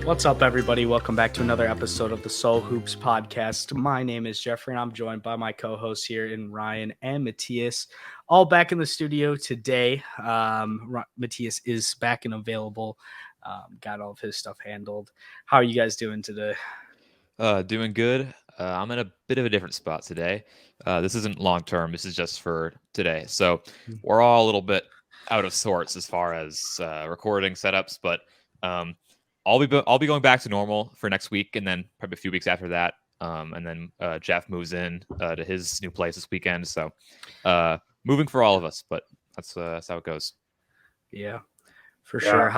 What's up, everybody? Welcome back to another episode of the Soul Hoops podcast. My name is Jeffrey, and I'm joined by my co-hosts here in Ryan and Mattias, all back in the studio today. Mattias is back and available. Got all of his stuff handled. How are you guys doing today? Doing good. I'm in a bit of a different spot today. This isn't long term. This is just for today. So we're all a little bit out of sorts as far as recording setups, but I'll be going back to normal for next week, and then probably a few weeks after that. And then Geoff moves in to his new place this weekend. So moving for all of us, but that's how it goes. Yeah, for sure.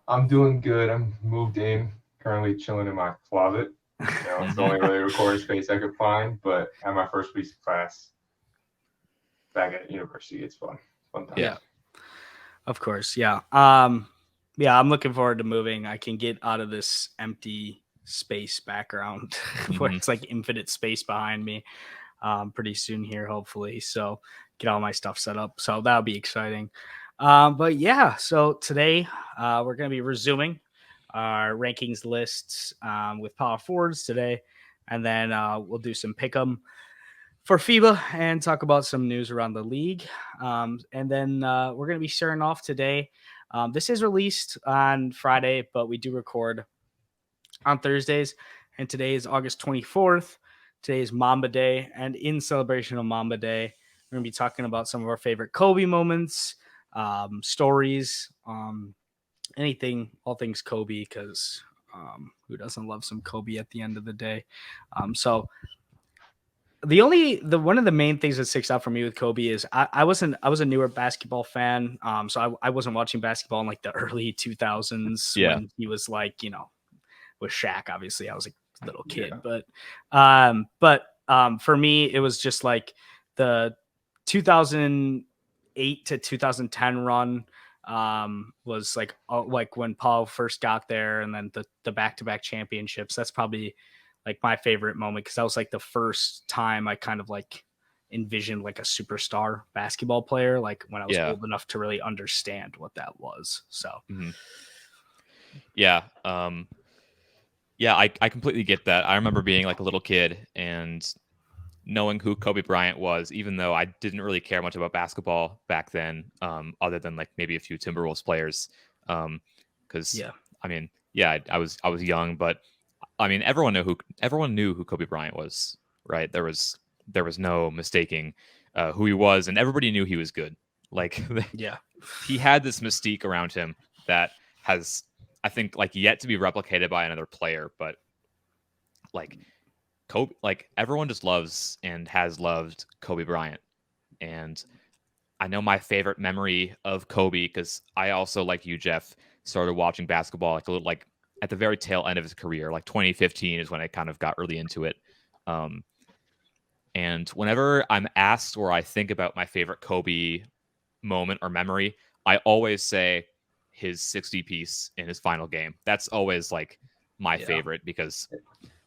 I'm doing good. I'm moved in. Currently chilling in my closet. It's the only really recording space I could find. But at my first week of class back at university, it's fun. Fun time. Yeah, of course. Yeah. Yeah, I'm looking forward to moving. I can get out of this empty space background where it's like infinite space behind me pretty soon here, hopefully. So get all my stuff set up. So that'll be exciting. But yeah, so today we're going to be resuming our rankings lists with power forwards today. And then we'll do some pick 'em for FIBA and talk about some news around the league. And then we're going to be starting off today. This is released on Friday, but we do record on Thursdays. And today is August 24th. Today is Mamba Day. And in celebration of Mamba Day, we're going to be talking about some of our favorite Kobe moments, stories, anything, all things Kobe, because who doesn't love some Kobe at the end of the day? So one of the main things that sticks out for me with Kobe is I was a newer basketball fan. So I wasn't watching basketball in like the early 2000s when he was like, with Shaq. Obviously, I was a little kid, but for me, it was just like the 2008 to 2010 run was like when Paul first got there, and then the back-to-back championships. That's probably like my favorite moment, because that was like the first time I kind of like envisioned like a superstar basketball player, like when I was old enough to really understand what that was. So I completely get that. I remember being like a little kid and knowing who Kobe Bryant was, even though I didn't really care much about basketball back then, other than like maybe a few Timberwolves players. I was young, but I mean, everyone knew who Kobe Bryant was, right? There was no mistaking who he was, and everybody knew he was good. Like, he had this mystique around him that has, I think, like yet to be replicated by another player. But like Kobe, like everyone just loves and has loved Kobe Bryant, and I know my favorite memory of Kobe, because I also, like you, Geoff, started watching basketball like a little like at the very tail end of his career. Like 2015 is when I kind of got really into it. And whenever I'm asked or I think about my favorite Kobe moment or memory, I always say his 60 piece in his final game. That's always like my favorite, because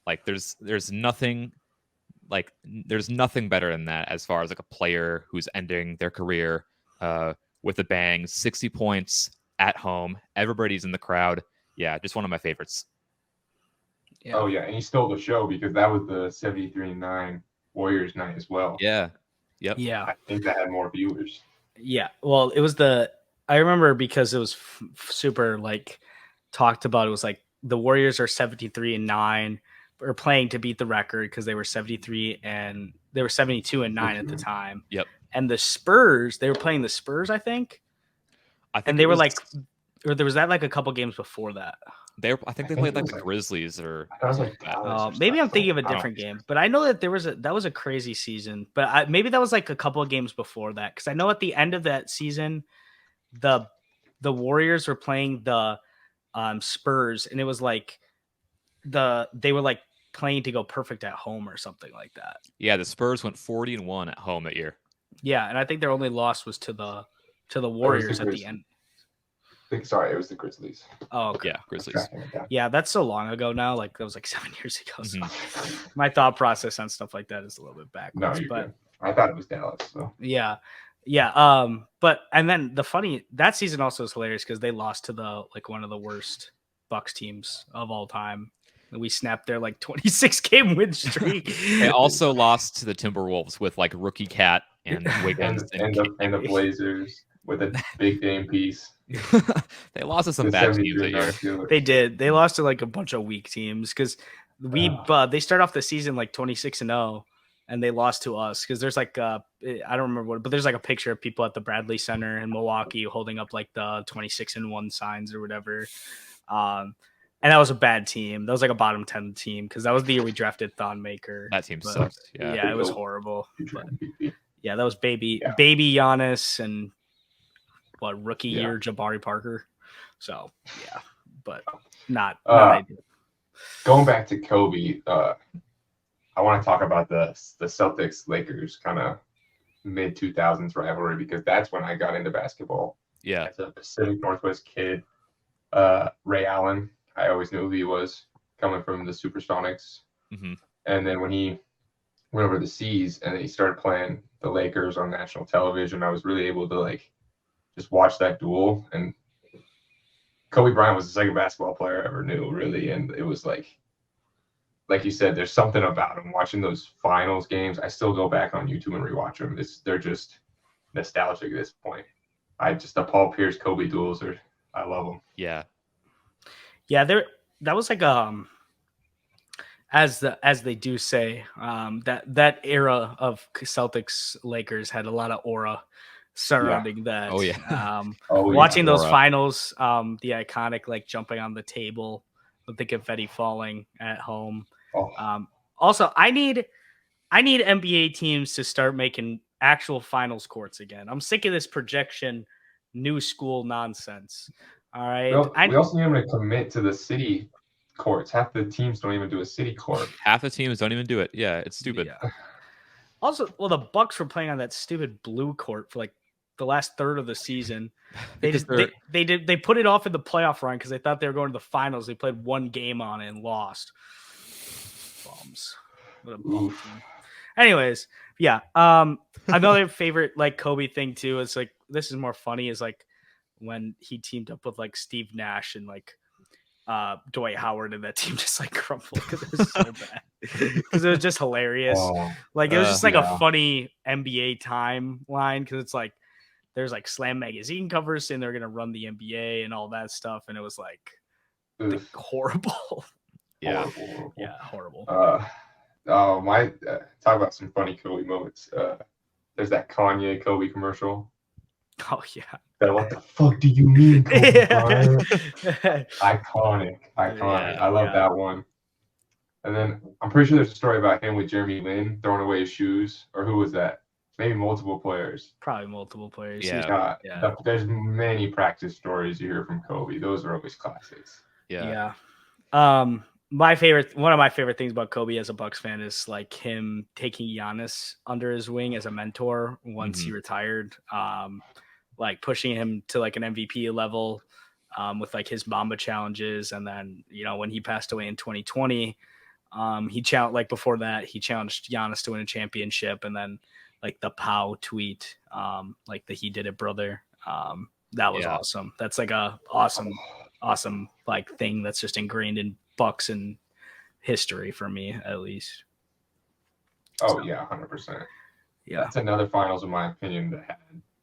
like there's nothing better than that as far as like a player who's ending their career with a bang. 60 points at home, everybody's in the crowd. Yeah, just one of my favorites. Yeah. Oh yeah, and he stole the show, because that was the 73-9 Warriors night as well. Yeah. Yep. Yeah. I think that had more viewers. Yeah. Well, it was I remember, because it was super like talked about. It was like the Warriors are 73-9, or playing to beat the record, because they were 72-9 at the time. Yep. And the Spurs, they were playing the Spurs, I think. And they were like, or there was that like a couple games before that. I think they played like the Grizzlies, or maybe I'm thinking of a different game, but I know that that was a crazy season. But maybe that was like a couple of games before that, because I know at the end of that season, the Warriors were playing the Spurs, and it was like they were like playing to go perfect at home or something like that. Yeah, the Spurs went 40-1 at home that year. Yeah, and I think their only loss was to the Warriors at the end. Sorry, it was the Grizzlies. Oh, okay. Yeah, Grizzlies. Yeah, that's so long ago now. Like, that was like 7 years ago. So my thought process on stuff like that is a little bit backwards. No, I thought it was Dallas. So. Yeah. But and then that season also was hilarious, because they lost to one of the worst Bucks teams of all time. We snapped their like 26 game win streak. They also lost to the Timberwolves with like rookie Cat and Wiggins and the Blazers with a big game piece. They lost to some bad teams that year. They did. They lost to like a bunch of weak teams because they start off the season like 26-0, and they lost to us because there's like I don't remember what, but there's like a picture of people at the Bradley Center in Milwaukee holding up like the 26-1 signs or whatever. And that was a bad team. That was like a bottom 10 team because that was the year we drafted Thonmaker. That team sucked. Yeah, it was horrible. But, yeah, that was baby Giannis and rookie year Jabari Parker. So yeah, but not ideal. Going back to Kobe, I want to talk about the Celtics Lakers kind of mid 2000s rivalry because that's when I got into basketball. Yeah, as a Pacific Northwest kid, Ray Allen. I always knew who he was coming from the Supersonics. Mm-hmm. And then when he went over the seas and he started playing the Lakers on national television, I was really able to like just watch that duel. And Kobe Bryant was the second basketball player I ever knew, really. And it was like you said, there's something about him. Watching those finals games, I still go back on YouTube and rewatch them. They're just nostalgic at this point. The Paul Pierce Kobe duels I love them. Yeah. Yeah, that was like as they do say, that era of Celtics Lakers had a lot of aura surrounding that. Oh yeah. Watching those finals, the iconic like jumping on the table with the confetti falling at home. Also, I need NBA teams to start making actual finals courts again. I'm sick of this projection new school nonsense. All right. We also need them to commit to the city courts. Half the teams don't even do a city court. Half the teams don't even do it. Yeah, it's stupid. Yeah. Also, the Bucks were playing on that stupid blue court for like the last third of the season. They put it off in the playoff run because they thought they were going to the finals. They played one game on it and lost. Bums. What a bum team. Anyways, yeah. Another favorite like Kobe thing too is like this is more funny is like when he teamed up with like Steve Nash and like Dwight Howard and that team just like crumbled because it was so bad because it was just hilarious. Like it was just like a funny NBA timeline because it's like there's like Slam magazine covers saying they're gonna run the NBA and all that stuff, and it was like horrible. Yeah, horrible. Yeah, horrible. Talk about some funny Kobe moments. There's that Kanye Kobe commercial. Oh yeah. What the fuck do you mean, Kobe Bryant? Iconic. I love that one. And then I'm pretty sure there's a story about him with Jeremy Lin throwing away his shoes, or who was that? Maybe multiple players. Probably multiple players. Yeah. There's many practice stories you hear from Kobe. Those are always classics. Yeah. One of my favorite things about Kobe as a Bucks fan is like him taking Giannis under his wing as a mentor once he retired. Like pushing him to like an MVP level with like his Mamba challenges. And then, when he passed away in 2020, he challenged like before that, he challenged Giannis to win a championship. And then like the Pow tweet, like the He Did It brother. That was awesome. That's like a awesome like thing that's just ingrained in Bucks and history for me, at least. Oh, yeah, 100%. Yeah. That's another finals, in my opinion, that had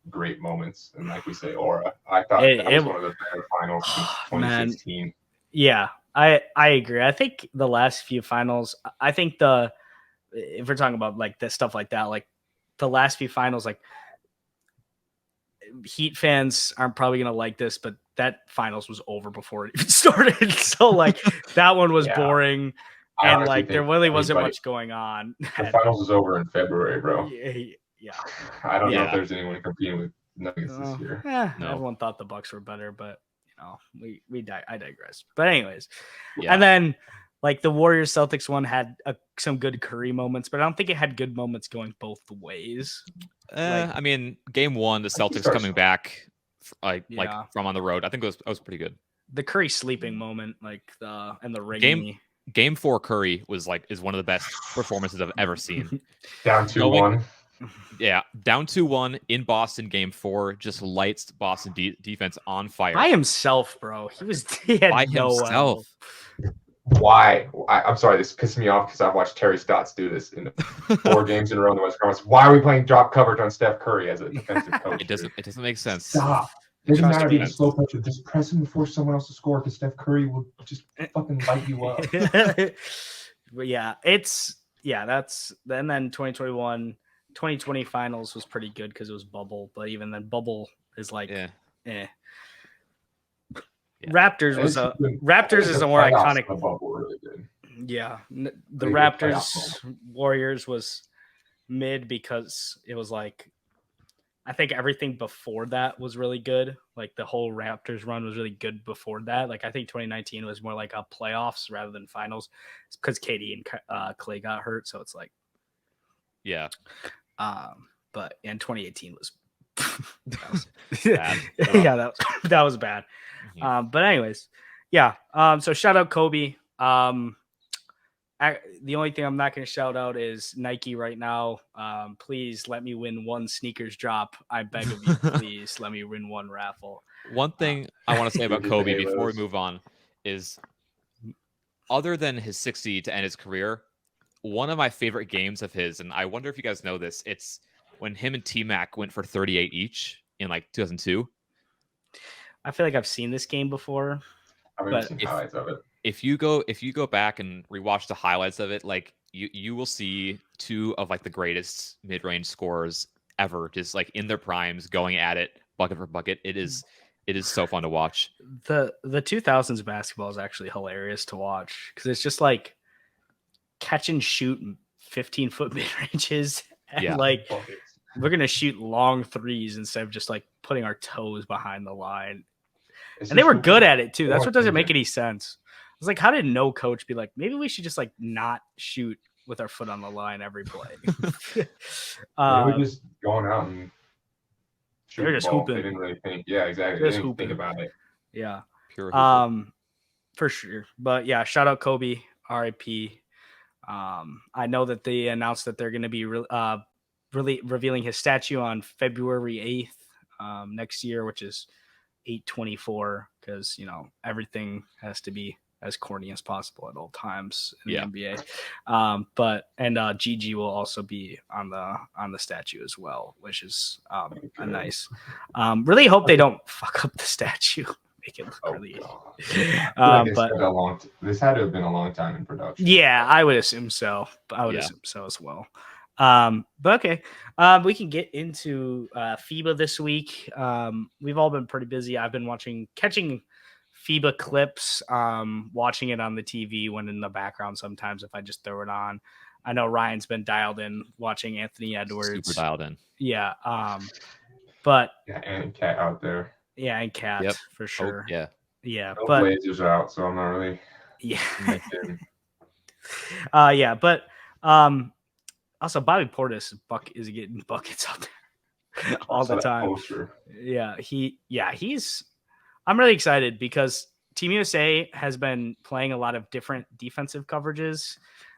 great moments. And like we say, aura. I thought that was one of the better finals in 2016. Man. Yeah, I agree. I think the last few finals, I think if we're talking about like this stuff like that, like the last few finals, like Heat fans aren't probably going to like this, but that finals was over before it even started. So like that one was boring. And like there really wasn't much going on. The finals was over in February, bro. Yeah. I don't know if there's anyone competing with Nuggets this year. No. Everyone thought the Bucks were better, but I digress. But anyways, and then like the Warriors Celtics one had some good Curry moments, but I don't think it had good moments going both ways. I mean, game one, the Celtics coming back like from on the road, I think it was pretty good. The Curry sleeping moment, like the ring. Game 4 Curry is one of the best performances I've ever seen. Down 2-1. Yeah, down 2-1 in Boston, game 4, just lights Boston defense on fire. By himself, bro. He had by no himself. Why? I'm sorry, this pisses me off because I've watched Terry Stotts do this in 4 games in a row in the West Conference. Why are we playing drop coverage on Steph Curry as a defensive coach? It doesn't make sense. Stop. Doesn't matter if you're a slow puncher. Just press him before someone else to score because Steph Curry will just fucking light you up. But yeah, that's and then 2021, 2020 finals was pretty good because it was bubble, but even then bubble is like eh. Yeah. Raptors is a more iconic bubble really good. Yeah. The Raptors Warriors was mid because it was like I think everything before that was really good. Like the whole Raptors run was really good before that. Like I think 2019 was more like a playoffs rather than finals because KD and Clay got hurt. So it's like, yeah. But in 2018 was, bad. Yeah, that was bad. Mm-hmm. But anyways, yeah. So shout out Kobe. The only thing I'm not going to shout out is Nike right now. Please let me win one sneakers drop. I beg of you, please let me win one raffle. One thing I want to say about Kobe before we move on is, other than his 60 to end his career, one of my favorite games of his, and I wonder if you guys know this, it's when him and T-Mac went for 38 each in like 2002. I feel like I've seen this game before. I've never seen highlights of it. If you go back and rewatch the highlights of it, like you will see 2 of like the greatest mid-range scorers ever, just like in their primes, going at it bucket for bucket. It is so fun to watch. The 2000s basketball is actually hilarious to watch because it's just like catch and shoot 15-foot mid-ranges and like we're gonna shoot long threes instead of just like putting our toes behind the line. And they were good at it too. That's what doesn't make any sense. I was like, how did no coach be like, maybe we should just like not shoot with our foot on the line every play? They were just going out and shooting. They're just hooping. They didn't really think. Yeah, exactly. They didn't think about it. Yeah. Pure hooping. For sure. But yeah, shout out Kobe, RIP. I know that they announced that they're going to be really revealing his statue on February 8th next year, which is 8/24, because everything has to be as corny as possible at all times in the NBA. But Gigi will also be on the statue as well, which is a nice. Really hope they don't fuck up the statue. Make it look really. But this had to have been a long time in production. Yeah, I would assume so. I would assume so as well. But okay, we can get into FIBA this week. We've all been pretty busy. I've been catching FIBA clips, watching it on the TV when in the background sometimes if I just throw it on. I know Ryan's been dialed in watching Anthony Edwards. Super dialed in. Yeah. But and Cat out there. Yeah, and Cat for sure. Oh, yeah. Yeah. No but Blazers are out, so I'm not really. Yeah. Yeah, but also Bobby Portis is getting buckets out there all the time. Poster. Yeah, I'm really excited because Team USA has been playing a lot of different defensive coverages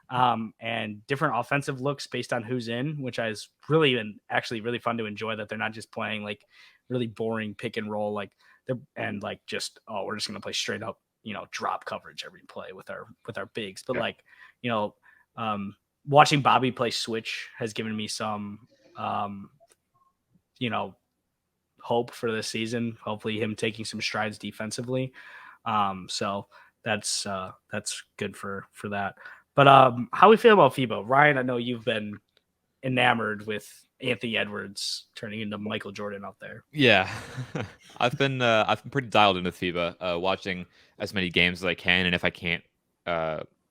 and different offensive looks based on who's in, which has really been actually really fun to enjoy, that they're not just playing like really boring pick and roll we're just going to play straight up, drop coverage every play with our bigs. But watching Bobby play switch has given me some hope for this season. Hopefully him taking some strides defensively. So that's good for that. But how we feel about FIBA? Ryan, I know you've been enamored with Anthony Edwards turning into Michael Jordan out there. Yeah. I've been pretty dialed into FIBA, watching as many games as I can, and if I can't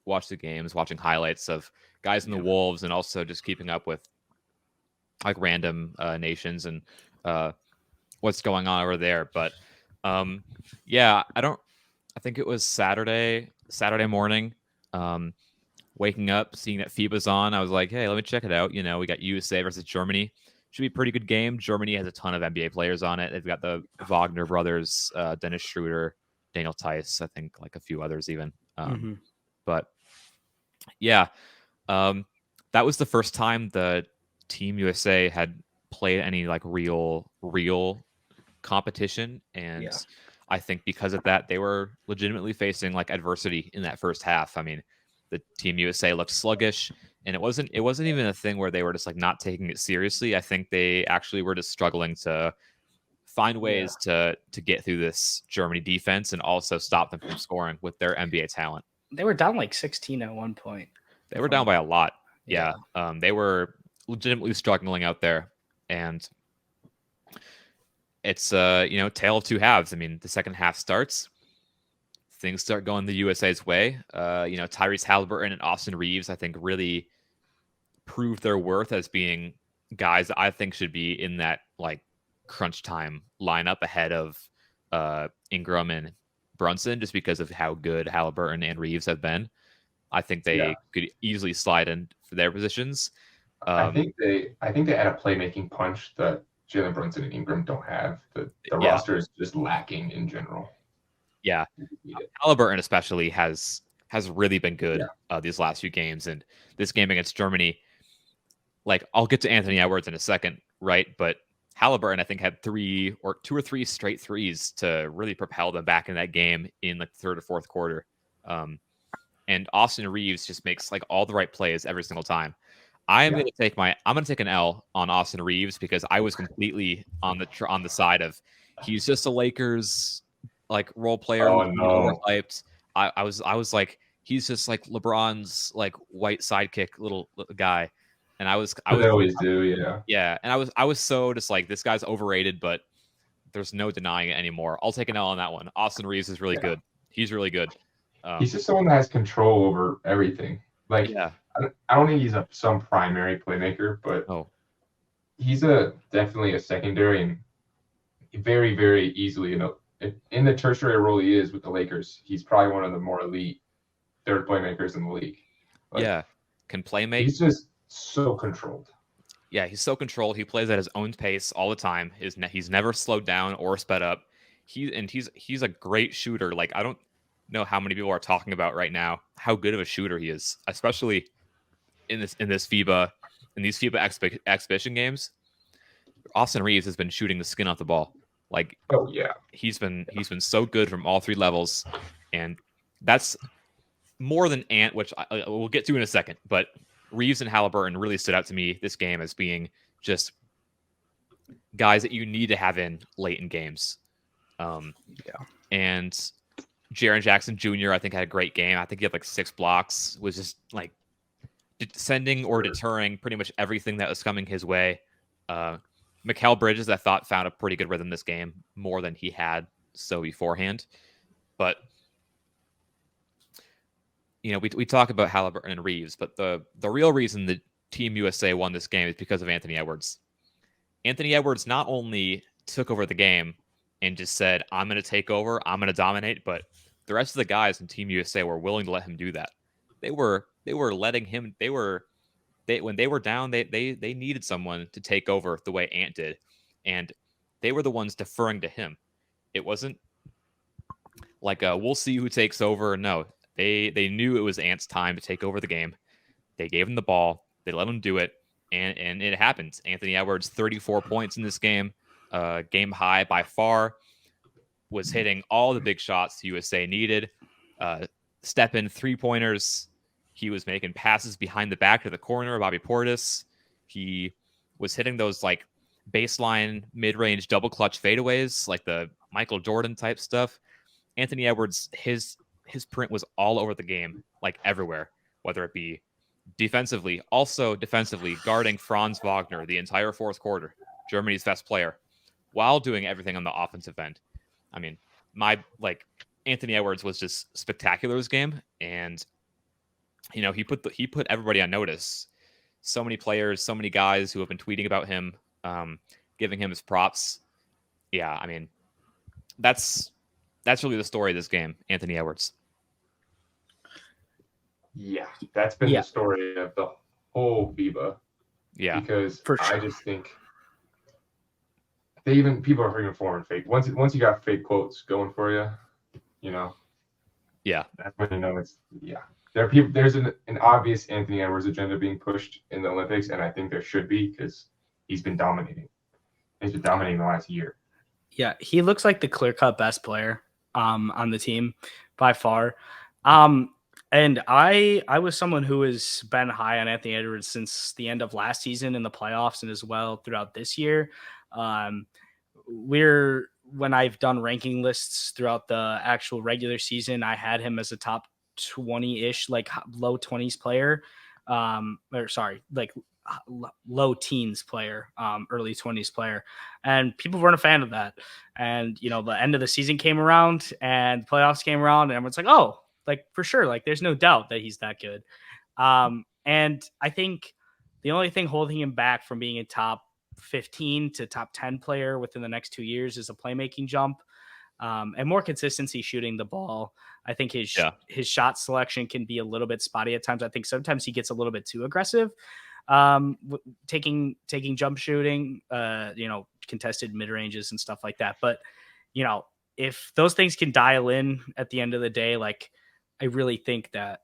watch the games, watching highlights of guys in the Wolves, and also just keeping up with like random nations and what's going on over there. But I think it was Saturday morning, waking up, seeing that FIBA's on. I was like, hey, let me check it out. We got USA versus Germany. Should be a pretty good game. Germany has a ton of NBA players on it. They've got the Wagner brothers, Dennis Schroeder, Daniel Tice, I think, like a few others even. But yeah, that was the first time the Team USA had played any like real competition, and I think because of that, they were legitimately facing like adversity in that first half. I mean, the Team USA looked sluggish, and it wasn't even a thing where they were just like not taking it seriously. I think they actually were just struggling to find ways to get through this Germany defense and also stop them from scoring with their NBA talent. They were down like 16 at one point. They were down by a lot. Yeah. They were legitimately struggling out there, and it's tale of two halves. I mean, the second half starts, things start going the USA's way. Tyrese Halliburton and Austin Reeves, I think, really proved their worth as being guys that I think should be in that like crunch time lineup ahead of Ingram and Brunson, just because of how good Halliburton and Reeves have been. I think they could easily slide in for their positions. I think they add a playmaking punch that Jalen Brunson and Ingram don't have. The roster is just lacking in general. Yeah, Halliburton especially has really been good these last few games, and this game against Germany. Like, I'll get to Anthony Edwards in a second, right? But Halliburton, I think, had two or three straight threes to really propel them back in that game in the third or fourth quarter. And Austin Reeves just makes like all the right plays every single time. I'm going to take an L on Austin Reeves because I was completely on the side of he's just a Lakers like role player overhyped. I was like, he's just like LeBron's like white sidekick little guy. And I always do, yeah. And I was so just like, this guy's overrated, but there's no denying it anymore. I'll take an L on that one. Austin Reeves is really good. He's really good. He's just someone that has control over everything. Like, I don't think he's some primary playmaker, but he's definitely a secondary and very, very easily. In the tertiary role he is with the Lakers, he's probably one of the more elite third playmakers in the league. Like, can play make. He's just so controlled. Yeah, he's so controlled. He plays at his own pace all the time. He's never slowed down or sped up. He's a great shooter. Like, I don't know how many people are talking about right now how good of a shooter he is, especially in these FIBA exhibition games. Austin Reeves has been shooting the skin off the ball. Like, he's been so good from all three levels, and that's more than Ant, which we'll get to in a second. But Reeves and Halliburton really stood out to me this game as being just guys that you need to have in late in games. And Jaren Jackson Jr., I think, had a great game. I think he had like 6 blocks, was just like sending or deterring pretty much everything that was coming his way. Mikal Bridges, I thought, found a pretty good rhythm this game, more than he had so beforehand. But we talk about Halliburton and Reeves, but the real reason that Team USA won this game is because of Anthony Edwards. Anthony Edwards not only took over the game and just said, I'm going to take over, I'm going to dominate, but the rest of the guys in Team USA were willing to let him do that. They were letting him, when they were down, they needed someone to take over the way Ant did, and they were the ones deferring to him. It wasn't like we'll see who takes over. No, they knew it was Ant's time to take over the game. They gave him the ball. They let him do it, and it happened. Anthony Edwards, 34 points in this game, game high by far, was hitting all the big shots the USA needed. Step-in three-pointers. He was making passes behind the back to the corner, Bobby Portis. He was hitting those like baseline mid-range double clutch fadeaways, like the Michael Jordan type stuff. Anthony Edwards, his print was all over the game, like everywhere, whether it be defensively, also defensively, guarding Franz Wagner the entire fourth quarter, Germany's best player, while doing everything on the offensive end. I mean, Anthony Edwards was just spectacular this game, and he put everybody on notice. So many players, so many guys who have been tweeting about him, giving him his props. Yeah, I mean, that's really the story of this game, Anthony Edwards. Yeah, that's been the story of the whole FIBA. Yeah, because I just think people are freaking forming fake. Once you got fake quotes going for you, Yeah, that's when you know There's an obvious Anthony Edwards agenda being pushed in the Olympics, and I think there should be because he's been dominating. He's been dominating the last year. Yeah, he looks like the clear-cut best player on the team by far. And I was someone who has been high on Anthony Edwards since the end of last season in the playoffs and as well throughout this year. When I've done ranking lists throughout the actual regular season, I had him as a top 20-ish, like low 20s player. Like low teens player, early 20s player. And people weren't a fan of that. And, you know, the end of the season came around and the playoffs came around and everyone's like, oh, like for sure. Like there's no doubt that he's that good. And I think the only thing holding him back from being a top 15 to top 10 player within the next 2 years is a playmaking jump. And more consistency shooting the ball. I think his shot selection can be a little bit spotty at times. I think sometimes he gets a little bit too aggressive, taking jump shooting, contested mid ranges and stuff like that. But, you know, if those things can dial in at the end of the day, like I really think that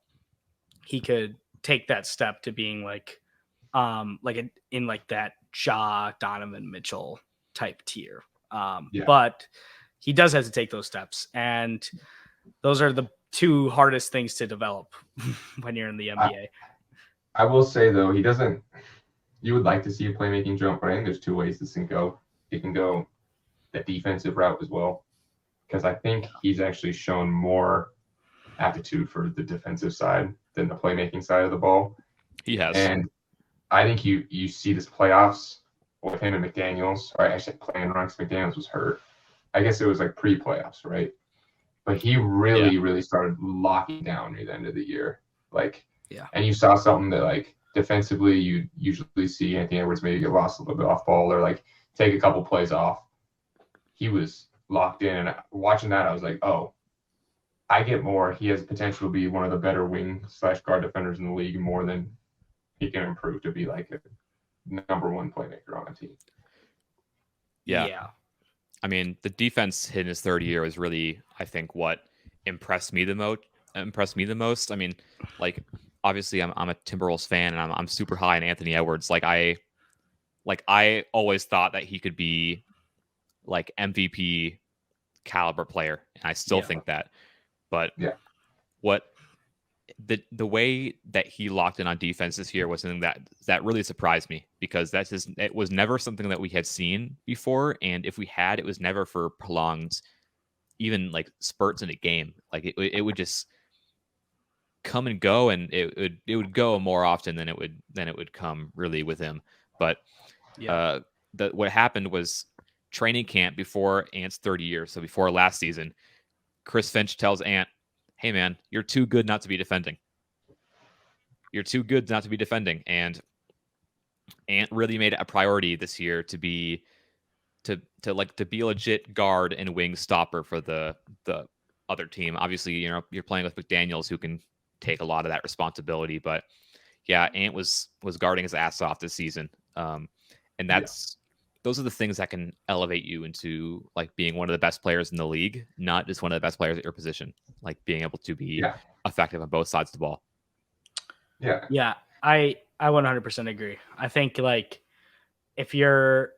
he could take that step to being like that Donovan Mitchell type tier. But he does have to take those steps. And those are the two hardest things to develop when you're in the NBA. I will say, though, you would like to see a playmaking jump, but I think there's two ways this can go. It can go the defensive route as well, because I think he's actually shown more aptitude for the defensive side than the playmaking side of the ball. He has. And I think you see this playoffs with him and McDaniels, or actually playing around because McDaniels was hurt. I guess it was like pre-playoffs, right? But he really started locking down near the end of the year. And you saw something that, like, defensively, you usually see Anthony Edwards maybe get lost a little bit off ball or, like, take a couple plays off. He was locked in. And watching that, I was like, oh, I get more. He has potential to be one of the better wing/guard defenders in the league, more than he can improve to be, like, a number one playmaker on a team. Yeah. I mean, the defense in his third year was really, I think, what impressed me the most. I mean, like, obviously I'm a Timberwolves fan and I'm super high on Anthony Edwards. I always thought that he could be like MVP caliber player, and I still think that. But what the way that he locked in on defense this year was something that really surprised me, because it was never something that we had seen before, and if we had, it was never for prolonged, even like spurts in a game. Like it would just come and go, and it would go more often than it would come really with him. But what happened was training camp before Ant's third year, so before last season, Chris Finch tells Ant, hey man, you're too good not to be defending. You're too good not to be defending. And Ant really made it a priority this year to be a legit guard and wing stopper for the other team. Obviously, you know, you're playing with McDaniels, who can take a lot of that responsibility. But yeah, Ant was guarding his ass off this season. And those are the things that can elevate you into like being one of the best players in the league, not just one of the best players at your position, like being able to be effective on both sides of the ball. Yeah. I 100% agree. I think, like, if you're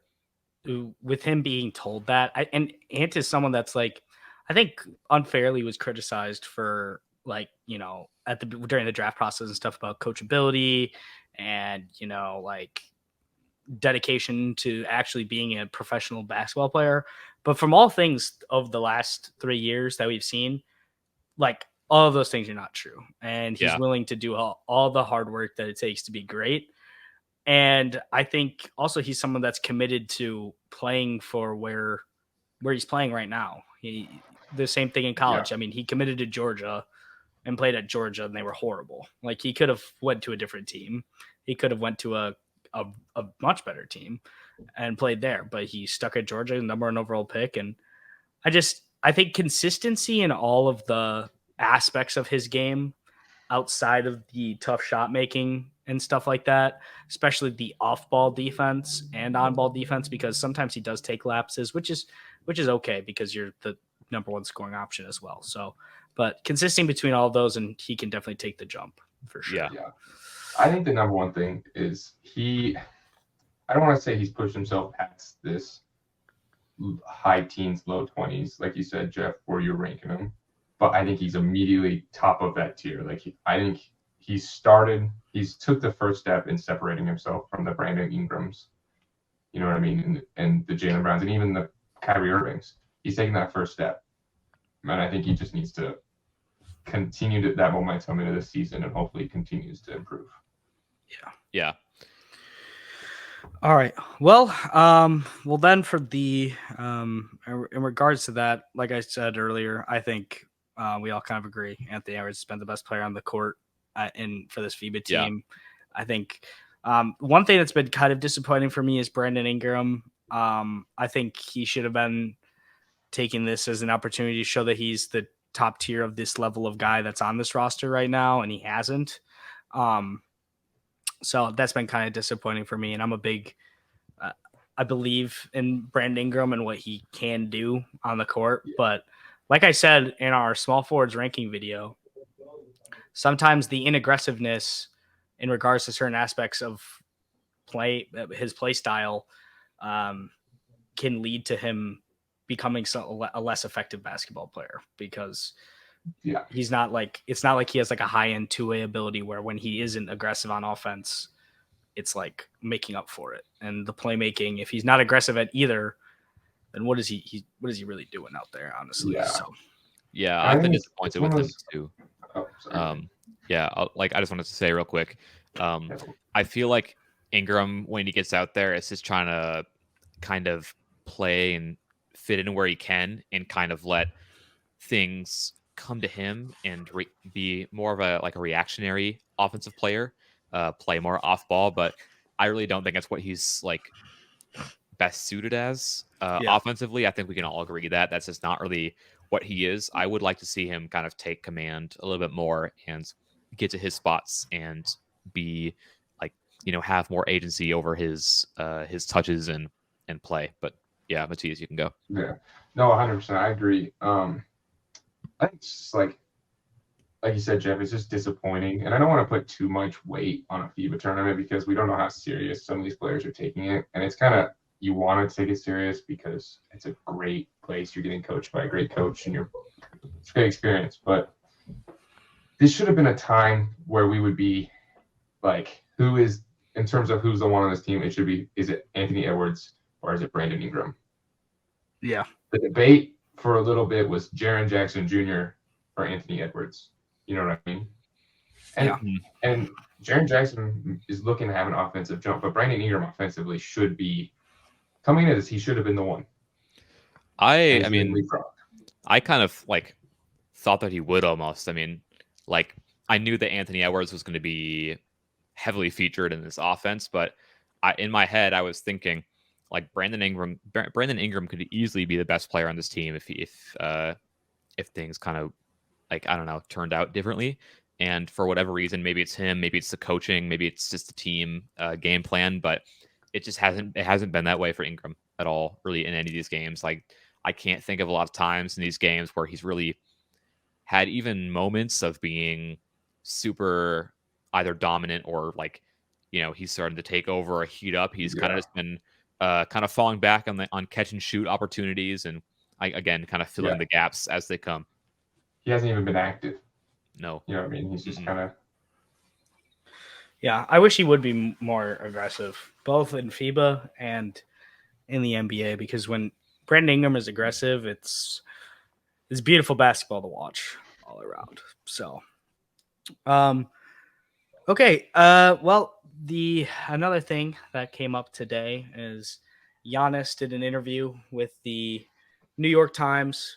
with him being told that, and Ant is someone that's, like, I think unfairly was criticized for, like, you know, during the draft process and stuff about coachability and, you know, like dedication to actually being a professional basketball player. But from all things of the last 3 years that we've seen, like, all of those things are not true. And he's willing to do all the hard work that it takes to be great. And I think also he's someone that's committed to playing for where he's playing right now. The same thing in college. I mean, he committed to Georgia and played at Georgia, and they were horrible. Like, he could have went to a different team. He could have went to a much better team and played there, but he stuck at Georgia, number one overall pick. And I think consistency in all of the aspects of his game outside of the tough shot making and stuff like that, especially the off-ball defense and on-ball defense, because sometimes he does take lapses, which is okay because you're the number one scoring option as well. So, But consisting between all of those, and he can definitely take the jump for sure. Yeah. I think the number one thing is I don't want to say he's pushed himself past this high teens, low 20s, like you said, Geoff, where you're ranking him. But I think he's immediately top of that tier. Like I think he's took the first step in separating himself from the Brandon Ingrams, you know what I mean, and the Jaylen Browns and even the Kyrie Irvings. He's taking that first step. And I think he just needs to continue that momentum into the season and hopefully continues to improve. Yeah. All right. Well, then for the in regards to that, like I said earlier, I think we all kind of agree Anthony Edwards has been the best player on the court for this FIBA team. Yeah. I think one thing that's been kind of disappointing for me is Brandon Ingram. I think he should have been taking this as an opportunity to show that he's the top tier of this level of guy that's on this roster right now, and he hasn't. So that's been kind of disappointing for me. And I'm a big, I believe in Brandon Ingram and what he can do on the court. Yeah. But like I said in our small forwards ranking video, sometimes the inaggressiveness in regards to certain aspects of his play style, can lead to him becoming a less effective basketball player because he's not like, it's not like he has like a high end two-way ability where when he isn't aggressive on offense, it's like making up for it. And the playmaking, if he's not aggressive at either, then what is he really doing out there, honestly? Yeah. So I've been disappointed with him too. I just wanted to say real quick. I feel like Ingram, when he gets out there, is just trying to kind of play and fit in where he can and kind of let things come to him and be more of a reactionary offensive player, play more off ball. But I really don't think that's what he's like best suited as offensively. I think we can all agree that that's just not really what he is. I would like to see him kind of take command a little bit more and get to his spots and be have more agency over his touches and play. But yeah, Mattias, you can go. Yeah, no, 100%. I agree. I think it's just like you said, Geoff, it's just disappointing. And I don't want to put too much weight on a FIBA tournament because we don't know how serious some of these players are taking it. And it's kind of, you want to take it serious because it's a great place. You're getting coached by a great coach and it's a great experience. But this should have been a time where we would be like, in terms of who's the one on this team, it should be, is it Anthony Edwards or is it Brandon Ingram? Yeah. The debate for a little bit was Jaren Jackson Jr. or Anthony Edwards. You know what I mean? And Jaren Jackson is looking to have an offensive jump, but Brandon Ingram offensively should be coming in as he should have been the one. I kind of thought that he would almost. I mean, I knew that Anthony Edwards was going to be heavily featured in this offense, but in my head, I was thinking Brandon Ingram could easily be the best player on this team if things kind of turned out differently. And for whatever reason, maybe it's him, maybe it's the coaching, maybe it's just the team game plan, but it hasn't been that way for Ingram at all, really, in any of these games. I can't think of a lot of times in these games where he's really had even moments of being super either dominant or he's starting to take over or heat up. He's kind of just been kind of falling back on catch and shoot opportunities and again kind of filling the gaps as they come. He hasn't even been active. No. You know what I mean? He's just kind of. Yeah, I wish he would be more aggressive, both in FIBA and in the NBA, because when Brandon Ingram is aggressive, it's beautiful basketball to watch all around. So, okay. Well, another thing that came up today is Giannis did an interview with the New York Times,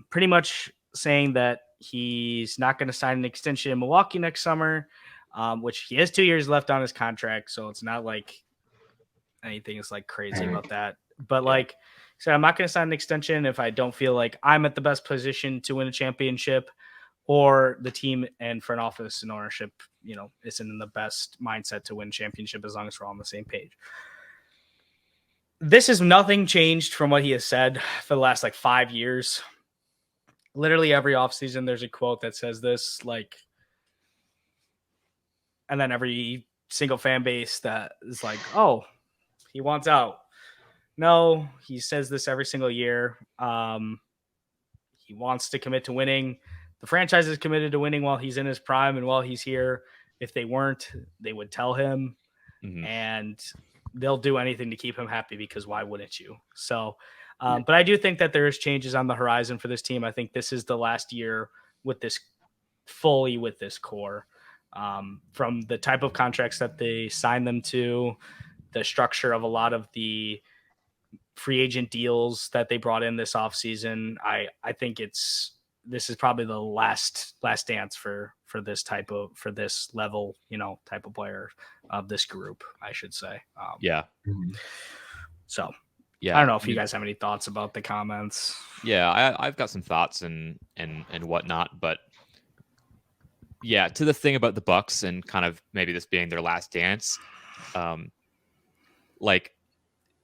pretty much saying that he's not going to sign an extension in Milwaukee next summer, which he has 2 years left on his contract. So it's not like anything is crazy about that. But he said, I'm not going to sign an extension if I don't feel like I'm at the best position to win a championship, or the team and front office and ownership, isn't in the best mindset to win championship as long as we're all on the same page. This is nothing changed from what he has said for the last 5 years. literally every offseason there's a quote that says this, like, and then every single fan base that is like, oh, he wants out. No, he says this every single year. He wants to commit to winning. The franchise is committed to winning while he's in his prime and while he's here. If they weren't, they would tell him, and they'll do anything to keep him happy, because why wouldn't you? So, but I do think that there is changes on the horizon for this team. I think this is the last year with this core, from the type of contracts that they signed them to, the structure of a lot of the free agent deals that they brought in this offseason. I think this is probably the last dance for this level, type of player of this group, I should say. So I don't know if you guys have any thoughts about the comments. Yeah, I've got some thoughts and whatnot, but yeah, to the thing about the Bucks and kind of maybe this being their last dance, like,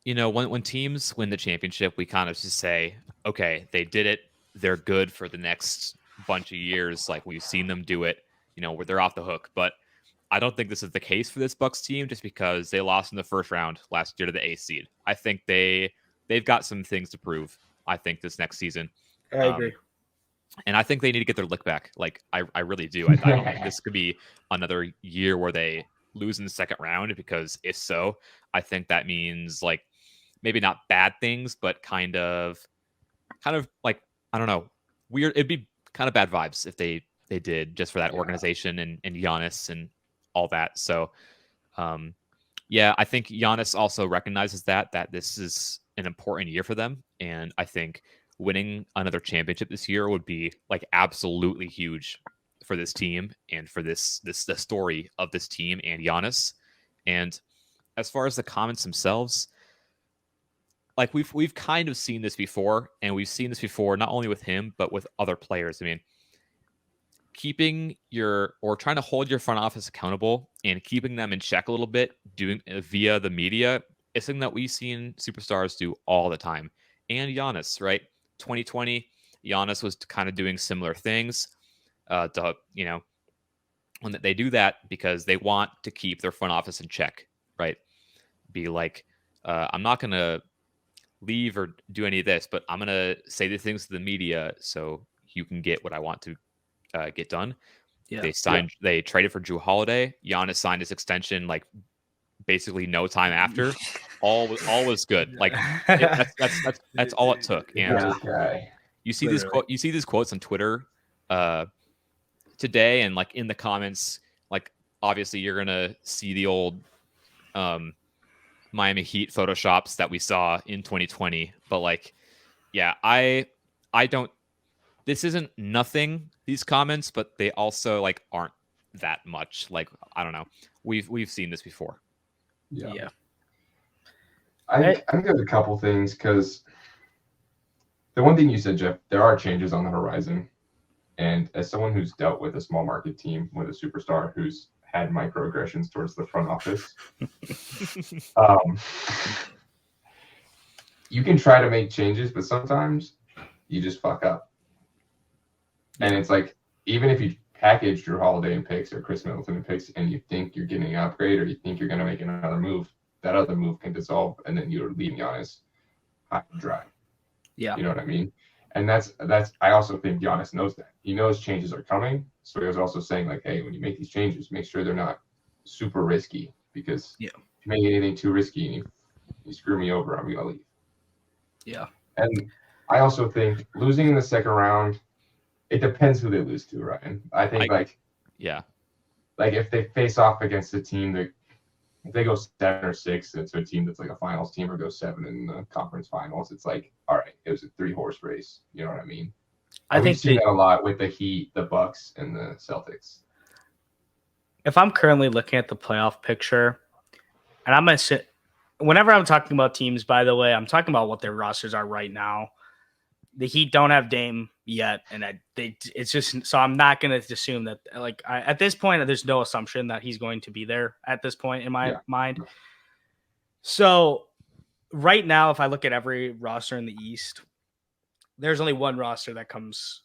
when teams win the championship, we kind of just say, okay, they did it. They're good for the next bunch of years. Like, we've seen them do it, where they're off the hook. But I don't think this is the case for this Bucks team, just because they lost in the first round last year to the 8th seed. I think they've got some things to prove, I think, this next season. I agree. And I think they need to get their lick back. Like, I really do. I don't think this could be another year where they lose in the second round, because if so, I think that means, like, maybe not bad things, but kind of like, I don't know, weird. It'd be kind of bad vibes if they did, just for that organization and Giannis and all that. So, I think Giannis also recognizes that this is an important year for them. And I think winning another championship this year would be, like, absolutely huge for this team and for the story of this team and Giannis. And as far as the comments themselves, like, we've kind of seen this before, and we've seen this before not only with him but with other players. I mean, trying to hold your front office accountable and keeping them in check a little bit, doing via the media, is something that we've seen superstars do all the time. And Giannis, right? 2020, Giannis was kind of doing similar things. When they do that because they want to keep their front office in check, right? Be like, I'm not going to leave or do any of this, but I'm going to say these things to the media so you can get what I want to get done. Yeah. They traded for Jrue Holiday. Giannis signed his extension, like, basically no time after. all was good. Like, that's all it took. And you see these quotes on Twitter today, and, like, in the comments, like, obviously you're gonna see the old Miami Heat photoshops that we saw in 2020. But, like, yeah, I don't. This isn't nothing, these comments, but they also, like, aren't that much. Like, I don't know. We've seen this before. Yeah. I think there's a couple things, because the one thing you said, Geoff, there are changes on the horizon. And as someone who's dealt with a small market team with a superstar who's had microaggressions towards the front office, you can try to make changes, but sometimes you just fuck up. And it's like, even if you package Jrue Holiday in picks or Chris Middleton in picks, and you think you're getting an upgrade, or you think you're going to make another move, that other move can dissolve, and then you're leaving Giannis high and dry. Yeah. You know what I mean? And that's I also think Giannis knows that. He knows changes are coming. So he was also saying, like, hey, when you make these changes, make sure they're not super risky, because if you make anything too risky and you screw me over, I'm going to leave. Yeah. And I also think losing in the second round, it depends who they lose to, Ryan. I think, like if they face off against a team that, if they go 7 or 6, it's a team that's like a finals team, or go 7 in the conference finals, it's like, all right, it was a 3-horse race. You know what I mean? I think we've seen that a lot with the Heat, the Bucks, and the Celtics. If I'm currently looking at the playoff picture, and I'm going to sit, whenever I'm talking about teams, by the way, I'm talking about what their rosters are right now. The Heat don't have Dame yet, and it's just, so I'm not going to assume that, like, at this point, there's no assumption that he's going to be there at this point in my mind. So right now, if I look at every roster in the East, there's only one roster that comes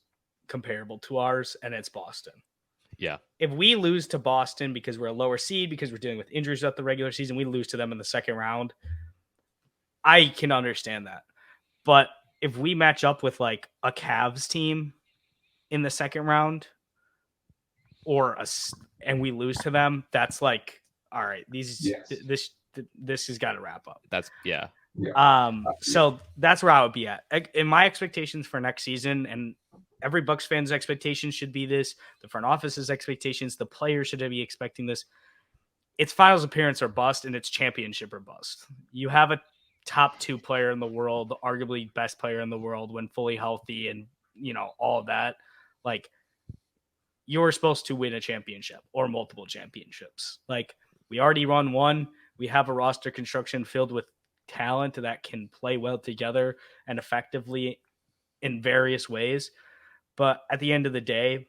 comparable to ours, and it's Boston. Yeah. If we lose to Boston because we're a lower seed, because we're dealing with injuries throughout the regular season, we lose to them in the second round, I can understand that. But if we match up with like a Cavs team in the second round and we lose to them, that's like, all right, this has got to wrap up. That's yeah. So that's where I would be at. In my expectations for next season, and every Bucks fan's expectations should be this, the front office's expectations, the players should be expecting this. It's finals appearance or bust, and it's championship or bust. You have a top 2 player in the world, arguably best player in the world when fully healthy, and all of that. Like, you're supposed to win a championship or multiple championships. Like, we already won one. We have a roster construction filled with talent that can play well together and effectively in various ways. But at the end of the day,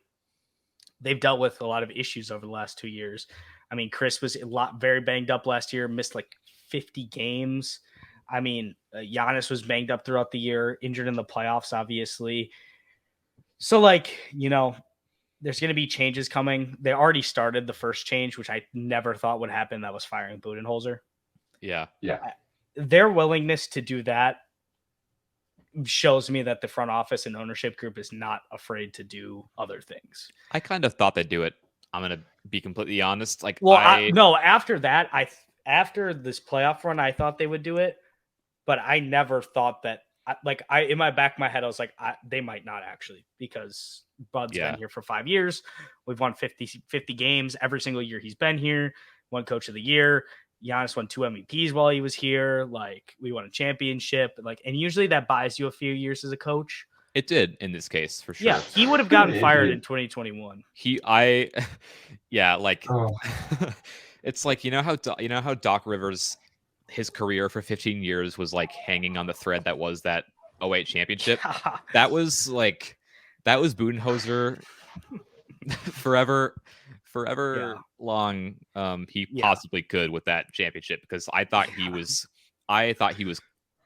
they've dealt with a lot of issues over the last 2 years. I mean, Chris was very banged up last year, missed like 50 games. I mean, Giannis was banged up throughout the year, injured in the playoffs, obviously. So, like, there's going to be changes coming. They already started the first change, which I never thought would happen. That was firing Budenholzer. Yeah. Their willingness to do that shows me that the front office and ownership group is not afraid to do other things. I kind of thought they'd do it. I'm going to be completely honest. Like, after that, after this playoff run, I thought they would do it, but I never thought that. In my back of my head, I was like, they might not actually, because Bud's been here for 5 years. We've won 50 games every single year he's been here. Won Coach of the Year. Giannis won 2 MVPs while he was here. Like, we won a championship. Like, and usually that buys you a few years as a coach. It did in this case, for sure. Yeah, he would have gotten fired in 2021. It's like, how Doc Rivers, his career for 15 years was like hanging on the thread that was that 08 championship. That was Budenholzer forever long. He possibly could with that championship, because I thought he was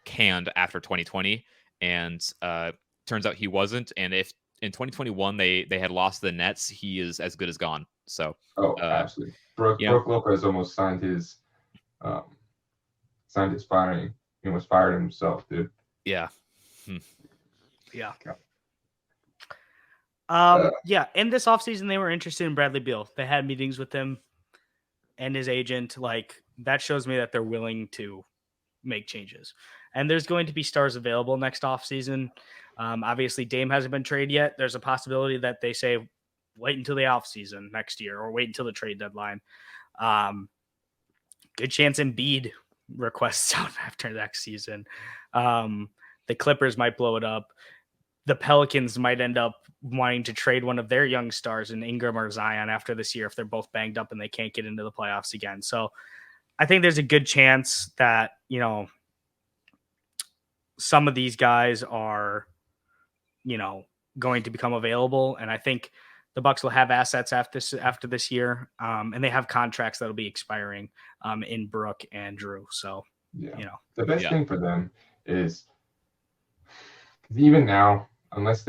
canned after 2020, and turns out he wasn't. And if in 2021 they had lost the Nets, he is as good as gone. So absolutely. Brook Lopez almost signed his firing. He almost fired himself, dude. Yeah. Yeah. In this offseason, they were interested in Bradley Beal. They had meetings with him and his agent. Like, that shows me that they're willing to make changes. And there's going to be stars available next offseason. Obviously, Dame hasn't been traded yet. There's a possibility that they say, wait until the offseason next year, or wait until the trade deadline. Good chance Embiid requests out after next season. The Clippers might blow it up. The Pelicans might end up wanting to trade one of their young stars in Ingram or Zion after this year if they're both banged up and they can't get into the playoffs again. So I think there's a good chance that, some of these guys are, going to become available. And I think the Bucks will have assets after this year. And they have contracts that'll be expiring in Brook and Drew. So, the best thing for them is, even now, unless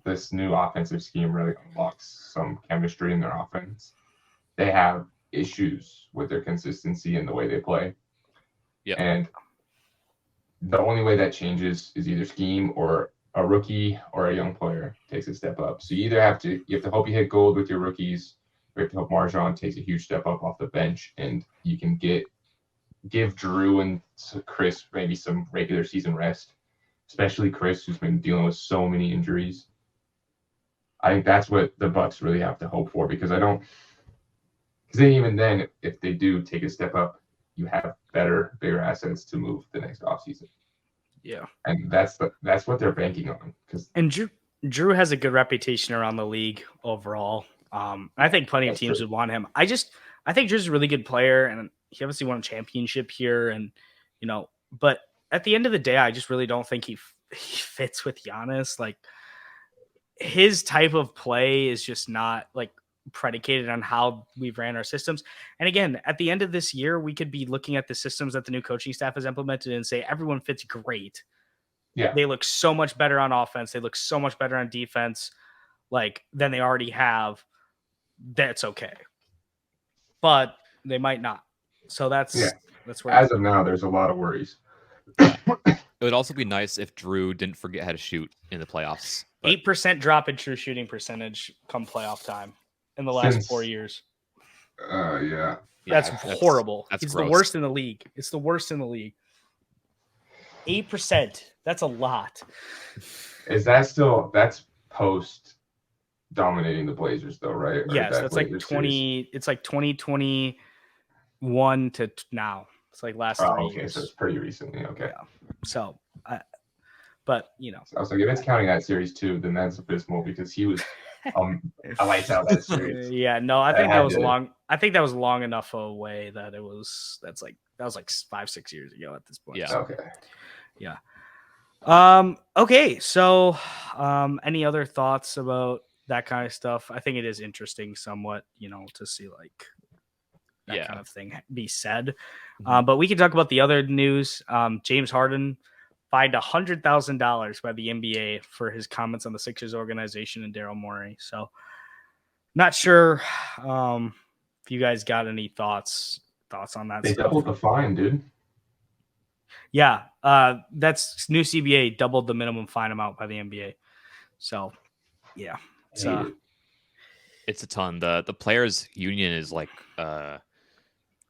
this new offensive scheme really unlocks some chemistry in their offense, they have issues with their consistency in the way they play. Yeah. And the only way that changes is either scheme or a rookie or a young player takes a step up. So you have to hope you hit gold with your rookies, or you have to hope Marjon takes a huge step up off the bench, and you can give Drew and Chris maybe some regular season rest, especially Chris, who's been dealing with so many injuries. I think that's what the Bucks really have to hope for, because even then, if they do take a step up, you have bigger assets to move the next offseason. Yeah. And that's what they're banking on. And Drew has a good reputation around the league overall. I think plenty of teams would want him. I think Drew's a really good player, and he obviously won a championship here, and but at the end of the day, I just really don't think he fits with Giannis. Like, his type of play is just not like predicated on how we've ran our systems. And again, at the end of this year, we could be looking at the systems that the new coaching staff has implemented and say everyone fits great. Yeah. They look so much better on offense. They look so much better on defense. like than they already have, that's okay. But they might not. So that's where as of now, there's a lot of worries. Yeah. It would also be nice if Drew didn't forget how to shoot in the playoffs. 8% drop in true shooting percentage come playoff time in the last 4 years. Yeah. That's horrible. That's it's gross. the worst in the league. It's the worst in the league. 8%. That's a lot. Is that still, that's post dominating the Blazers though, right? Yes, that's Blazers like 20 series? It's like 2021 to now. It's like last 3 years. So it's pretty recently. Okay. Yeah. So but you know. I was like, if it's counting that series too, then that's abysmal because he was I liked how that series. Yeah, no, I think that was long. I think that was long enough away that that was like 5-6 years ago at this point. Yeah. So, okay. Yeah. Okay. So, any other thoughts about that kind of stuff? I think it is interesting somewhat, to see like that kind of thing be said. But we can talk about the other news. James Harden fined $100,000 by the NBA for his comments on the Sixers organization and Daryl Morey. So, not sure if you guys got any thoughts on that. They doubled the fine, dude. Yeah, that's new CBA doubled the minimum fine amount by the NBA. So, yeah, it's a ton. The players' union is like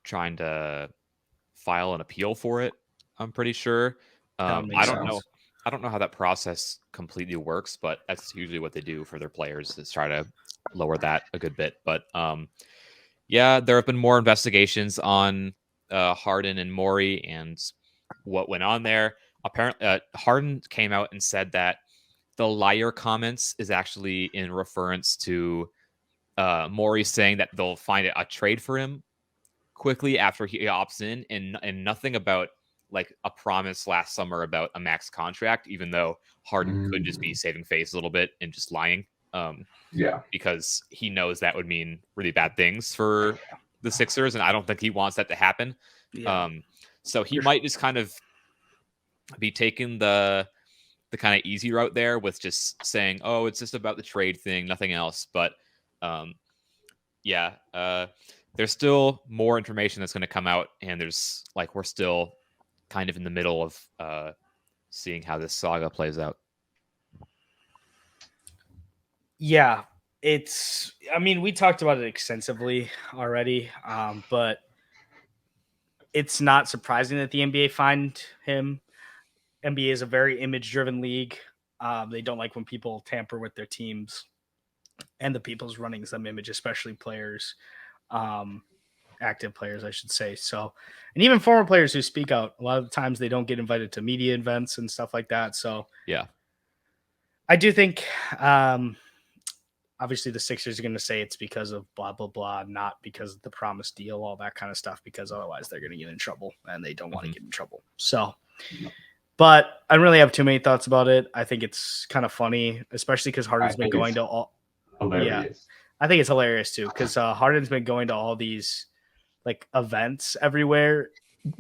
trying to file an appeal for it. I'm pretty sure. I don't know how that process completely works, but that's usually what they do for their players is try to lower that a good bit. But there have been more investigations on Harden and Morey and what went on there. Apparently, Harden came out and said that the liar comments is actually in reference to Morey saying that they'll find a trade for him quickly after he opts in, and nothing about like a promise last summer about a max contract, even though Harden could just be saving face a little bit and just lying. Because he knows that would mean really bad things for the Sixers, and I don't think he wants that to happen. Yeah. So he might just kind of be taking the kind of easy route there with just saying, "Oh, it's just about the trade thing, nothing else." But there's still more information that's going to come out, and we're still kind of in the middle of seeing how this saga plays out. Yeah, we talked about it extensively already, but it's not surprising that the NBA fined him. NBA is a very image-driven league. They don't like when people tamper with their teams and the people's running some image, especially players, active players, I should say. So, and even former players who speak out, a lot of the times they don't get invited to media events and stuff like that. So, yeah, I do think, obviously the Sixers are going to say it's because of blah, blah, blah, not because of the promise deal, all that kind of stuff, because otherwise they're going to get in trouble and they don't want to get in trouble. So, but I don't really have too many thoughts about it. I think it's kind of funny, especially because Harden's been going to all. Hilarious. Yeah, I think it's hilarious too because Harden's been going to all these like events everywhere,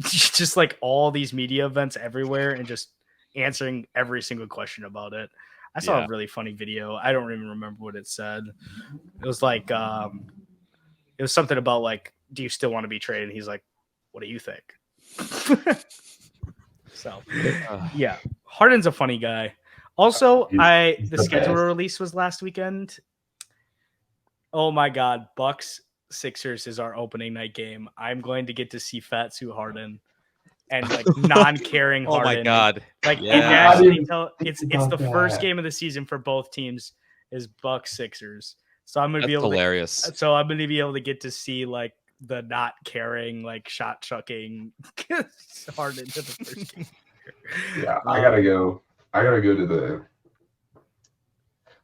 just like all these media events everywhere, and just answering every single question about it. I saw a really funny video. I don't even remember what it said. It was like it was something about like, do you still want to be traded? And he's like, what do you think? So yeah, Harden's a funny guy. Also, the schedule release was last weekend. Oh my God, Bucks Sixers is our opening night game. I'm going to get to see Fatsu Harden and like non-caring Harden. Oh my God! Like nationally, it's the first game of the season for both teams is Bucks Sixers. So I'm gonna be able hilarious. So I'm gonna be able to get to see like the not caring, like shot chucking Harden to the first game. Yeah, I gotta go to the.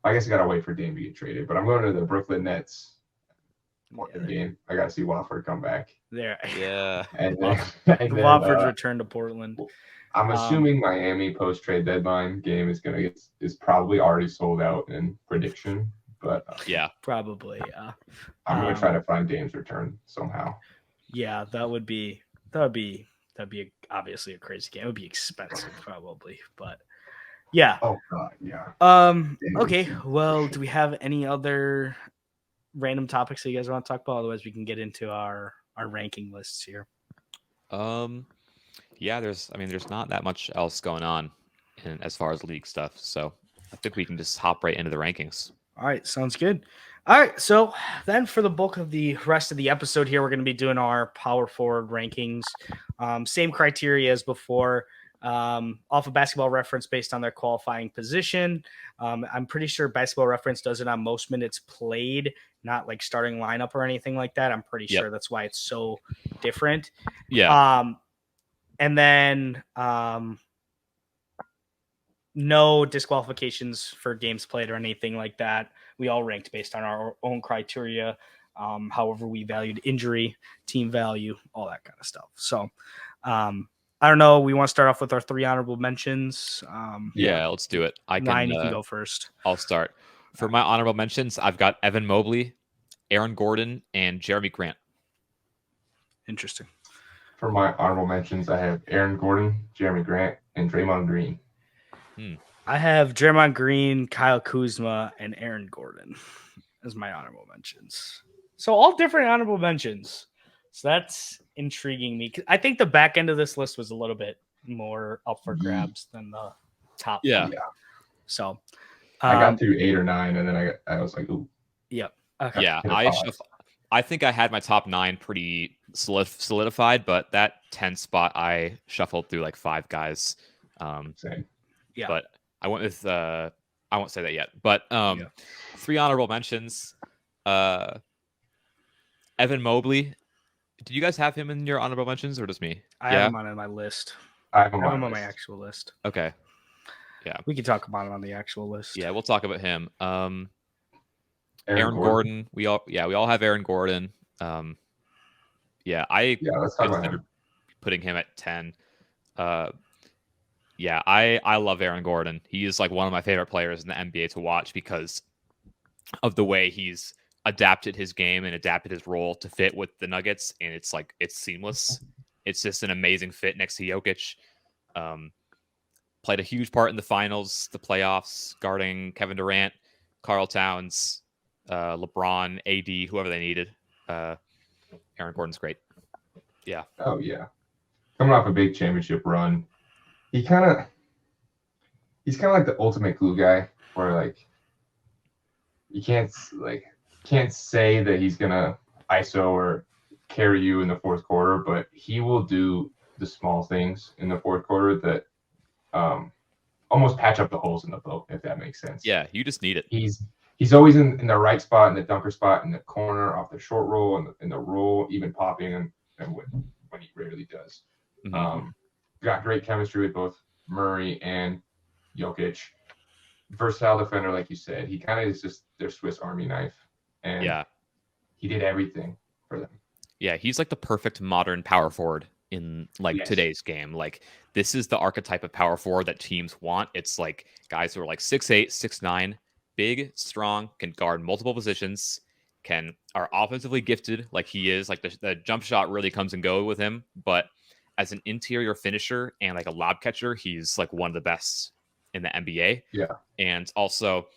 I guess I gotta wait for Dame to get traded, but I'm going to the Brooklyn Nets game. I gotta see Wofford come back. There, yeah, and Wofford's return to Portland. I'm assuming Miami post trade deadline game is probably already sold out in prediction, but probably. Yeah, I'm gonna try to find Dame's return somehow. Yeah, that would be obviously a crazy game. It would be expensive probably, but Yeah. Oh God, yeah. Okay. Well, do we have any other random topics that you guys want to talk about? Otherwise, we can get into our ranking lists here. Yeah, there's not that much else going on as far as league stuff, so I think we can just hop right into the rankings. All right, sounds good. All right, so then for the bulk of the rest of the episode here, we're going to be doing our power forward rankings. Same criteria as before, off of Basketball Reference based on their qualifying position. I'm pretty sure Basketball Reference does it on most minutes played, not like starting lineup or anything like that. I'm pretty sure that's why it's so different. Yeah. And then no disqualifications for games played or anything like that. We all ranked based on our own criteria. However, we valued injury, team value, all that kind of stuff. So, I don't know. We want to start off with our 3 honorable mentions. Yeah, let's do it. You can go first. I'll start. For my honorable mentions, I've got Evan Mobley, Aaron Gordon, and Jeremy Grant. Interesting. For my honorable mentions, I have Aaron Gordon, Jeremy Grant, and Draymond Green. I have Draymond Green, Kyle Kuzma, and Aaron Gordon as my honorable mentions. So all different honorable mentions. So that's intriguing me. I think the back end of this list was a little bit more up for grabs than the top. Yeah. So I got through 8 or 9, and then I was like, ooh. Yep. Okay. Yeah, I think I had my top 9 pretty solidified, but that 10 spot I shuffled through like 5 guys. Same. Yeah. But I went with I won't say that yet. But 3 honorable mentions. Evan Mobley. Did you guys have him in your honorable mentions or just me? I have him on my list. I have him on my actual list. Okay. Yeah. We can talk about him on the actual list. Yeah, we'll talk about him. Aaron Gordon. We all have Aaron Gordon. Let's talk about him. Putting him at 10. I love Aaron Gordon. He is like one of my favorite players in the NBA to watch because of the way he's adapted his game and adapted his role to fit with the Nuggets, and it's seamless. It's just an amazing fit next to Jokic. Played a huge part in the finals, the playoffs, guarding Kevin Durant, Karl Towns, LeBron, AD, whoever they needed. Aaron Gordon's great. Yeah. Oh yeah. Coming off a big championship run. He's kind of like the ultimate glue guy, where like you can't say that he's gonna ISO or carry you in the fourth quarter, but he will do the small things in the fourth quarter that almost patch up the holes in the boat, if that makes sense. Yeah, you just need it. He's always in the right spot, in the dunker spot, in the corner, off the short roll, and in the roll, even popping, and when he rarely does. Mm-hmm. Got great chemistry with both Murray and Jokic. Versatile defender, like you said. He kind of is just their Swiss Army knife. And he did everything for them. Yeah, he's like the perfect modern power forward in today's game. Like, this is the archetype of power forward that teams want. It's like guys who are like 6'8", 6'9", big, strong, can guard multiple positions, are offensively gifted like he is. Like the jump shot really comes and goes with him, but as an interior finisher and like a lob catcher, he's like one of the best in the NBA. Yeah. And also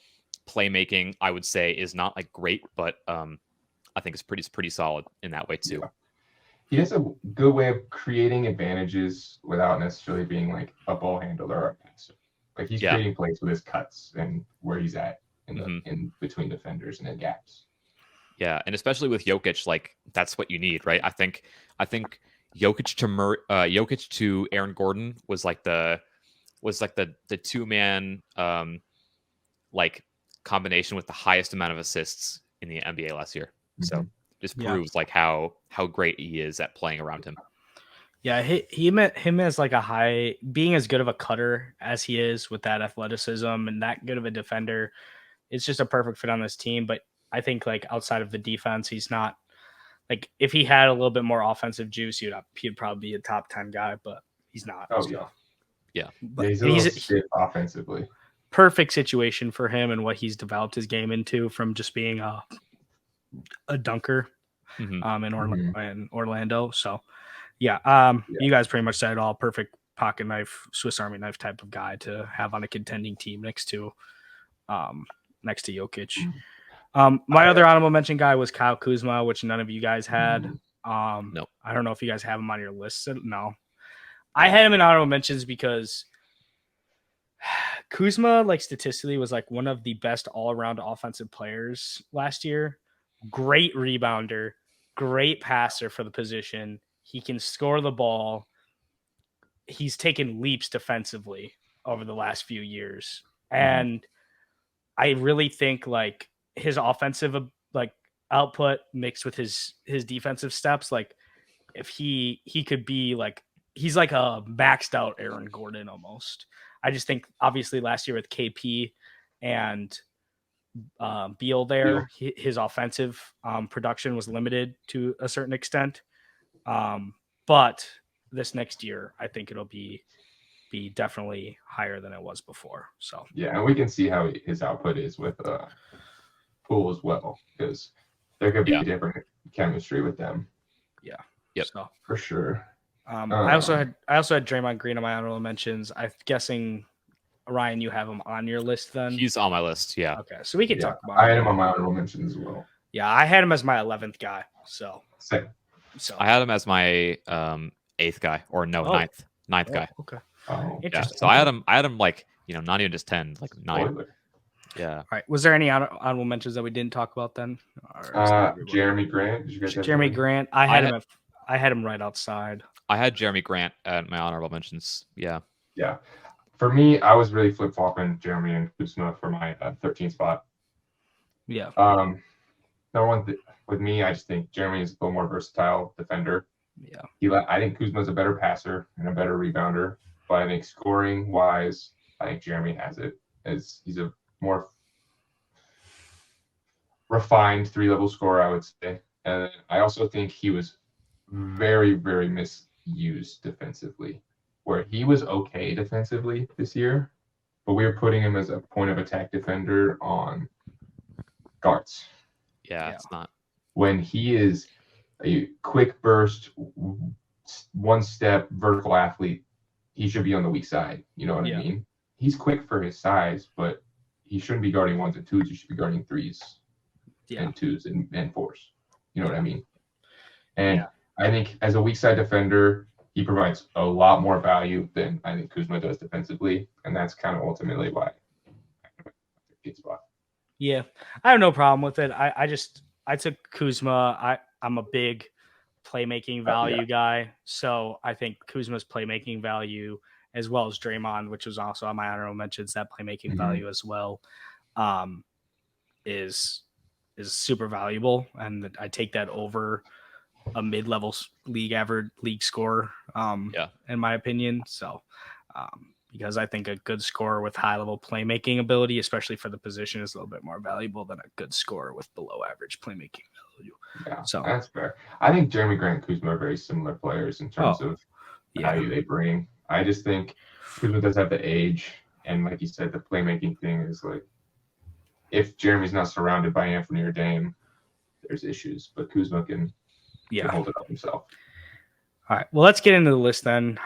playmaking, I would say, is not like great, but I think it's pretty solid in that way too. Yeah. He has a good way of creating advantages without necessarily being like a ball handler or a passer. Like he's creating plays with his cuts and where he's at in between defenders and in gaps. Yeah, and especially with Jokic, like that's what you need, right? I think Jokic to Aaron Gordon was like the 2-man like combination with the highest amount of assists in the NBA last year. Mm-hmm. So just proves like how great he is at playing around him. Yeah, he met him as like being as good of a cutter as he is with that athleticism and that good of a defender. It's just a perfect fit on this team. But I think like outside of the defense, he's not like if he had a little bit more offensive juice, he'd probably be a top 10 guy, but he's not. Oh, so. Yeah. But he's a little stiff offensively. Perfect situation for him and what he's developed his game into from just being a dunker in Orlando. So, you guys pretty much said it all. Perfect pocket knife, Swiss Army knife type of guy to have on a contending team next to Jokic. My other honorable mention guy was Kyle Kuzma, which none of you guys had. No. I don't know if you guys have him on your list. No. I had him in honorable mentions because Kuzma, like statistically, was like one of the best all-around offensive players last year. Great rebounder, great passer for the position. He can score the ball. He's taken leaps defensively over the last few years. And I really think like his offensive like output mixed with his defensive steps, like if he could be like, he's like a maxed out Aaron Gordon almost. I just think obviously last year with KP and Beal there, his offensive production was limited to a certain extent. But this next year, I think it'll be definitely higher than it was before. So yeah, and we can see how his output is with Poole as well, because there could be different chemistry with them. Yeah. Yep. So for sure. I also had Draymond Green on my honorable mentions. I'm guessing Ryan, you have him on your list then? He's on my list, yeah. Okay, so we can talk about I had him on my honorable mentions as well. Yeah, I had him as my 11th guy. So I had him as my 8th guy, or no, ninth guy. Okay. Oh, yeah. So I had him like, not even just 10, like 9. Spoiler. Yeah. All right. Was there any honorable mentions that we didn't talk about then? Jeremy Grant. Did you guys have Jeremy Grant? I had him right outside. I had Jeremy Grant at my honorable mentions. Yeah. Yeah. For me, I was really flip-flopping Jeremy and Kuzma for my 13th spot. Yeah. Number one, with me, I just think Jeremy is a little more versatile defender. Yeah. I think Kuzma's a better passer and a better rebounder, but I think scoring-wise, I think Jeremy has it. As he's a more refined 3-level scorer, I would say. And I also think he was very, very misused defensively, where he was okay defensively this year, but we were putting him as a point of attack defender on guards. Yeah, it's not. When he is a quick burst, one-step vertical athlete, he should be on the weak side. You know what I mean? He's quick for his size, but he shouldn't be guarding 1s and 2s. He should be guarding 3s and 2s and 4s. You know what I mean? And I think as a weak side defender, he provides a lot more value than I think Kuzma does defensively, and that's kind of ultimately why I spot. Yeah, I have no problem with it. I took Kuzma. I'm a big playmaking value guy, so I think Kuzma's playmaking value, as well as Draymond, which was also on my honorable mentions, that playmaking value as well, is super valuable, and I take that over a mid-level league scorer, in my opinion. So, because I think a good scorer with high-level playmaking ability, especially for the position, is a little bit more valuable than a good scorer with below-average playmaking value. Yeah, so that's fair. I think Jeremy Grant and Kuzma are very similar players in terms of value they bring. I just think Kuzma does have the age, and like you said, the playmaking thing is like, if Jeremy's not surrounded by Anthony or Dame, there's issues, but Kuzma can hold it up himself. All right. Well, let's get into the list then.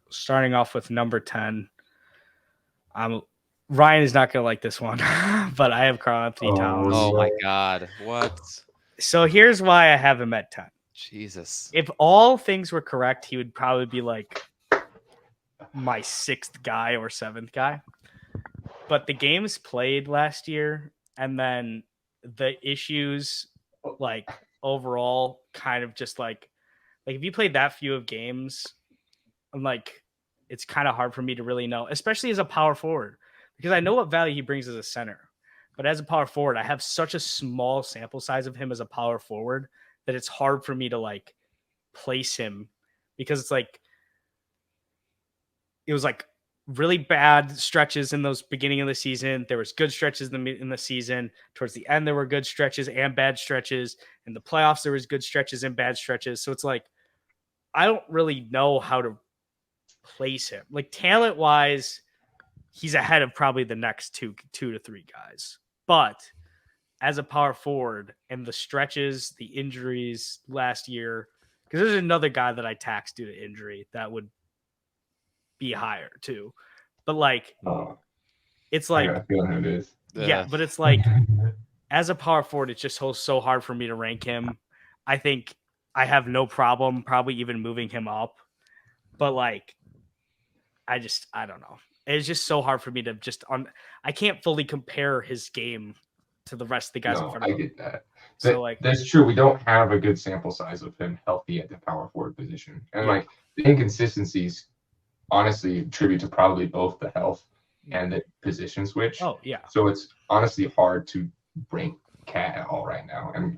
Starting off with number 10. Ryan is not going to like this one, but I have Karl-Anthony Towns. Oh my God. What? So here's why I have him at 10. Jesus. If all things were correct, he would probably be like my 6th guy or 7th guy. But the games played last year, and then the issues, like overall, kind of just like if you played that few of games, I'm like, it's kind of hard for me to really know, especially as a power forward, because I know what value he brings as a center. But as a power forward, I have such a small sample size of him as a power forward that it's hard for me to like place him, because it's like, it was like really bad stretches in those beginning of the season. There was good stretches in the season. Towards the end, there were good stretches and bad stretches. In the playoffs, there was good stretches and bad stretches. So it's like, I don't really know how to place him. Like talent wise, he's ahead of probably the next two to three guys. But as a power forward and the stretches, the injuries last year, because there's another guy that I taxed due to injury that would be higher too. But like, it's I like, got a feeling who it is. Yeah, but it's like, as a power forward, it's just so hard for me to rank him. I think I have no problem probably even moving him up. But like, I don't know. It's just so hard for me to I can't fully compare his game to the rest of the guys in front of him. I get that. So like, that's true. We don't have a good sample size of him healthy at the power forward position, and like the inconsistencies, honestly, attribute to probably both the health and the position switch. Oh yeah. So it's honestly hard to rank Cat at all right now, and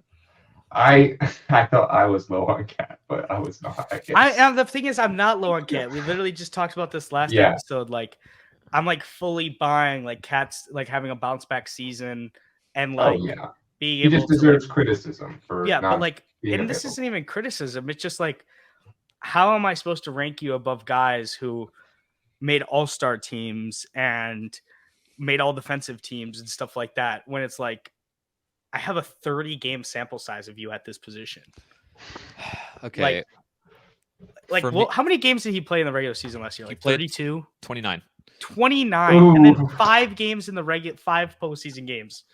I thought I was low on Cat, but I was not. The thing is, I'm not low on Cat. We literally just talked about this last episode. Like, I'm like fully buying like Cat's like having a bounce back season and like being able. He just deserves criticism for but like, and this isn't even criticism. It's just like, how am I supposed to rank you above guys who made all-star teams and made all defensive teams and stuff like that when it's like, I have a 30 game sample size of you at this position. Okay. Like how many games did he play in the regular season last year? Like 32? 29. 29. Ooh. And then 5 games in the 5 postseason games.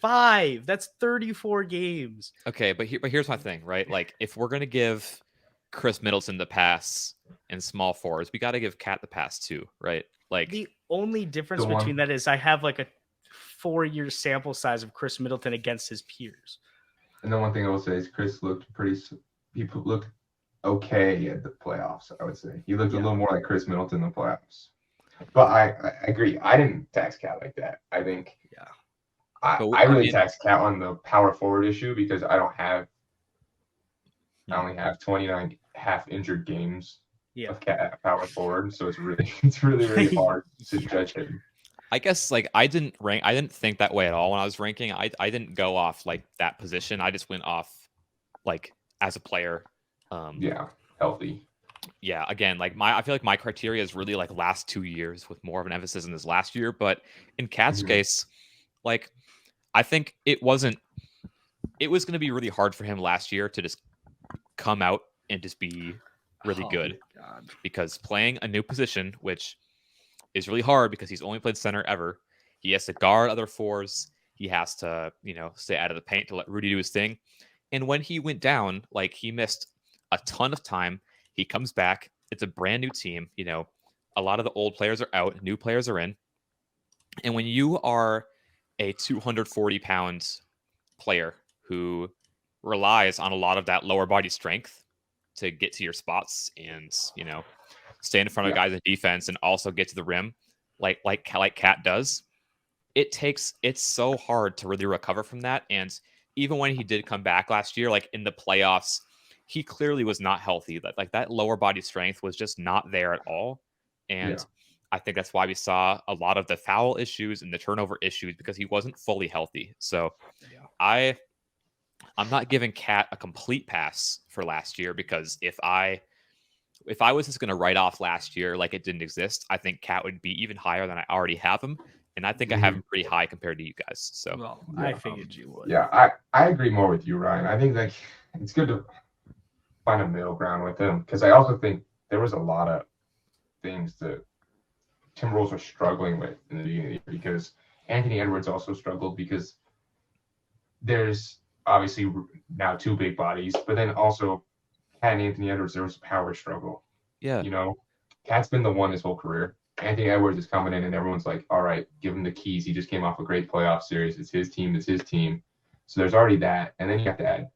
5. That's 34 games. Okay, but here's my thing, right? Like, if we're gonna give Chris Middleton the pass in small forwards, we got to give Cat the pass too, right? Like, the only difference between that is I have like a 4-year sample size of Chris Middleton against his peers. And the one thing I will say is Chris looked looked okay at the playoffs. I would say he looked a little more like Chris Middleton in the playoffs. But I agree. I didn't tax Cat like that. I think I really tax Cat on the power forward issue because I only have 29 half injured games of Cat at power forward, so it's really hard to judge him. I guess like I didn't think that way at all when I was ranking. I didn't go off like that position. I just went off like as a player. Healthy. Yeah, again, like I feel like my criteria is really like last 2 years with more of an emphasis in this last year. But in Cat's case, like I think it was going to be really hard for him last year to just come out and just be really good because playing a new position, which is really hard because he's only played center ever. He has to guard other fours. He has to, stay out of the paint to let Rudy do his thing. And when he went down, like he missed a ton of time. He comes back. It's a brand new team. A lot of the old players are out. New players are in. And when you are a 240-pound player who relies on a lot of that lower body strength to get to your spots and, stay in front of guys in defense and also get to the rim like Cat does, it's so hard to really recover from that. And even when he did come back last year, like in the playoffs, he clearly was not healthy. Like that lower body strength was just not there at all. And I think that's why we saw a lot of the foul issues and the turnover issues because he wasn't fully healthy. So I'm not giving Cat a complete pass for last year because if I was just going to write off last year like it didn't exist, I think Cat would be even higher than I already have him. And I think I have him pretty high compared to you guys. So I figured you would. Yeah, I agree more with you, Ryan. I think like it's good to find a middle ground with him because I also think there was a lot of things that Timberwolves were struggling with in the beginning of the year because Anthony Edwards also struggled because there's obviously now 2 big bodies, but then also Cat and Anthony Edwards, there was a power struggle. Yeah. Cat's been the one his whole career. Anthony Edwards is coming in and everyone's like, all right, give him the keys. He just came off a great playoff series. It's his team. So there's already that. And then you have to add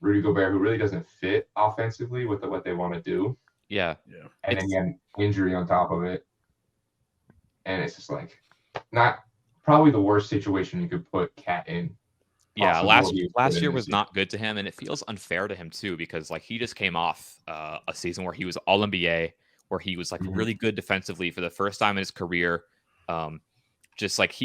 Rudy Gobert, who really doesn't fit offensively with what they want to do. Yeah. And then again, injury on top of it. And it's just like not probably the worst situation you could put Cat in. Yeah, last year was not good to him, and it feels unfair to him too because like he just came off a season where he was All NBA, where he was like really good defensively for the first time in his career. Just like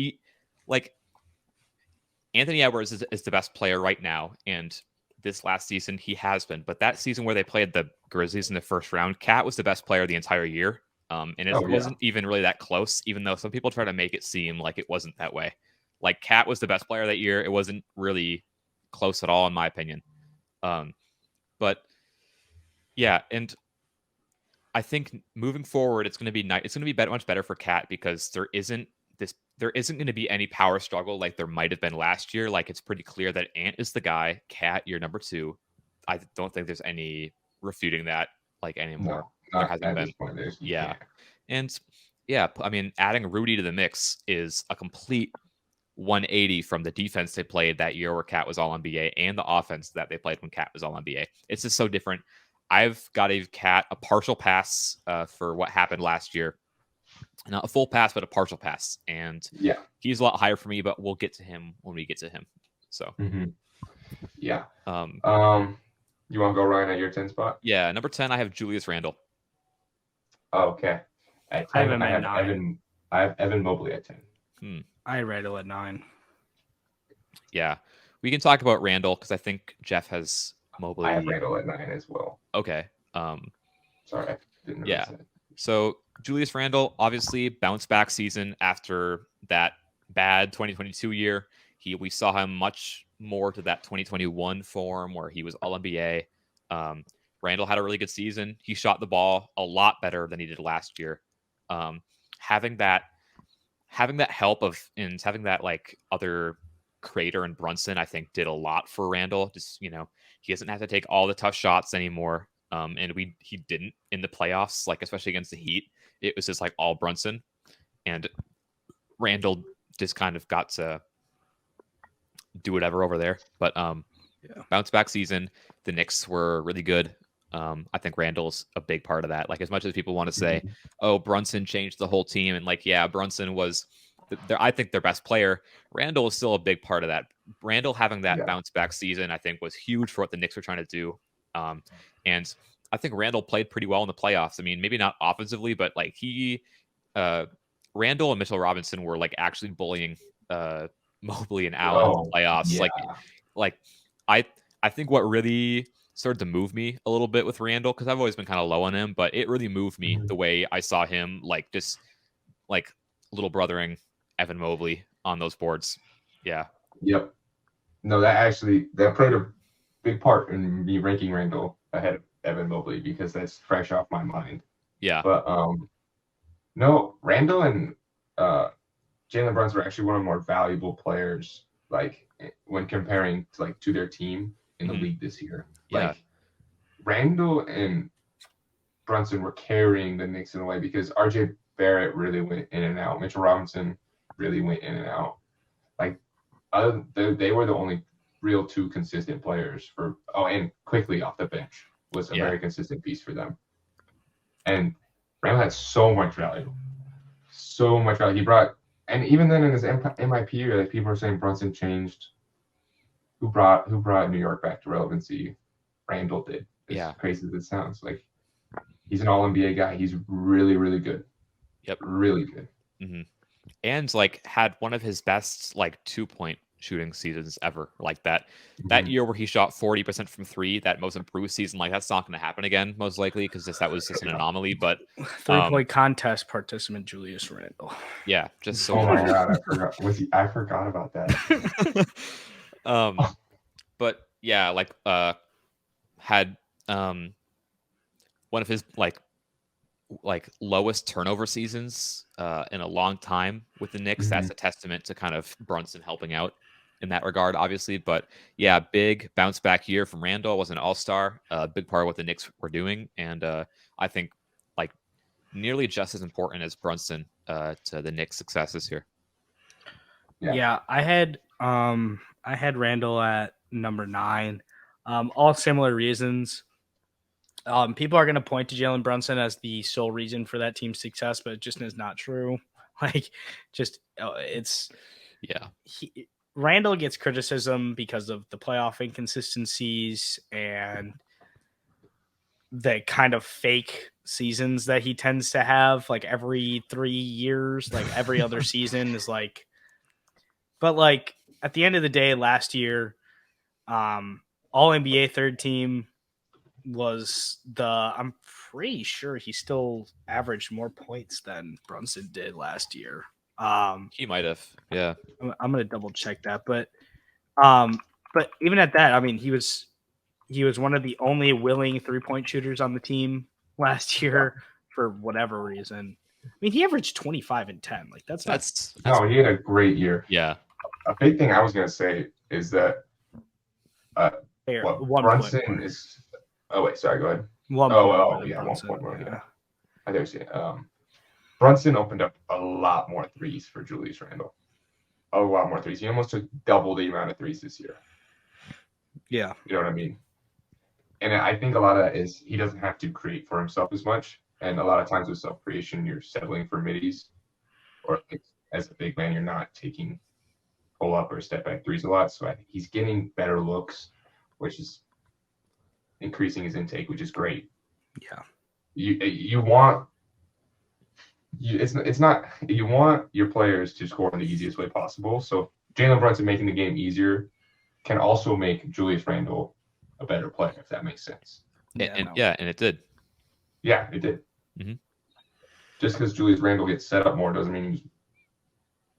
Anthony Edwards is the best player right now, and this last season he has been. But that season where they played the Grizzlies in the first round, Cat was the best player the entire year, and it wasn't even really that close. Even though some people try to make it seem like it wasn't that way. Like Cat was the best player that year. It wasn't really close at all, in my opinion. But yeah, and I think moving forward, it's going to be nice. It's going to be much better for Cat because there isn't going to be any power struggle like there might have been last year. Like it's pretty clear that Ant is the guy, Cat, you're number 2. I don't think there's any refuting that like anymore. No, There not hasn't at been. this point. Yeah. Can't. And yeah, I mean, adding Rudy to the mix is a complete 180 from the defense they played that year where Cat was all NBA and the offense that they played when Cat was all NBA. It's just so different. I've got to give Cat a partial pass for what happened last year. Not a full pass, but a partial pass. And yeah, he's a lot higher for me, but we'll get to him when we get to him. So, yeah. You want to go Ryan at your 10 spot? Yeah, number 10, I have Julius Randle. Oh, okay. At 10, I have Evan Mobley at 10. I had Randle at 9. Yeah, we can talk about Randle because I think Geoff has Mobley. I have Randle at 9 as well. Okay. Sorry, I didn't yeah. That. So Julius Randle, obviously bounce back season after that bad 2022 year. We saw him much more to that 2021 form where he was all NBA. Randle had a really good season. He shot the ball a lot better than he did last year. Having that help of and having that like other creator and Brunson, I think did a lot for Randle. Just, he doesn't have to take all the tough shots anymore. And he didn't in the playoffs, like especially against the Heat. It was just like all Brunson, and Randle just kind of got to do whatever over there. But bounce back season, the Knicks were really good. I think Randle's a big part of that. Like as much as people want to say, oh, Brunson changed the whole team, and like Brunson was, I think their best player. Randle is still a big part of that. Randle having that bounce back season, I think, was huge for what the Knicks were trying to do. And I think Randle played pretty well in the playoffs. I mean, maybe not offensively, but like Randle and Mitchell Robinson were like actually bullying Mobley and Allen in the playoffs. Yeah. Like I think what really started to move me a little bit with Randle, because I've always been kind of low on him, but it really moved me the way I saw him like just like little brothering Evan Mobley on those boards. Yeah. Yep. No, that played a big part in me ranking Randle ahead of Evan Mobley because that's fresh off my mind. Yeah. But no, Randle and Jalen Brunson were actually one of the more valuable players, like when comparing to their team in the league this year. Yeah. Like Randle and Brunson were carrying the Knicks in a way because RJ Barrett really went in and out. Mitchell Robinson really went in and out. Like they were the only real 2 consistent players and quickly off the bench was a very consistent piece for them. And Randle had so much value. So much value. He brought, and even then in his MIP year, like people are saying Brunson changed. Who brought New York back to relevancy? Randle did. As crazy as it sounds. Like he's an all NBA guy. He's really, really good. Yep. Really good. Mm-hmm. And like had one of his best like 2-point shooting seasons ever. Like that year where he shot 40% from 3, that most improved season, like that's not going to happen again most likely because that was just an anomaly. But 3-point contest participant Julius Randle. Yeah, just so. Oh my god, I forgot about that. But yeah, like had one of his like lowest turnover seasons in a long time with the Knicks. That's a testament to kind of Brunson helping out in that regard, obviously. But yeah, big bounce back year from Randle. Was an all-star, a big part of what the Knicks were doing, and I think like nearly just as important as Brunson to the Knicks' success this year. Yeah, I had Randle at number 9. All similar reasons. People are going to point to Jalen Brunson as the sole reason for that team's success, but it just is not true. Randle gets criticism because of the playoff inconsistencies and the kind of fake seasons that he tends to have, like every 3 years, like every other season is like. But like at the end of the day, last year, all NBA third team was I'm pretty sure he still averaged more points than Brunson did last year. He might have. Yeah. I'm going to double check that. But even at that, I mean, he was one of the only willing 3-point shooters on the team. last year for whatever reason. I mean, he averaged 25 and 10. Like that's no, he had a great year. Yeah. A big thing I was gonna say is that Brunson is. Oh wait, sorry. Go ahead. 1 point. Yeah, Brunson, 1 point more. Yeah, I dare say. Brunson opened up a lot more threes for Julius Randle. A lot more threes. He almost took double the amount of threes this year. Yeah. You know what I mean? And I think a lot of that is he doesn't have to create for himself as much. And a lot of times with self-creation, you're settling for middies. Or like, as a big man, you're not taking pull-up or step-back threes a lot. So I think he's getting better looks, which is increasing his intake, which is great. Yeah. You want your players to score in the easiest way possible. So Jalen Brunson making the game easier can also make Julius Randle a better player, if that makes sense. And it did. Yeah, it did. Mm-hmm. Just because Julius Randle gets set up more doesn't mean he's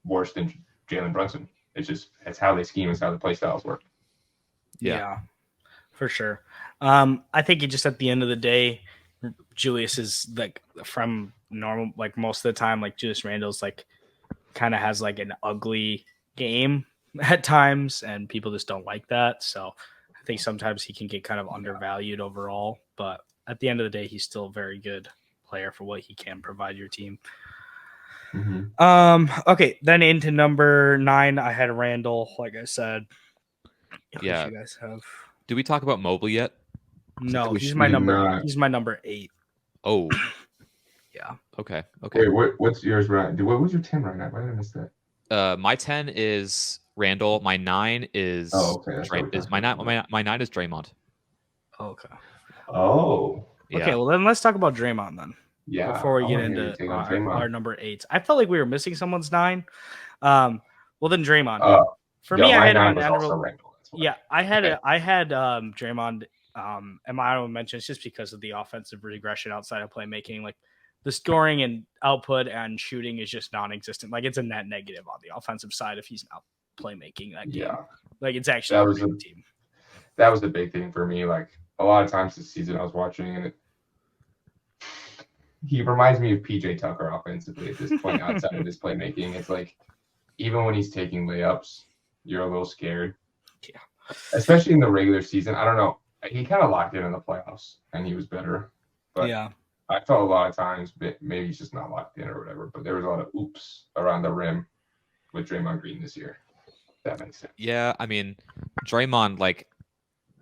worse than Jalen Brunson. It's how they scheme, it's how the play styles work. Yeah, for sure. I think just at the end of the day, Julius is like from normal, like most of the time, like Julius Randle's like kind of has like an ugly game at times, and people just don't like that. So I think sometimes he can get kind of undervalued overall, but at the end of the day, he's still a very good player for what he can provide your team. Mm-hmm. Okay, then into number 9, I had Randall, like I said. Yeah. You guys have. Did we talk about Mobley yet? No, he's my number. He's my number 8. Oh. Yeah. Okay. Wait, what's yours, Ryan? What was your 10 right now? Why did I miss that? My 10 is Randall. My 9 is my 9 is Draymond. Okay. Oh. Yeah. Okay, well then let's talk about Draymond then. Yeah. Before we get into our number 8s. I felt like we were missing someone's 9. Well then Draymond. For me, I had him on honorable. Yeah, I had Draymond and my honorable mentions just because of the offensive regression outside of playmaking. Like the scoring and output and shooting is just non-existent. Like it's a net negative on the offensive side if he's not playmaking that game. Yeah. Like it's actually a great team. That was the big thing for me. Like a lot of times this season I was watching and he reminds me of PJ Tucker offensively at this point outside of his playmaking. It's like even when he's taking layups, you're a little scared. Yeah. Especially in the regular season. I don't know. He kind of locked in the playoffs and he was better. But yeah. I felt a lot of times, maybe he's just not locked in or whatever, but there was a lot of oops around the rim with Draymond Green this year. That makes sense. Yeah, I mean, Draymond, like,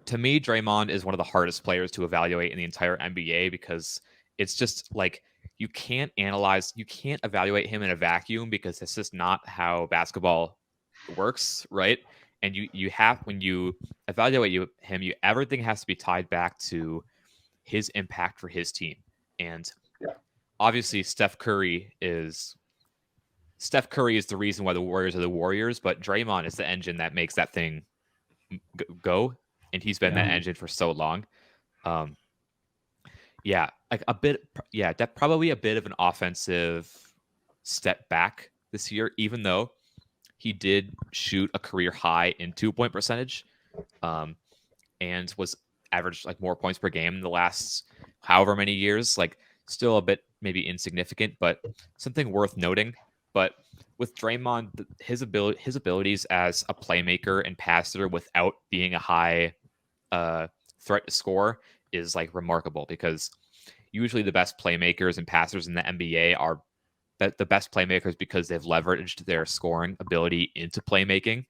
to me, Draymond is one of the hardest players to evaluate in the entire NBA because it's just like you can't evaluate him in a vacuum because it's just not how basketball works, right? And when you evaluate him, everything has to be tied back to his impact for his team. And obviously Steph Curry is the reason why the Warriors are the Warriors, but Draymond is the engine that makes that thing go. And he's been that engine for so long. Probably a bit of an offensive step back this year, even though he did shoot a career high in 2-point percentage, and was averaged like more points per game in the last however many years. Like still a bit maybe insignificant, but something worth noting. But with Draymond, his abilities as a playmaker and passer without being a high threat to score is like remarkable because usually the best playmakers and passers in the NBA are the best playmakers because they've leveraged their scoring ability into playmaking.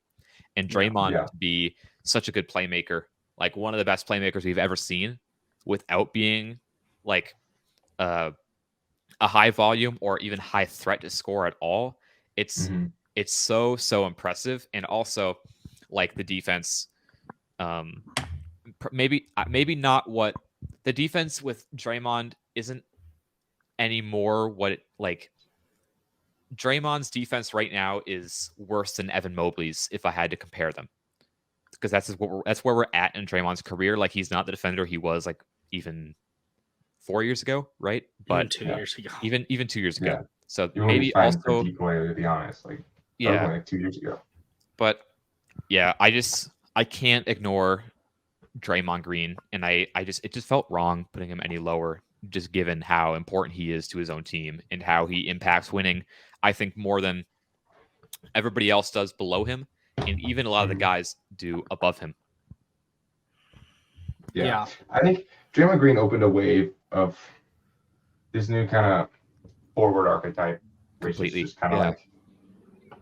And Draymond to be such a good playmaker, like one of the best playmakers we've ever seen without being like a high volume or even high threat to score at all. It's so impressive. And also like the defense, maybe not what the defense with Draymond isn't anymore what it like. Draymond's defense right now is worse than Evan Mobley's if I had to compare them, because that's where we're at in Draymond's career. Like he's not the defender he was like even 4 years ago, right? But 2 years ago, even 2 years ago. Yeah. So maybe also player, to be honest, like like 2 years ago. But yeah, I can't ignore Draymond Green, and it just felt wrong putting him any lower just given how important he is to his own team and how he impacts winning, I think, more than everybody else does below him, and even a lot of the guys do above him. Yeah. I think Draymond Green opened a wave of this new kind of forward archetype, which is just kind of like,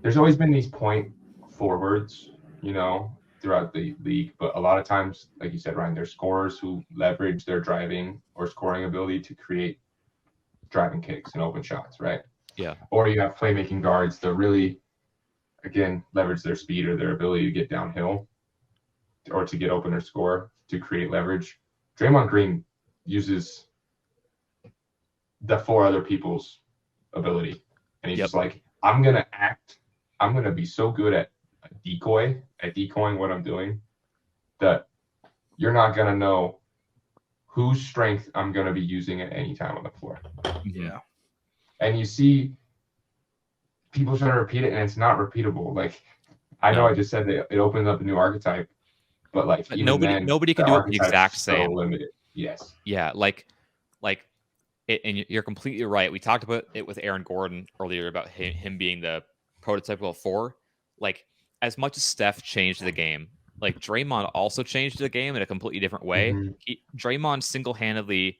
there's always been these point forwards, you know, throughout the league, but a lot of times, like you said, Ryan, there's scorers who leverage their driving or scoring ability to create driving kicks and open shots, right? Yeah. Or you have playmaking guards that really, again, leverage their speed or their ability to get downhill or to get open or score to create leverage. Draymond Green uses the four other people's ability. And he's just like, I'm going to be so good at decoying what I'm doing, that you're not going to know whose strength I'm going to be using at any time on the floor. Yeah. And you see people trying to repeat it, and it's not repeatable. Like, I know I just said that it opens up a new archetype, but like, but nobody can do it the exact same. Limited. Yes. Yeah. Like, and you're completely right. We talked about it with Aaron Gordon earlier about him being the prototypical four. Like, as much as Steph changed the game, like Draymond also changed the game in a completely different way. Draymond single-handedly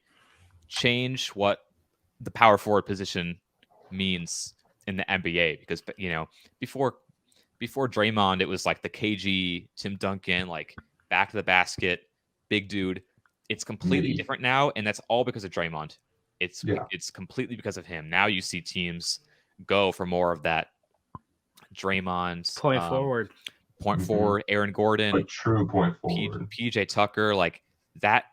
changed what the power forward position means in the NBA, because, you know, before Draymond, it was like the KG, Tim Duncan, like back to the basket, big dude. It's completely different now, and that's all because of Draymond. It's completely because of him. Now you see teams go for more of that Draymond point forward, Aaron Gordon, a true point forward, PJ Tucker, like that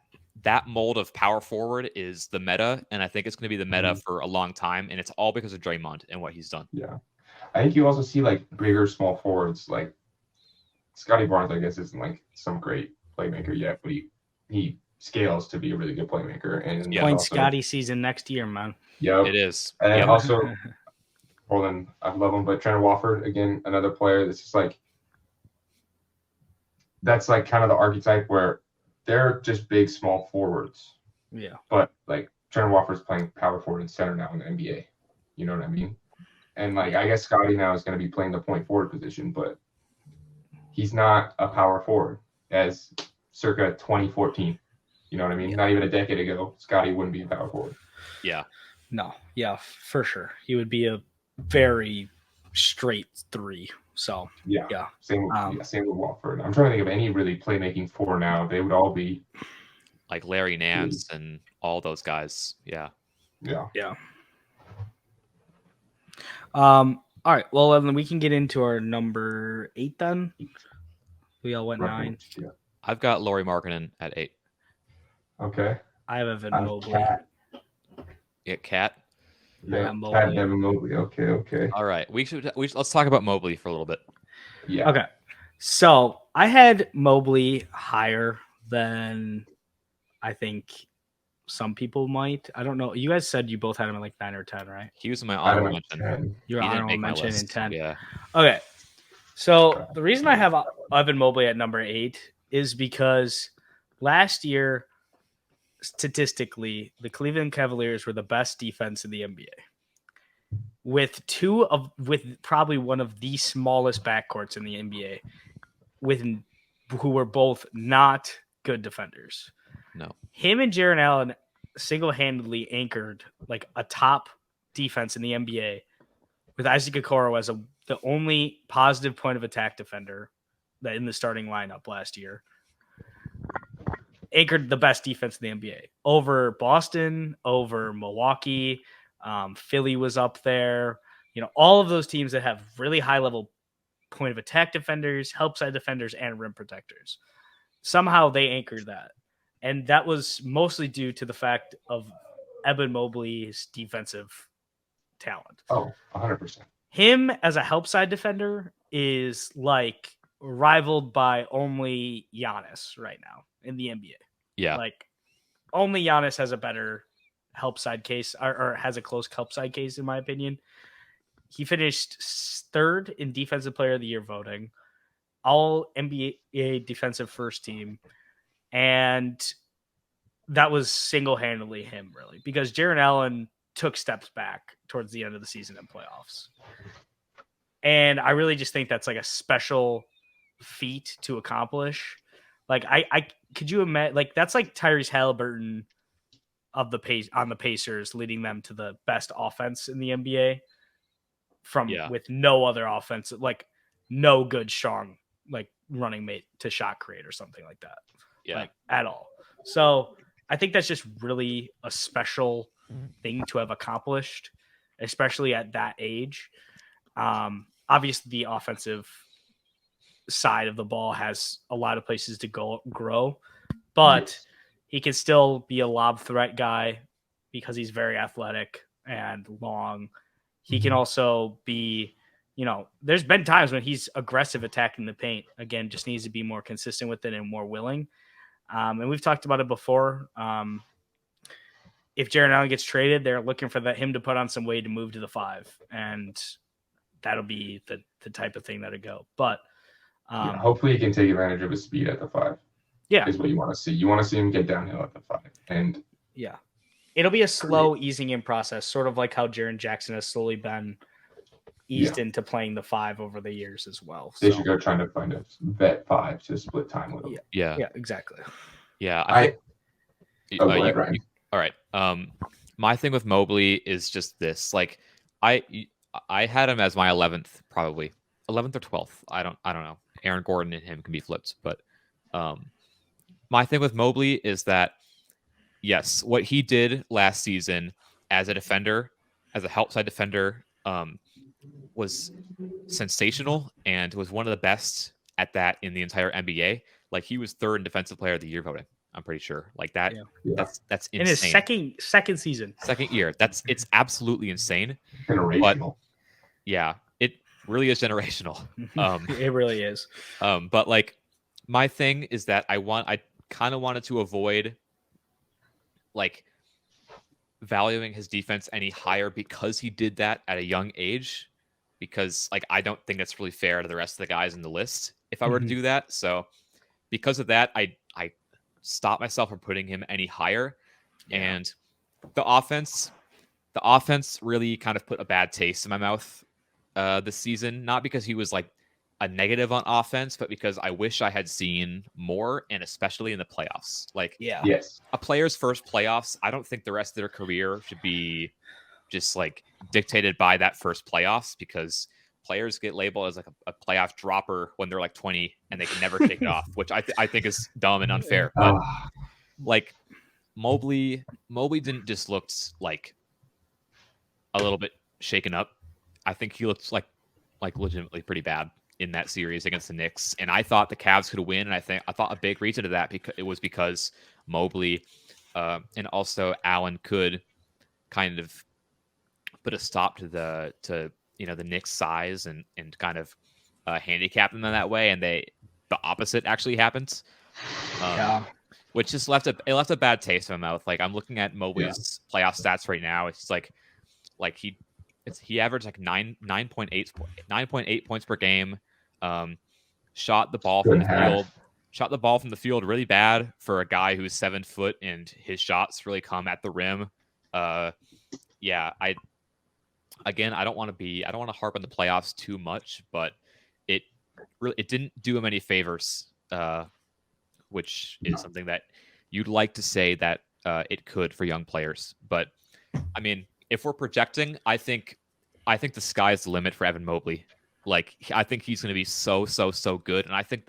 mold of power forward is the meta, and I think it's going to be the meta for a long time, and it's all because of Draymond and what he's done. Yeah, I think you also see like bigger small forwards, like Scotty Barnes. I guess isn't like some great playmaker yet, but he scales to be a really good playmaker. And point Scotty season next year, man. Yeah, it is. And also, Portland, I love him, but Trent Wofford, again, another player that's just like, that's like kind of the archetype where they're just big, small forwards. Yeah. But like Trent Wofford's playing power forward and center now in the NBA. You know what I mean? And like, I guess Scotty now is going to be playing the point forward position, but he's not a power forward as circa 2014. You know what I mean? Not even a decade ago, Scotty wouldn't be a power forward. Yeah. No. Yeah, for sure. He would be a very straight three. So yeah. Same with Wofford. I'm trying to think of any really playmaking four now. They would all be like Larry Nance and all those guys. Yeah. All right. Well, then we can get into our number 8 then. We all went 9. Yeah. I've got Lauri Markkanen at 8. Okay. I have Evan Mobley. Yeah, Cat. Yeah, Cat and Evan Mobley. Okay. All right. Let's talk about Mobley for a little bit. Yeah. Okay. So I had Mobley higher than I think some people might. I don't know. You guys said you both had him at like 9 or 10, right? He was in my honorable mention. Your honorable mention in 10. Yeah. Okay. So the reason I have Evan Mobley at number 8 is because last year, statistically, the Cleveland Cavaliers were the best defense in the NBA, with probably one of the smallest backcourts in the NBA, who were both not good defenders. No, him and Jaren Allen single-handedly anchored like a top defense in the NBA, with Isaac Okoro as the only positive point of attack defender that in the starting lineup last year. Anchored the best defense in the NBA over Boston, over Milwaukee. Philly was up there. You know, all of those teams that have really high level point of attack defenders, help side defenders, and rim protectors. Somehow they anchored that. And that was mostly due to the fact of Evan Mobley's defensive talent. Oh, 100%. Him as a help side defender is like rivaled by only Giannis right now in the NBA. Yeah. Like only Giannis has a better help side case or has a close help side case, in my opinion. He finished 3rd in defensive player of the year voting, all NBA defensive first team. And that was single-handedly him, really, because Jarrett Allen took steps back towards the end of the season and playoffs. And I really just think that's like a special feat to accomplish. Like I could you imagine, like that's like Tyrese Halliburton of the pace on the Pacers, leading them to the best offense in the NBA with no other offense, like no good strong like running mate to shot create or something like that. Like at all. So I think that's just really a special thing to have accomplished, especially at that age. Obviously the offensive side of the ball has a lot of places to grow, but he can still be a lob threat guy because he's very athletic and long. He can also be, there's been times when he's aggressive attacking the paint. Again, just needs to be more consistent with it and more willing. And we've talked about it before. If Jarrett Allen gets traded, they're looking for him to put on some weight to move to the 5, and that'll be the type of thing that'll go. But hopefully he can take advantage of his speed at the 5. Yeah, is what you want to see. You want to see him get downhill at the 5, and it'll be a slow easing in process, sort of like how Jaren Jackson has slowly been eased into playing the 5 over the years as well. They should go trying to find a vet 5 to split time with him. Yeah, exactly. Yeah, go ahead, Ryan. All right. My thing with Mobley is just this. Like, I had him as my 11th, probably 11th or 12th. I don't know. Aaron Gordon and him can be flipped, but my thing with Mobley is that yes, what he did last season as a defender, as a help side defender, was sensational and was one of the best at that in the entire NBA. Like, he was 3rd in defensive player of the year voting. I'm pretty sure. Like that. Yeah. That's insane. In his second season, second year. It's absolutely insane. Generational. But, yeah, it really is generational. It really is. But like, my thing is that I kind of wanted to avoid like valuing his defense any higher because he did that at a young age. Because like, I don't think that's really fair to the rest of the guys in the list if I were to do that. So because of that, I stopped myself from putting him any higher. And the offense really kind of put a bad taste in my mouth this season. Not because he was like a negative on offense, but because I wish I had seen more, and especially in the playoffs. Like, a player's first playoffs, I don't think the rest of their career should be just like dictated by that first playoffs, because players get labeled as like a playoff dropper when they're like 20 and they can never take it off, which I think is dumb and unfair. But like, Mobley didn't just look like a little bit shaken up. I think he looked like legitimately pretty bad in that series against the Knicks, and I thought the Cavs could win. And I thought a big reason to that because Mobley and also Allen could kind of put a stop to the Knicks' size and kind of handicap them in that way, and the opposite actually happens. Which just left a bad taste in my mouth. Like, I'm looking at Mobley's playoff stats right now. It's like he averaged like 9.8 points per game. Shot the ball from the field. Shot the ball from the field really bad for a guy who's 7 foot, and his shots really come at the rim. I don't want to harp on the playoffs too much, but it didn't do him any favors, which is something that you'd like to say that it could for young players. But I mean, if we're projecting, I think the sky's the limit for Evan Mobley. Like, I think he's going to be so good, and I think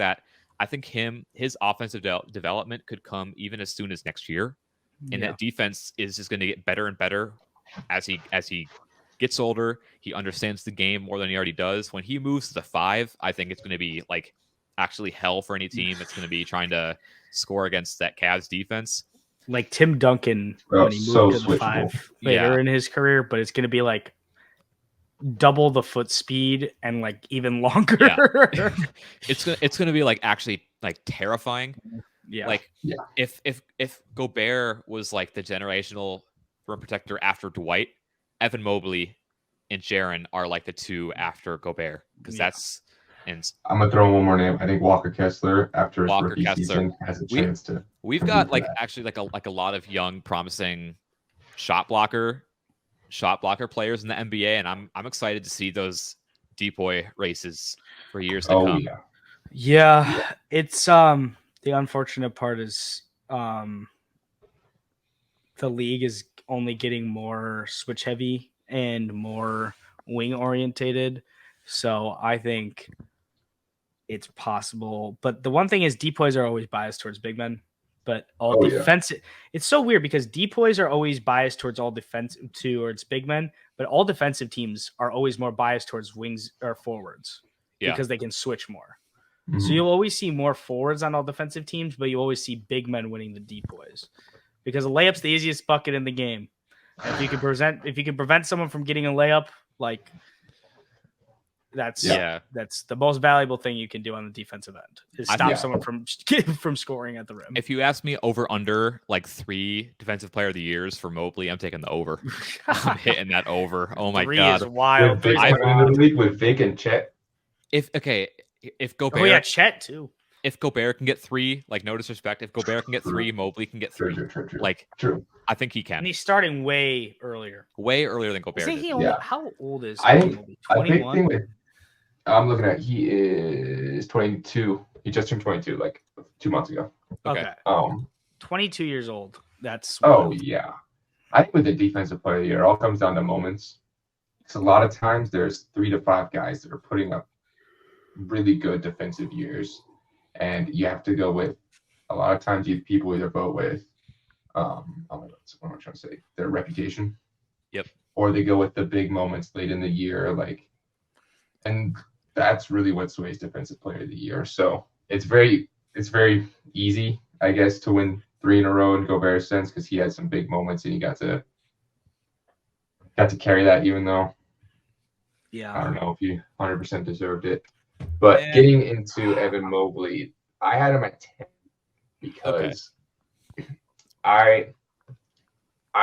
his offensive development could come even as soon as next year, and that defense is just going to get better and better as he gets older. He understands the game more than he already does. When he moves to the 5, I think it's going to be like actually hell for any team that's going to be trying to score against that Cavs defense. Like Tim Duncan when he moved to the 5 later in his career, but it's going to be like double the foot speed and like even longer. Yeah. It's going to be like actually like terrifying. If Gobert was like the generational rim protector after Dwight, Evan Mobley and Jaren are like the 2 after Gobert, because And I'm gonna throw one more name. I think Walker Kessler, after his Walker rookie Kessler. season, has a chance to. We've got actually a lot of young, promising shot blocker players in the NBA, and I'm excited to see those depoy races for years to come. Yeah, it's the unfortunate part is the league is only getting more switch heavy and more wing orientated. So I think it's possible. But the one thing is depoys are always biased towards big men. But all defensive, it's so weird because depoys are always biased towards all defensive towards big men, but all defensive teams are always more biased towards wings or forwards because they can switch more. Mm-hmm. So you'll always see more forwards on all defensive teams, but you always see big men winning the depoys because a layup's the easiest bucket in the game. And if you can prevent someone from getting a layup, like that's the most valuable thing you can do on the defensive end is stop someone from scoring at the rim. If you ask me over under like 3 defensive player of the years for Mobley, I'm taking the over. I'm hitting that over. Oh my 3 god, is wild. I'm in the league with Vic and Chet. If Gobert, Chet too. If Gobert can get 3, like no disrespect, if Gobert can get 3, Mobley can get 3. True. I think he can. And he's starting way earlier than Gobert. How old is Mobley? 21. I'm looking at he is 22. He just turned 22 like 2 months ago. Okay. 22 years old. That's yeah. I think with the defensive player of the year, it all comes down to moments. Because a lot of times there's 3 to 5 guys that are putting up really good defensive years, and you have to go with. A lot of times, people either vote with, what am I trying to say? Their reputation. Yep. Or they go with the big moments late in the year, and that's really what sways defensive player of the year. So it's very easy, I guess, to win 3 in a row in Gobert's sense because he had some big moments and he got to carry that, even though I don't know if he 100% deserved it. But getting into Evan Mobley, I had him at 10 because I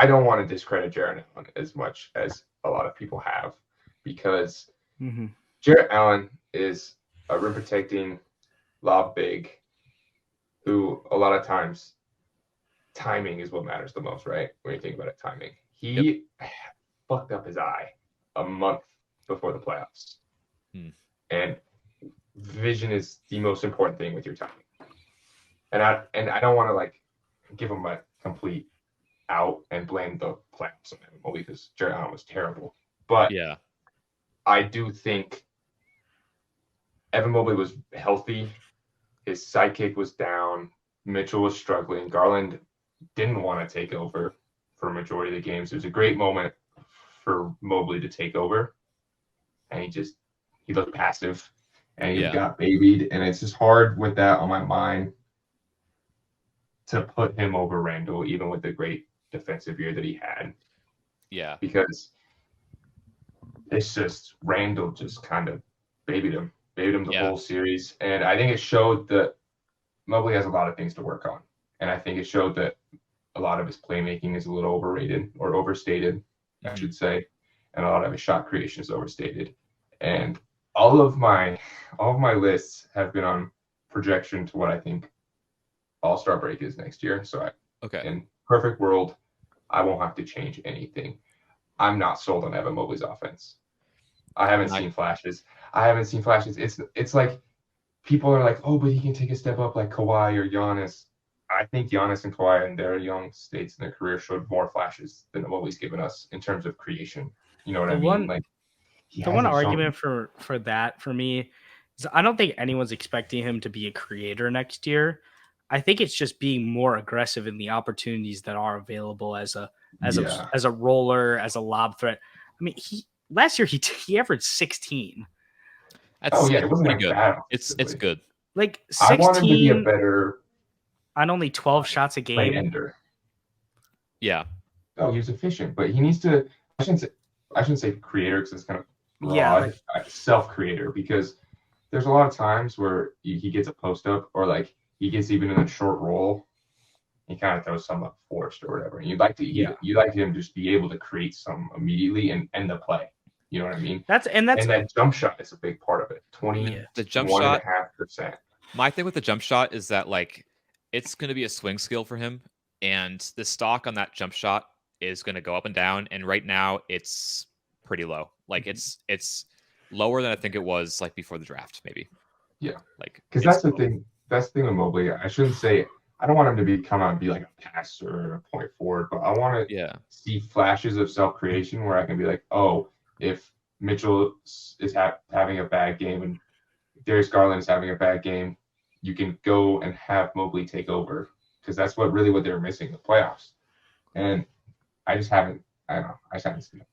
don't want to discredit Jarrett Allen as much as a lot of people have because Jarrett Allen is a rim protecting lob big who a lot of times timing is what matters the most, right? When you think about it, timing. He fucked up his eye a month before the playoffs. And vision is the most important thing with your timing. And I don't want to give him a complete out and blame the playoffs on him because Jarrett Allen was terrible. But I do think Evan Mobley was healthy. His sidekick was down. Mitchell was struggling. Garland didn't want to take over for a majority of the games. It was a great moment for Mobley to take over. And he looked passive and he got babied. And it's just hard with that on my mind to put him over Randall, even with the great defensive year that he had. Yeah. Because it's just Randall just kind of babied him the whole series. And I think it showed that Mobley has a lot of things to work on. And I think it showed that a lot of his playmaking is a little overrated or overstated, I should say. And a lot of his shot creation is overstated. And all of my lists have been on projection to what I think All-Star break is next year. So in perfect world, I won't have to change anything. I'm not sold on Evan Mobley's offense. I haven't seen flashes. It's like people are like, oh, but he can take a step up like Kawhi or Giannis. I think Giannis and Kawhi in their young states in their career showed more flashes than Mobley's given us in terms of creation. You know what I mean? The one argument for that for me is I don't think anyone's expecting him to be a creator next year. I think it's just being more aggressive in the opportunities that are available as a roller, as a lob threat. I mean, last year he averaged 16. That's it wasn't pretty good. Bad, it's good. 16 I want him to be a better on only 12 shots a game. Ender. Yeah. Oh, he was efficient, but he needs to. I shouldn't say creator because it's kind of broad. Self-creator, because there's a lot of times where he gets a post up or he gets even in a short roll. He kind of throws some up forced or whatever. And you'd like him to just be able to create some immediately and end the play. You know what I mean? And that jump shot is a big part of it. 21.5%. My thing with the jump shot is that like it's going to be a swing skill for him, and the stock on that jump shot is going to go up and down. And right now it's pretty low. Like it's lower than I think it was like before the draft, maybe. Yeah, like because that's the thing. That's the thing with Mobley. I shouldn't say. I don't want him to come out and be like a passer or a point forward, but I want to see flashes of self-creation where I can be like, oh, if Mitchell is having a bad game and Darius Garland is having a bad game, you can go and have Mobley take over, because that's what they were missing in the playoffs. And I just haven't seen it.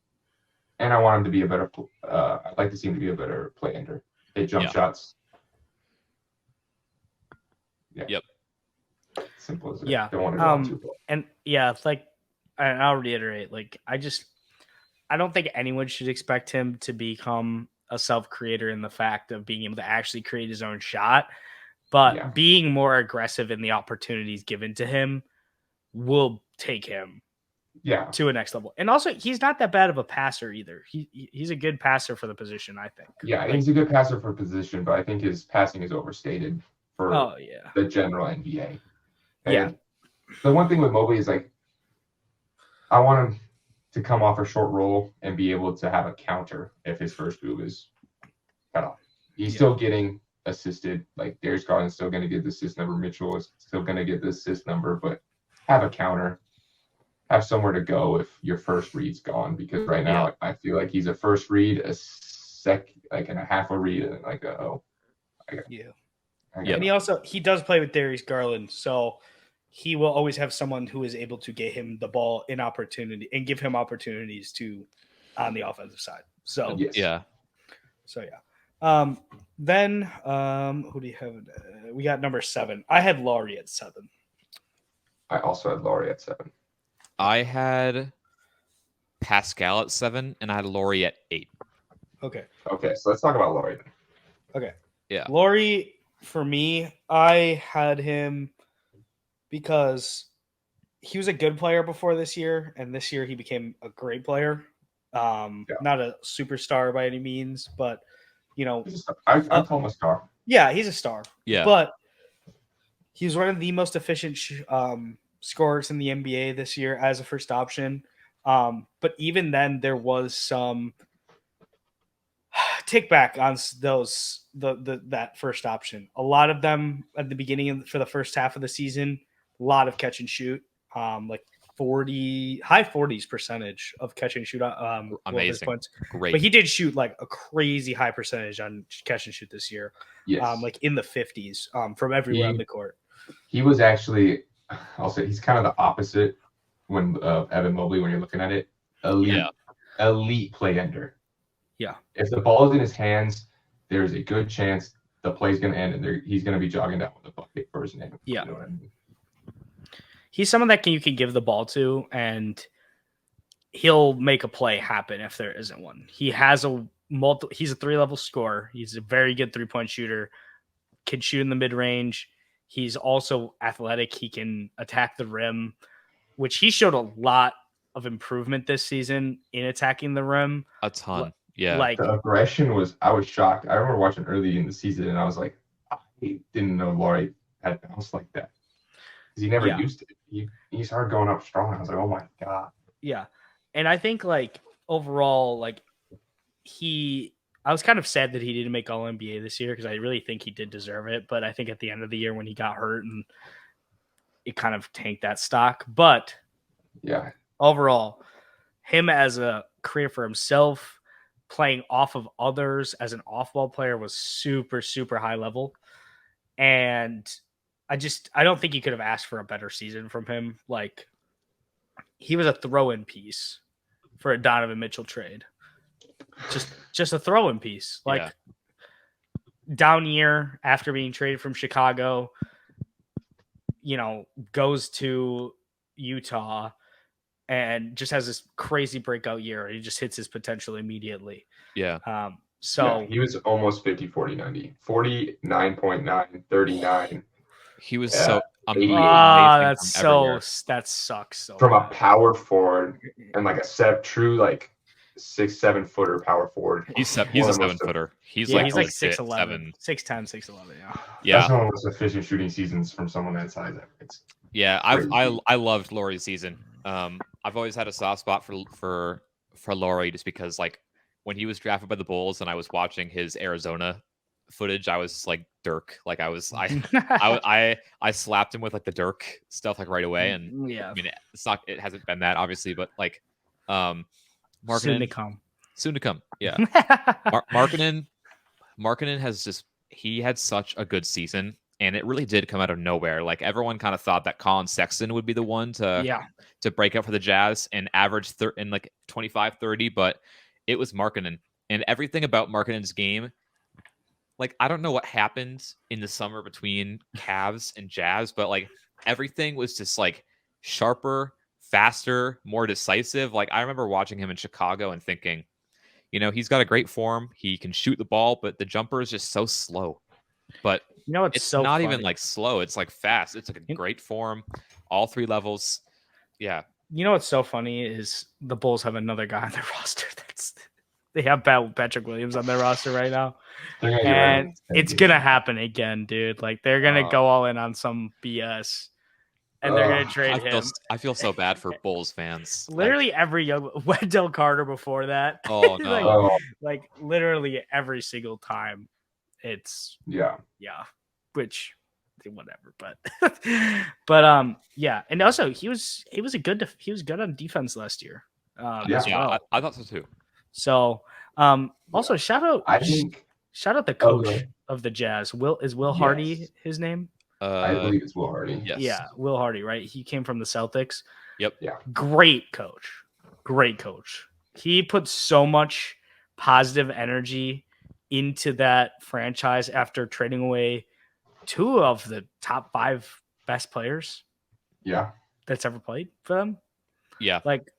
And I want him to be a better. I'd like to see him to be a better play ender. Hit jump shots. Yeah. Yep. Simple as it. Yeah. Don't want to go too far. And yeah, it's like, I'll reiterate, like I don't think anyone should expect him to become a self-creator in the fact of being able to actually create his own shot, but being more aggressive in the opportunities given to him will take him to a next level. And also, he's not that bad of a passer either. He's a good passer for the position, I think. Yeah, he's a good passer for position, but I think his passing is overstated for the general NBA. And the one thing with Mobley is like, I want him to come off a short roll and be able to have a counter if his first move is cut off. He's still getting assisted. Like Darius Garland's still going to get the assist number. Mitchell is still going to get the assist number, but have a counter. Have somewhere to go if your first read's gone, because right now I feel like he's a first read, and a half a read, and like and he does play with Darius Garland, so he will always have someone who is able to get him the ball in opportunity and give him opportunities to on the offensive side. So then who do you have? We got number 7. I had Laurie at 7. I also had Laurie at 7. I had Pascal at 7, and I had Laurie at 8. Okay, so let's talk about Laurie then. Okay. Yeah. Laurie, for me, I had him because he was a good player before this year, and this year he became a great player. Not a superstar by any means, but I call him a star. Yeah, he's a star. Yeah, but he's one of the most efficient scorers in the NBA this year as a first option. But even then, there was some take back on that first option. A lot of them at the beginning for the first half of the season, a lot of catch and shoot, like high 40s percentage of catch and shoot. Amazing, points. Great. But he did shoot like a crazy high percentage on catch and shoot this year. Yes. Like in the 50s from everywhere on the court. He was actually, I'll say, he's kind of the opposite when Evan Mobley when you're looking at it. Elite play ender. Yeah. If the ball is in his hands, there's a good chance the play's going to end and he's going to be jogging down with the bucket for his name. Yeah. You know what I mean? He's someone that you can give the ball to, and he'll make a play happen if there isn't one. He's a 3-level scorer. He's a very good 3-point shooter, can shoot in the mid-range. He's also athletic. He can attack the rim, which he showed a lot of improvement this season in attacking the rim. A ton. Yeah. Like the aggression I was shocked. I remember watching early in the season and I was like, I didn't know Laurie had bounced like that. Because he never used it. He started going up strong. I was like, oh my God. Yeah. And I think like overall, like I was kind of sad that he didn't make All NBA this year because I really think he did deserve it. But I think at the end of the year when he got hurt and it kind of tanked that stock. But overall, him as a career for himself, playing off of others as an off-ball player was super, super high level. And I don't think you could have asked for a better season from him. Like, he was a throw-in piece for a Donovan Mitchell trade. Just a throw-in piece. Like, down year after being traded from Chicago, goes to Utah and just has this crazy breakout year. He just hits his potential immediately. Yeah. So he was almost 50, 40, 90, 49.9, 39. He was so amazing. That sucks. So from bad. A power forward and like a true like 6'7" footer power forward. He's a 7-footer. He's like 6'11", 6'10", 6'11". Yeah. That's one of the most efficient shooting seasons from someone that size. I loved Lauri's season. I've always had a soft spot for Lauri just because like when he was drafted by the Bulls and I was watching his Arizona footage, I was like Dirk. Like I slapped him with like the Dirk stuff like right away. And I mean it hasn't been that obviously, but like Soon to come. Yeah. Markkanen has he had such a good season, and it really did come out of nowhere. Like everyone kind of thought that Colin Sexton would be the one to break out for the Jazz and average in like 25-30, but it was Markkanen. And everything about Markkanen's game, like I don't know what happened in the summer between Cavs and Jazz, but like everything was just like sharper, faster, more decisive. Like I remember watching him in Chicago and thinking, he's got a great form. He can shoot the ball, but the jumper is just so slow. But it's so not funny. Even like slow. It's like fast. It's like a great form, all three levels. Yeah. What's so funny is the Bulls have another guy on their roster. They have Patrick Williams on their roster right now. And it's going to happen again, dude. Like they're going to go all in on some BS. And they're going to trade him. I feel so bad for Bulls fans. Literally every young Wendell Carter before that. Oh, no. like literally every single time. It's which whatever, but yeah, and also he was good on defense last year. I thought so too. So also shout out the coach of the Jazz. Will Hardy his name? I believe it's Will Hardy. Yes. Yeah, Will Hardy, right? He came from the Celtics. Yep. Yeah. Great coach. He put so much positive energy into that franchise after trading away two of the top 5 best players. Yeah. That's ever played for them. Yeah. Like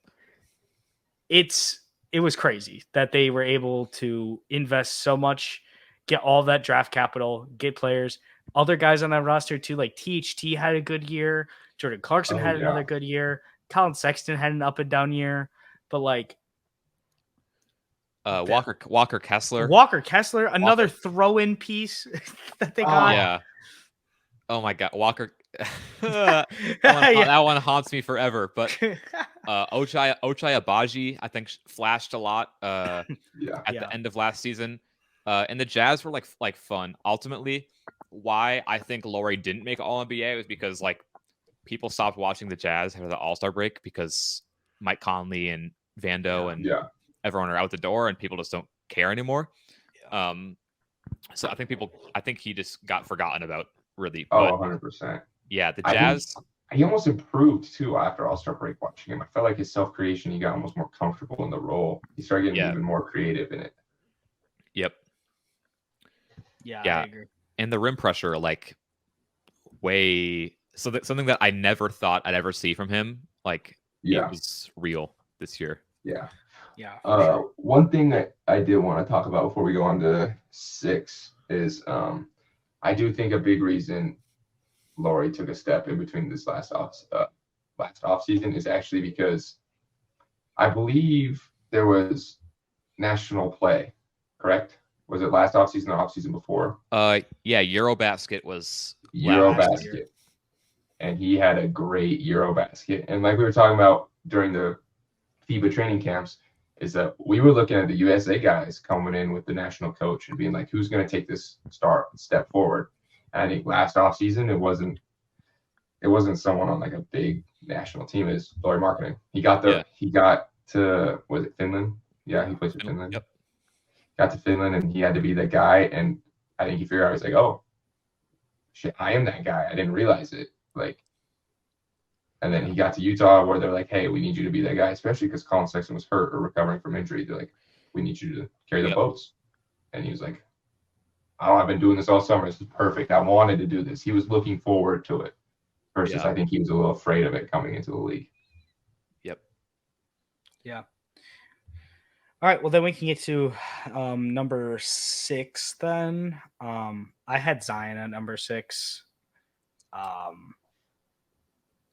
it was crazy that they were able to invest so much, get all that draft capital, get players. Other guys on that roster too, like THT had a good year. Jordan Clarkson had another good year. Colin Sexton had an up and down year, but like Walker Kessler, another throw-in piece that they got. Yeah. Oh my God, Walker. that one haunts me forever. But Ochai Agbaji, I think, flashed a lot at the end of last season. And the Jazz were like fun. Ultimately, why I think Lauri didn't make All NBA was because like people stopped watching the Jazz after the All-Star break because Mike Conley and Vando and everyone are out the door and people just don't care anymore. So I think he just got forgotten about really. But, 100%. Yeah, the Jazz. He almost improved too after All-Star break watching him. I felt like his self-creation, he got almost more comfortable in the role. He started getting even more creative in it. Yep. Yeah, I agree. And the rim pressure, like something that I never thought I'd ever see from him. Like it was real this year. Yeah. Yeah. Sure. One thing that I did want to talk about before we go on to 6 is I do think a big reason Lauri took a step in between this last off season is actually because I believe there was national play, correct? Was it last off season or off season before? Eurobasket was Eurobasket. And he had a great Eurobasket. And like we were talking about during the FIBA training camps, is that we were looking at the USA guys coming in with the national coach and being like, who's going to take this step forward? And I think last offseason, it wasn't someone on like a big national team. It's Lauri Markkanen. He got to, was it Finland? Yeah, he plays for Finland. Yep. Got to Finland and he had to be that guy. And I think he figured out, he was like, oh, shit, I am that guy. I didn't realize it. And then he got to Utah where they're like, hey, we need you to be that guy, especially because Colin Sexton was hurt or recovering from injury. They're like, we need you to carry the boats. And he was like, oh, I've been doing this all summer. This is perfect. I wanted to do this. He was looking forward to it versus I think he was a little afraid of it coming into the league. Yep. Yeah. All right. Well, then we can get to number 6 then. I had Zion at number 6.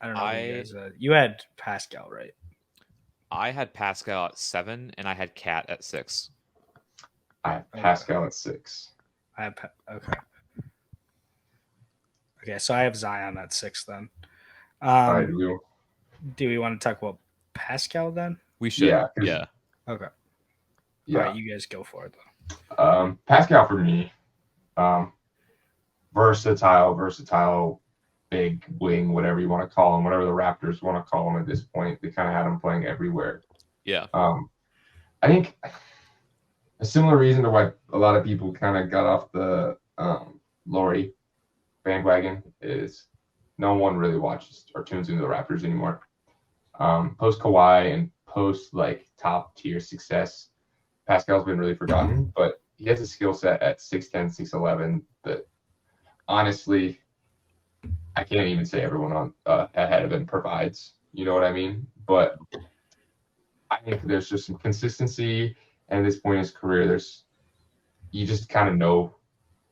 I don't know. You had Pascal, right? I had Pascal at 7, and I had Cat at 6. I have Pascal at 6. I have okay. So I have Zion at 6 then. All right, do we want to talk about Pascal then? We should. Yeah. Okay. Yeah. All right, you guys go for it though. Pascal for me, versatile, big wing, whatever you want to call him, whatever the Raptors want to call him at this point. They kind of had him playing everywhere. Yeah. I think a similar reason to why a lot of people kind of got off the Laurie bandwagon is no one really watches or tunes into the Raptors anymore. Post Kawhi and post like top tier success, Pascal's been really forgotten, but he has a skill set at 6'10", 6'11" that honestly, I can't even say everyone on ahead of him provides. You know what I mean? But I think there's just some consistency, and at this point in his career, you just kind of know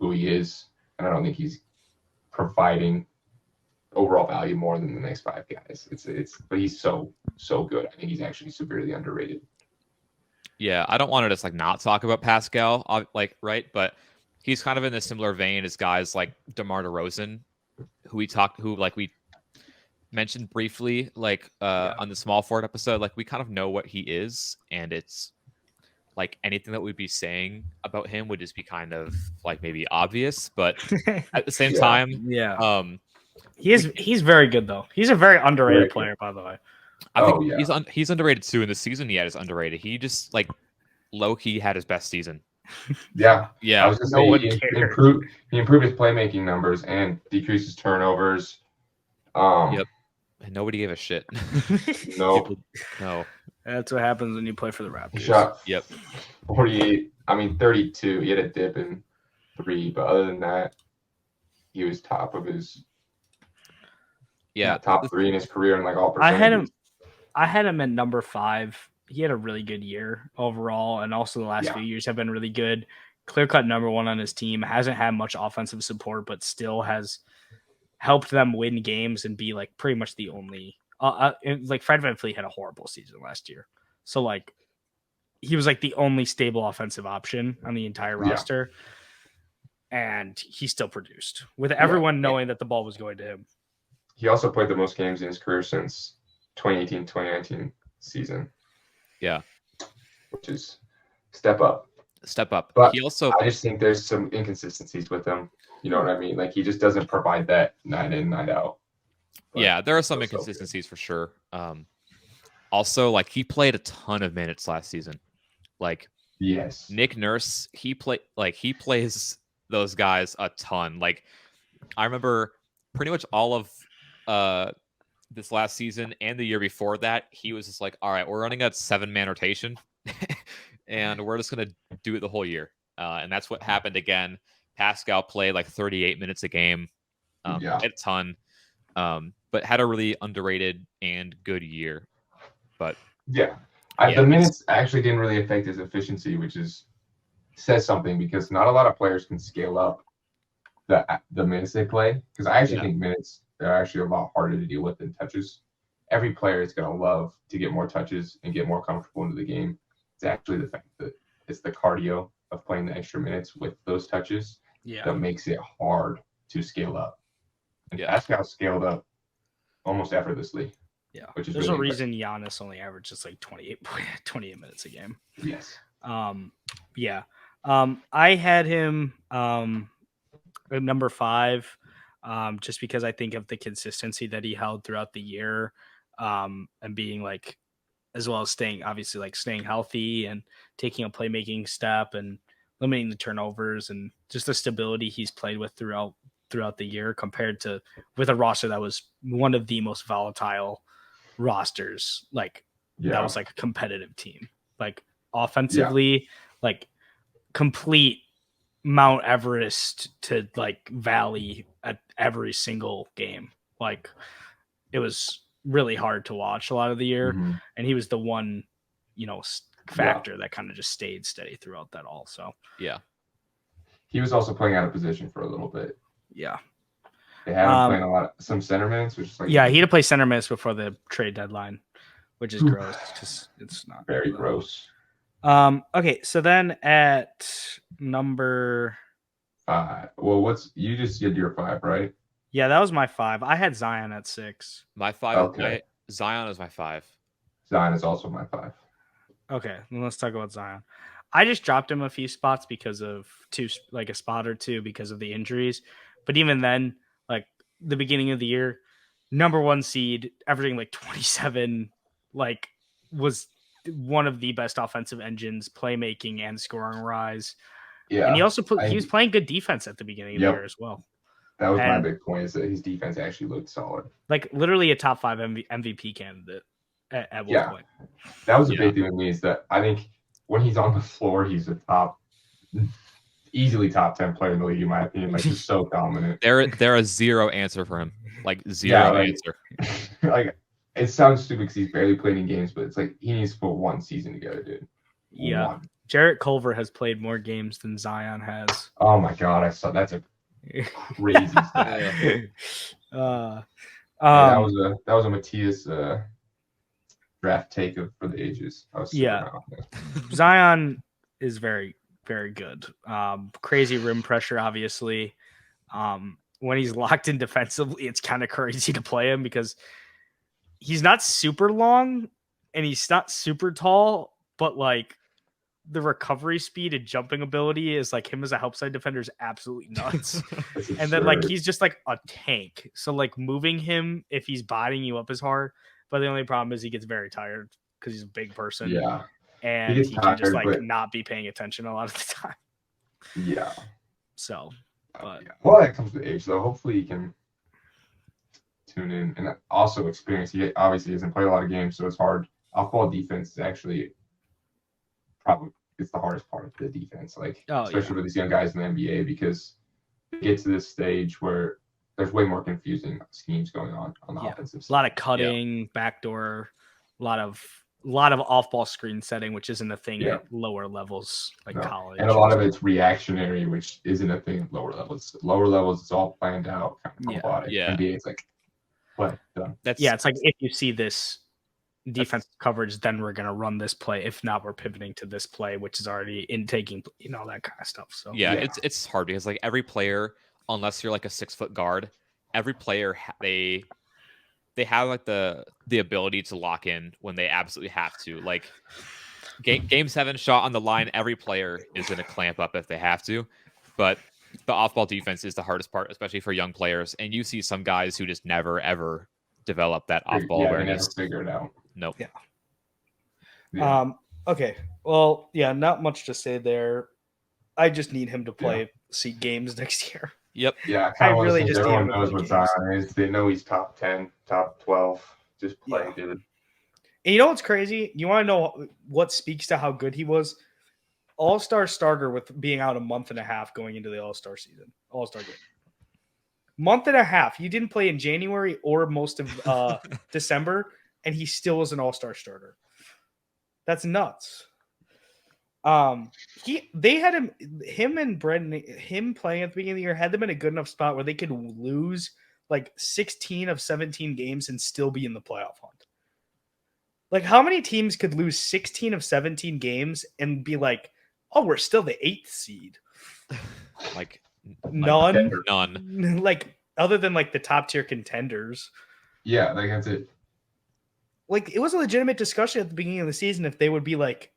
who he is, and I don't think he's providing overall value more than the next 5 guys. But he's so good. I think he's actually severely underrated. Yeah, I don't want to just like not talk about Pascal, like right, but he's kind of in a similar vein as guys like DeMar DeRozan, who we mentioned briefly, like on the small forward episode. Like we kind of know what he is, and it's like anything that we'd be saying about him would just be kind of like maybe obvious, but at the same time, he's very good though. He's a very underrated player, by the way. I think he's underrated too. In the season he had is underrated. He just like low key had his best season. Yeah. Yeah. I was just saying he improved his playmaking numbers and decreased his turnovers. Yep. And nobody gave a shit. No. That's what happens when you play for the Raptors. He shot 48. 32. He had a dip in 3, but other than that, he was top of his top 3 in his career and like all percentages. I had him at number 5. He had a really good year overall, and also the last few years have been really good. Clear-cut number 1 on his team. Hasn't had much offensive support, but still has helped them win games and be like pretty much the only. Like Fred VanVleet had a horrible season last year, so like he was like the only stable offensive option on the entire roster, and he still produced with everyone knowing that the ball was going to him. He also played the most games in his career since 2018-2019 season. Yeah. Which is step up. But I just think there's some inconsistencies with him. You know what I mean? Like he just doesn't provide that night in, night out. But yeah, there are some inconsistencies for sure. Also, like he played a ton of minutes last season. Like Nick Nurse, he plays those guys a ton. Like I remember pretty much all of this last season and the year before that, he was just like, all right, we're running a 7-man rotation and we're just going to do it the whole year. And that's what happened again. Pascal played like 38 minutes a game, a ton, but had a really underrated and good year. But the minutes actually didn't really affect his efficiency, which says something because not a lot of players can scale up the minutes they play. Because I actually think minutes are actually a lot harder to deal with than touches. Every player is going to love to get more touches and get more comfortable into the game. It's actually the fact that it's the cardio of playing the extra minutes with those touches that makes it hard to scale up. And Pascal scaled up almost effortlessly. Yeah, which is there's really a reason Giannis only averages like 28 minutes a game. Yes. I had him at number 5, just because I think of the consistency that he held throughout the year, and being like, as well as staying healthy and taking a playmaking step and limiting the turnovers and just the stability he's played with throughout the year compared to with a roster that was one of the most volatile rosters. That was like a competitive team, like offensively, like complete Mount Everest to like valley at every single game. Like it was really hard to watch a lot of the year. And he was the one, factor that kind of just stayed steady throughout that all. So he was also playing out of position for a little bit. They had him playing some center minutes, which is like he had to play center minutes before the trade deadline, which is gross because it's not very gross. Okay, so then at number 5. Well, you just did your 5, right? Yeah, that was my 5. I had Zion at 6. My 5. Okay. Zion is my 5. Zion is also my 5. Okay, then let's talk about Zion. I just dropped him a few spots because of a spot or two because of the injuries. But even then, like the beginning of the year, number 1 seed, averaging like 27, like was one of the best offensive engines, playmaking and scoring rise. Yeah. And he also he was playing good defense at the beginning of the year as well. That was my big point, is that his defense actually looked solid. Like literally a top 5 MVP candidate at one point. That was a big thing with me, is that I think when he's on the floor, he's easily top 10 player in the league, in my opinion. Like, he's so dominant. There is zero answer for him. Like, zero answer. Like, it sounds stupid because he's barely played in games, but it's like he needs to put one season together, dude. Yeah. Jarrett Culver has played more games than Zion has. Oh my God, I saw that's a crazy stat. That was a Mattias draft take for the ages. Zion is very, very good. Crazy rim pressure, obviously. When he's locked in defensively, it's kind of crazy to play him because he's not super long and he's not super tall, but like the recovery speed and jumping ability is like him as a help side defender is absolutely nuts. And then like he's just like a tank. So like moving him if he's bodying you up is hard. But the only problem is he gets very tired because he's a big person. Yeah. And he can just like not be paying attention a lot of the time. Yeah. So, but well, that comes with age though. Hopefully he can tune in and also experience. He obviously hasn't played a lot of games, so it's hard. Off-ball defense is actually probably it's the hardest part of the defense. Like especially for these young guys in the NBA, because they get to this stage where there's way more confusing schemes going on the offensive side. A lot of cutting, backdoor, a lot of off-ball screen setting, which isn't a thing at lower levels like college. And a lot of it's reactionary, which isn't a thing at lower levels. Lower levels, it's all planned out, kind of robotic. NBA, it's like, what? Done. It's like if you see this defensive coverage, then we're gonna run this play. If not, we're pivoting to this play, which is already in taking, that kind of stuff. So it's hard because like every player, unless you're like a 6-foot guard, every player they have like the ability to lock in when they absolutely have to. Like game 7 shot on the line, every player is going to clamp up if they have to. But the off-ball defense is the hardest part, especially for young players. And you see some guys who just never ever develop that off-ball awareness. They never figure it out. Nope. Yeah. Okay. Well, not much to say there. I just need him to play games next year. Yep. Yeah, I really just everyone knows what Zion is. They know he's top 10, top 12. Just play, dude. And you know what's crazy? You want to know what speaks to how good he was? All-star starter with being out a month and a half going into the All-Star season. All-Star game. Month and a half. He didn't play in January or most of December, and he still was an All-Star starter. That's nuts. They had him and Brendan, him playing at the beginning of the year had them in a good enough spot where they could lose like 16 of 17 games and still be in the playoff hunt. Like, how many teams could lose 16 of 17 games and be like, oh, we're still the 8th seed? Like none. Like, other than like the top tier contenders. Yeah, like that's it. Like, it was a legitimate discussion at the beginning of the season if they would be like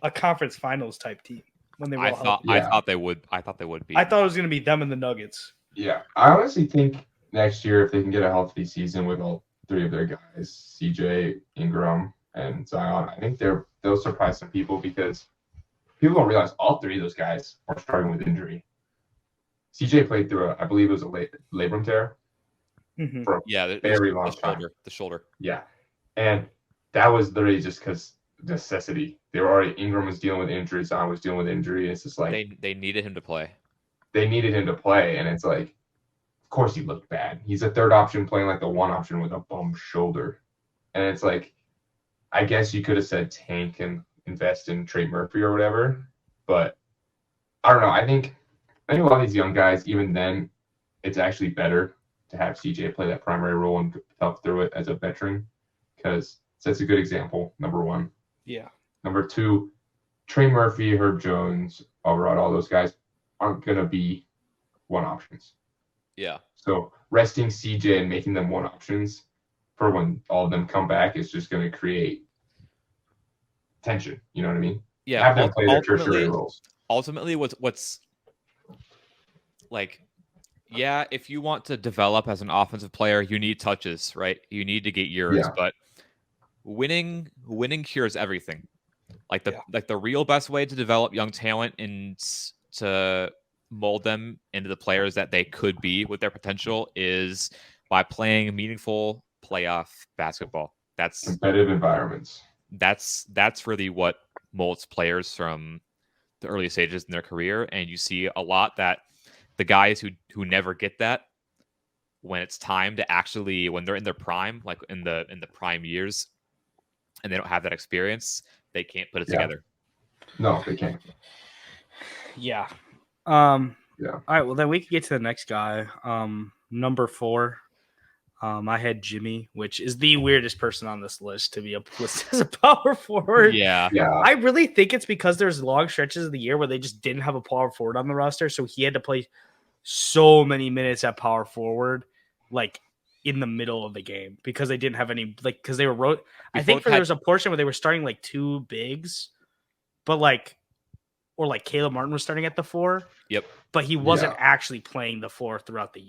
a conference finals type team when they were. I thought they would be. I thought it was going to be them and the Nuggets. Yeah, I honestly think next year, if they can get a healthy season with all 3 of their guys, CJ, Ingram, and Zion, I think they'll surprise some people because people don't realize all 3 of those guys are struggling with injury. CJ played through I believe it was a labrum tear. Mm-hmm. For a very long time. The shoulder. Yeah, and that was literally just because necessity. They were already Ingram was dealing with injury, Zion was dealing with injury. It's just like they needed him to play. They needed him to play, and it's like, of course he looked bad. He's a 3rd option playing like the 1 option with a bum shoulder, and it's like, I guess you could have said tank and invest in Trey Murphy or whatever, but I don't know. I think a lot of these young guys, even then, it's actually better to have CJ play that primary role and help through it as a veteran, because So that's a good example, number one. Yeah. Number two, Trey Murphy, Herb Jones, Alvarado, all those guys aren't going to be one options. Yeah. So resting CJ and making them one options for when all of them come back is just going to create tension. You know what I mean? Yeah. Have them play their tertiary roles. Ultimately, what's like, yeah, if you want to develop as an offensive player, you need touches, right? You need to get yours, but winning cures everything. Like the real best way to develop young talent and to mold them into the players that they could be with their potential is by playing meaningful playoff basketball. That's competitive environments. That's really what molds players from the early stages in their career. And you see a lot that the guys who never get that, when it's time to actually, when they're in their prime, like in the prime years, and they don't have that experience, they can't put it together. No, they can't. Yeah. Yeah. All right. Well, then we can get to the next guy. Number 4. I had Jimmy, which is the weirdest person on this list to be listed as a power forward. Yeah. I really think it's because there's long stretches of the year where they just didn't have a power forward on the roster, so he had to play so many minutes at power forward, like in the middle of the game, because they didn't have any, like, because they were I think there was a portion where they were starting like 2 bigs, but like, or like Caleb Martin was starting at the 4. Yep. But he wasn't actually playing the 4 throughout the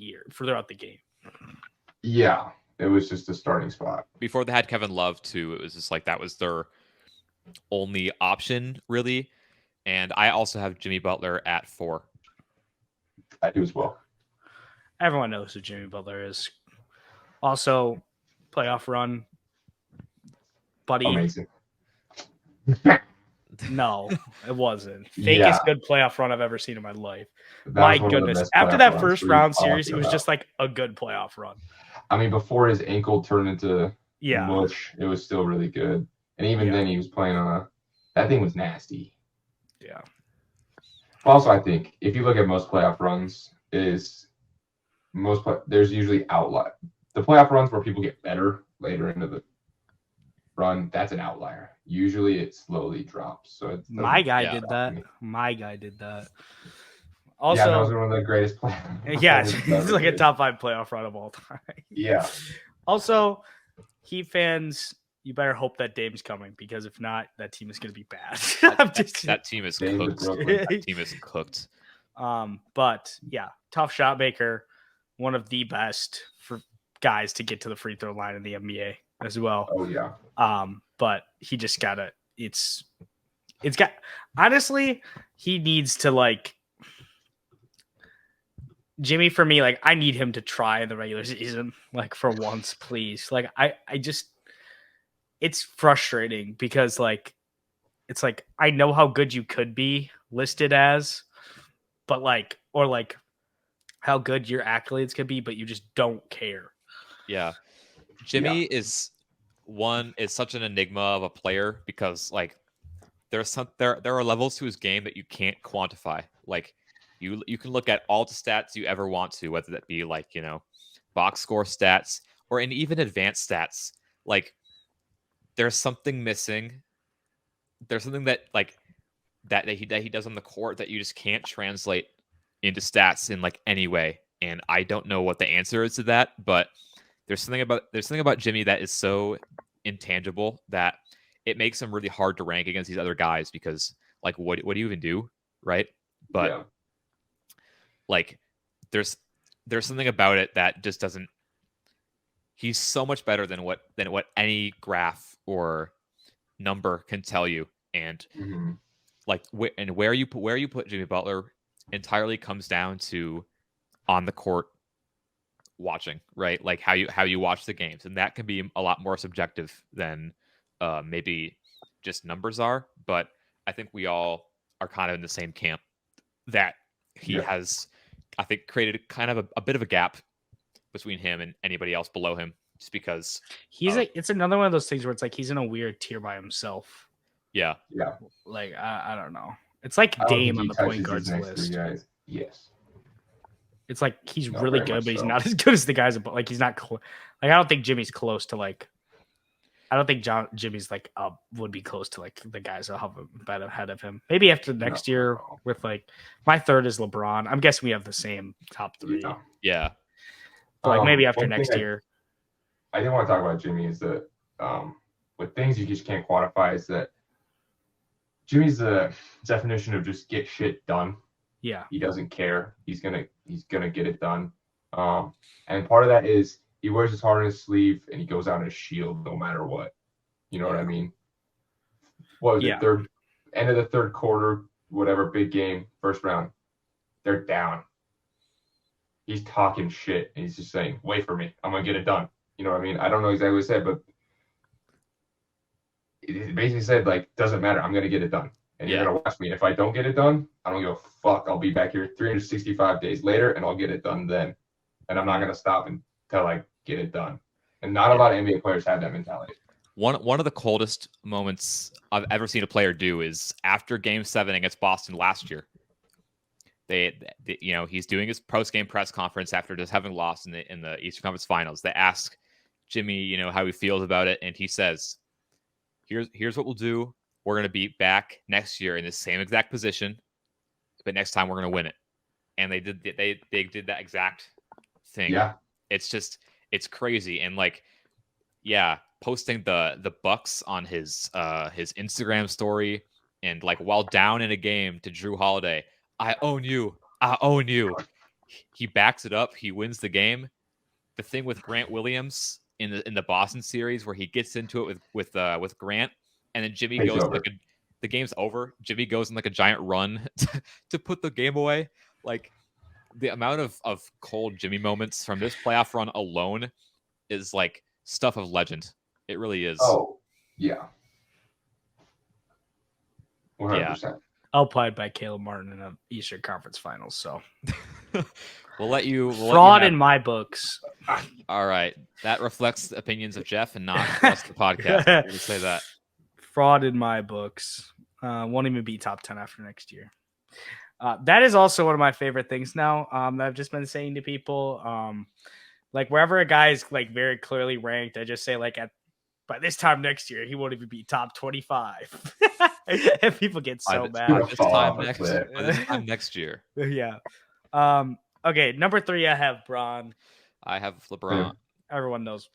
game. Yeah, it was just a starting spot. Before they had Kevin Love too, it was just like that was their only option, really. And I also have Jimmy Butler at 4. I do as well. Everyone knows who Jimmy Butler is. Also, playoff run, buddy. Amazing. No, it wasn't. Fakest good playoff run I've ever seen in my life. My goodness. After that first round series, it was just like a good playoff run. I mean, before his ankle turned into mush, it was still really good. And even then, he was playing on that thing was nasty. Yeah. Also, I think if you look at most playoff runs, there's usually outlier. The playoff runs where people get better later into the run, that's an outlier. Usually it slowly drops. So my guy did that. Also, those are one of the greatest playoffs. Yeah, it's like a top 5 playoff run of all time. Yeah. Also, Heat fans, you better hope that Dame's coming, because if not, that team is going to be bad. That team is cooked. That team is cooked. But yeah, tough shot maker, one of the best for guys to get to the free throw line in the NBA as well. Oh yeah. But he just gotta. Honestly, he needs to, like, Jimmy, for me, like, I need him to try in the regular season, like, for once, please. Like, I just, it's frustrating because, like, it's like, I know how good you could be listed as, but like, or like how good your accolades could be, but you just don't care. Yeah. Jimmy is such an enigma of a player because, like, there are levels to his game that you can't quantify. Like, you can look at all the stats you ever want to, whether that be, like, you know, box score stats or even advanced stats. Like, there's something missing. There's something that, like, that he does on the court that you just can't translate into stats in, like, any way. And I don't know what the answer is to that, but there's something about Jimmy that is so intangible that it makes him really hard to rank against these other guys because, like, what do you even do, right? But like, there's something about it that just doesn't. He's so much better than what any graph or number can tell you, and like, where you put Jimmy Butler entirely comes down to on the court watching, right? Like how you watch the games, and that can be a lot more subjective than maybe just numbers are. But I think we all are kind of in the same camp that he has, I think, created kind of a bit of a gap between him and anybody else below him, just because it's another one of those things where it's like he's in a weird tier by himself. Yeah. Like, I don't know. It's like Dame on the point guards list. Yes. It's like he's really good, but he's not as good as the guys. But like, he's not like, I don't think Jimmy's close to, like, I don't think Jimmy's like would be close to like the guys that have a bet ahead of him. Maybe after next year with like my third is LeBron. I'm guessing we have the same top three. Yeah. But like maybe after next year. I didn't want to talk about Jimmy is that with things you just can't quantify is that Jimmy's the definition of just get shit done. Yeah. He doesn't care. He's gonna get it done. And part of that is he wears his heart on his sleeve and he goes out in a shield no matter what. You know what I mean? What was it? End of the third quarter, whatever, big game, first round. They're down. He's talking shit and he's just saying, "Wait for me. I'm gonna get it done." You know what I mean? I don't know exactly what he said, but it basically said like, "Doesn't matter. I'm gonna get it done." And you're gonna watch me. If I don't get it done, I don't give a fuck. I'll be back here 365 days later and I'll get it done then. And I'm not gonna stop until I get it done. And not a lot of NBA players have that mentality. One of the coldest moments I've ever seen a player do is after Game 7 against Boston last year. They he's doing his post-game press conference after just having lost in the Eastern Conference Finals. They ask Jimmy, how he feels about it, and he says, "Here's what we'll do. We're going to be back next year in the same exact position, but next time we're going to win it." And they did that exact thing. Yeah. It's crazy. And like, yeah, posting the Bucks on his Instagram story and like while down in a game to Drew Holiday, I own you. He backs it up. He wins the game. The thing with Grant Williams in the Boston series where he gets into it with Grant, and then Jimmy goes the game's over. Jimmy goes in like a giant run to put the game away. Like the amount of cold Jimmy moments from this playoff run alone is like stuff of legend. It really is. Oh, yeah. 100%. Yeah. Outplayed by Caleb Martin in the Eastern Conference Finals. So we'll let you fraud in my books. All right, that reflects the opinions of Geoff and not the rest of the podcast. I'm going to say that fraud in my books. Won't even be top 10 after next year. That is also one of my favorite things now that I've just been saying to people. Like wherever a guy is like very clearly ranked, I just say like by this time next year, he won't even be top 25. And people get so mad. This time next year. Yeah. Okay, number 3, I have Bron. I have LeBron. Everyone knows.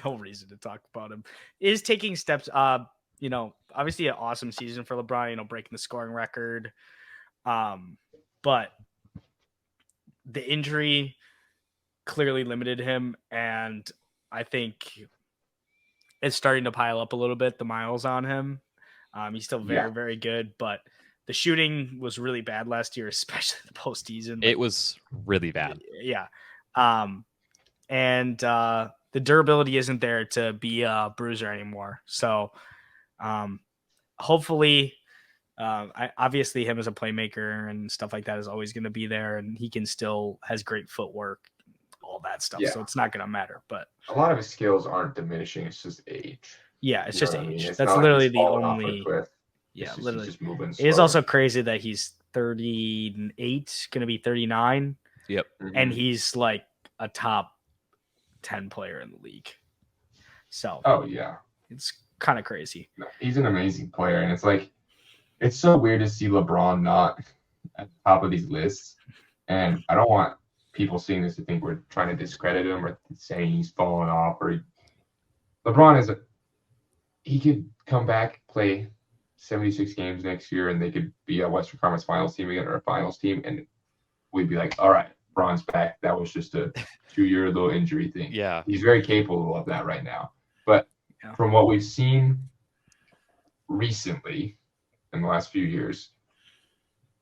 No reason to talk about him. Is taking steps. Obviously an awesome season for LeBron. Breaking the scoring record. But the injury clearly limited him, and I think it's starting to pile up a little bit, the miles on him. He's still very, very good, but the shooting was really bad last year, especially the postseason. It was really bad. Yeah. And the durability isn't there to be a bruiser anymore. So hopefully, obviously him as a playmaker and stuff like that is always going to be there, and he can still has great footwork, all that stuff. Yeah. So it's not going to matter, but a lot of his skills aren't diminishing. It's just age. Yeah. It's just age. That's literally the only, literally just moving. It is also crazy that he's 38, going to be 39. Yep. And he's like a top 10 player in the league. So, it's kind of crazy. He's an amazing player. And it's like, it's so weird to see LeBron not at the top of these lists. And I don't want people seeing this to think we're trying to discredit him or saying he's fallen off. LeBron he could come back, play 76 games next year, and they could be a Western Conference Finals team again or a Finals team. And we'd be like, all right, LeBron's back. That was just a 2-year little injury thing. Yeah. He's very capable of that right now. But from what we've seen recently in the last few years,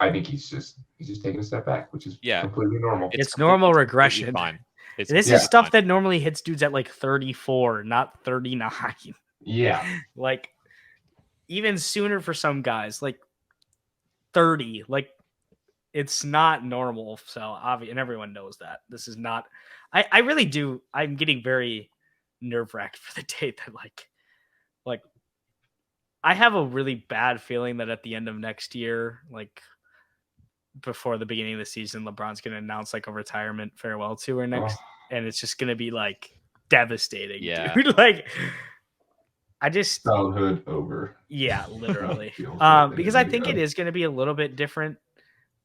I think he's just taking a step back, which is completely normal. It's normal regression. Fine. This is stuff that normally hits dudes at like 34, not 39. Yeah. Like even sooner for some guys, like 30. Like it's not normal. So obviously, and everyone knows that. This is not. I really do. I'm getting very nerve-wracked for the day that like I have a really bad feeling that at the end of next year, like before the beginning of the season, LeBron's going to announce like a retirement farewell tour next, and it's just going to be like devastating. Yeah. Dude. Like childhood over. Yeah, literally. Because I think it is going to be a little bit different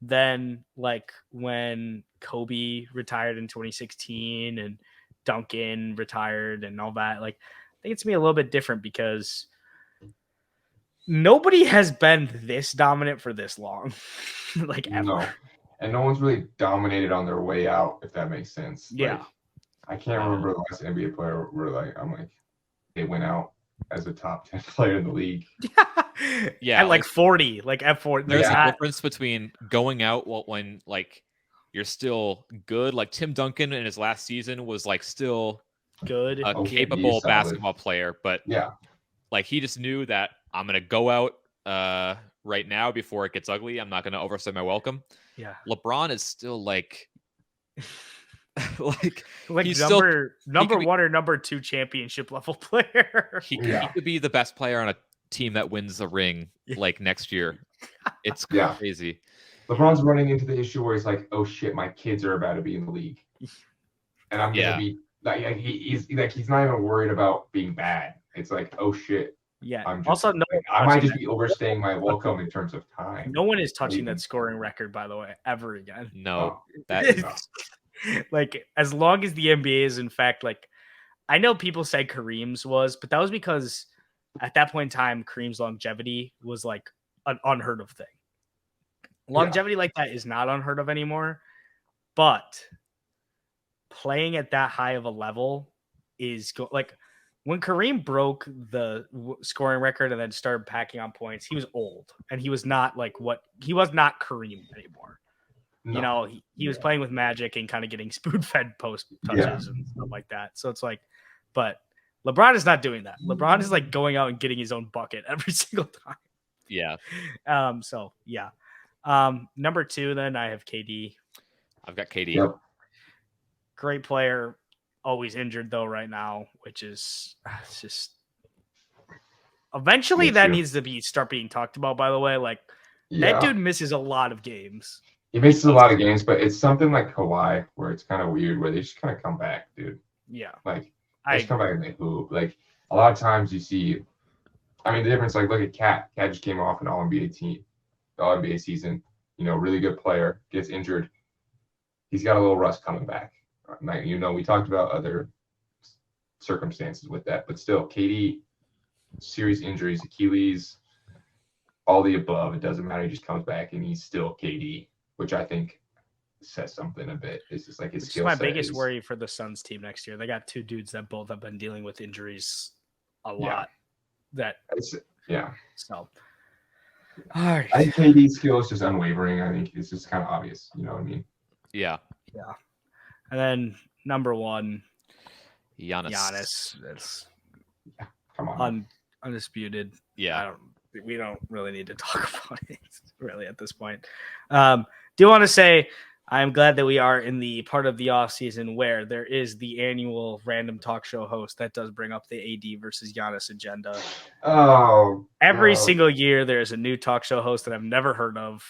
than like when Kobe retired in 2016 and Duncan retired and all that. Like, I think it's going to be a little bit different because nobody has been this dominant for this long, like ever. No. And no one's really dominated on their way out, if that makes sense. Yeah. Like, I can't remember the last NBA player where they went out as a top 10 player in the league. Yeah. At like 40, like at 40. There's a difference between going out when like you're still good. Like Tim Duncan in his last season was like still good, a capable basketball player, but yeah, like he just knew that I'm gonna go out right now before it gets ugly. I'm not gonna overstay my welcome. Yeah. LeBron is still like like he's number one or number two championship level player. He could be the best player on a team that wins a ring like next year. It's crazy. LeBron's running into the issue where he's like, oh shit, my kids are about to be in the league. And I'm gonna be like he's not even worried about being bad. It's like, oh shit. Yeah. I might just be overstaying my welcome in terms of time. No one is touching that scoring record, by the way, ever again. No, that is like as long as the NBA is in fact like I know people said Kareem's was, but that was because at that point in time, Kareem's longevity was like an unheard of thing. Longevity like that is not unheard of anymore, but playing at that high of a level is like when Kareem broke the scoring record and then started packing on points, he was old and he was not he was not Kareem anymore. No. You know, he was playing with Magic and kind of getting spoon-fed post touches and stuff like that. So it's like, but LeBron is not doing that. LeBron is like going out and getting his own bucket every single time. Yeah. So yeah. Number 2, then I have KD. I've got KD. Yep. Great player, always injured though right now, which is it's just eventually that needs to start being talked about. By the way, like that dude misses a lot of games. He misses a lot of games, but it's something like Kawhi where it's kind of weird where they just kind of come back, dude. Yeah, like they just come back and they hoop. Like a lot of times you see, I mean the difference. Like look at Cat. Cat just came off an All-NBA season, really good player, gets injured. He's got a little rust coming back. Like, we talked about other circumstances with that, but still, KD, serious injuries, Achilles, all the above. It doesn't matter. He just comes back and he's still KD, which I think says something a bit. It's just like his skill set. My biggest worry for the Suns team next year. They got 2 dudes that both have been dealing with injuries a lot. So. All right. I think KD's skill is just unwavering. I think it's just kind of obvious. You know what I mean? Yeah. Yeah. And then number 1, Giannis. That's come on. Undisputed. Yeah. We don't really need to talk about it really at this point. Do want to say I'm glad that we are in the part of the off season where there is the annual random talk show host that does bring up the AD versus Giannis agenda. Oh, every single year there's a new talk show host that I've never heard of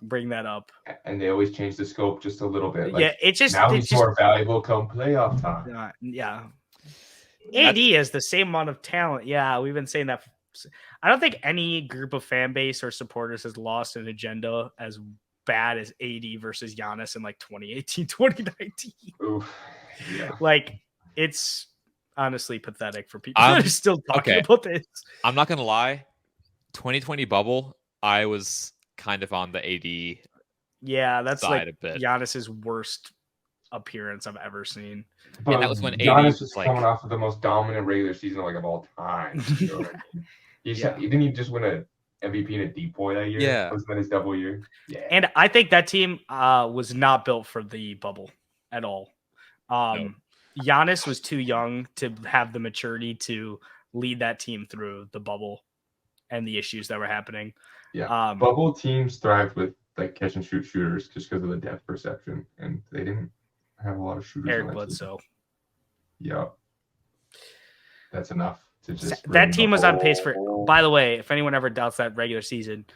bring that up. And they always change the scope just a little bit. Like, he's more valuable come playoff time. Yeah. AD has the same amount of talent. Yeah, we've been saying that. I don't think any group of fan base or supporters has lost an agenda as bad as AD versus Giannis in like 2018, 2019. Oof. Yeah. Like it's honestly pathetic for people that are still talking about this. I'm not gonna lie, 2020 bubble, I was kind of on the AD. Yeah, that's side like a bit. Giannis's worst appearance I've ever seen. But that was when Giannis AD was coming off of the most dominant regular season of all time. Didn't he just win a MVP in a depoy that year? Yeah. Wasn't that his double year? Yeah. And I think that team was not built for the bubble at all. No. Giannis was too young to have the maturity to lead that team through the bubble and the issues that were happening. Yeah. Bubble teams thrived with like catch and shoot shooters just because of the depth perception, and they didn't have a lot of shooters. Eric Bledsoe. Yep. That's enough. That team was on pace for, by the way, if anyone ever doubts that regular season,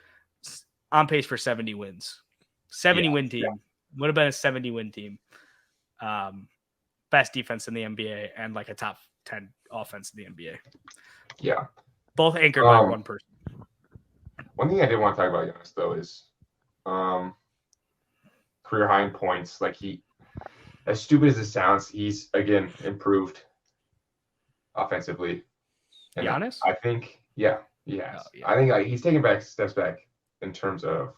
on pace for 70 wins. 70 win team. Would have been a 70 win team. Best defense in the NBA and like a top 10 offense in the NBA. Yeah. Both anchored by one person. One thing I did want to talk about Giannis, though, is career high in points. Like, as stupid as it sounds, he's, again, improved offensively. And Giannis? I think, yeah, he has. Oh, yeah. I think he's taking steps back in terms of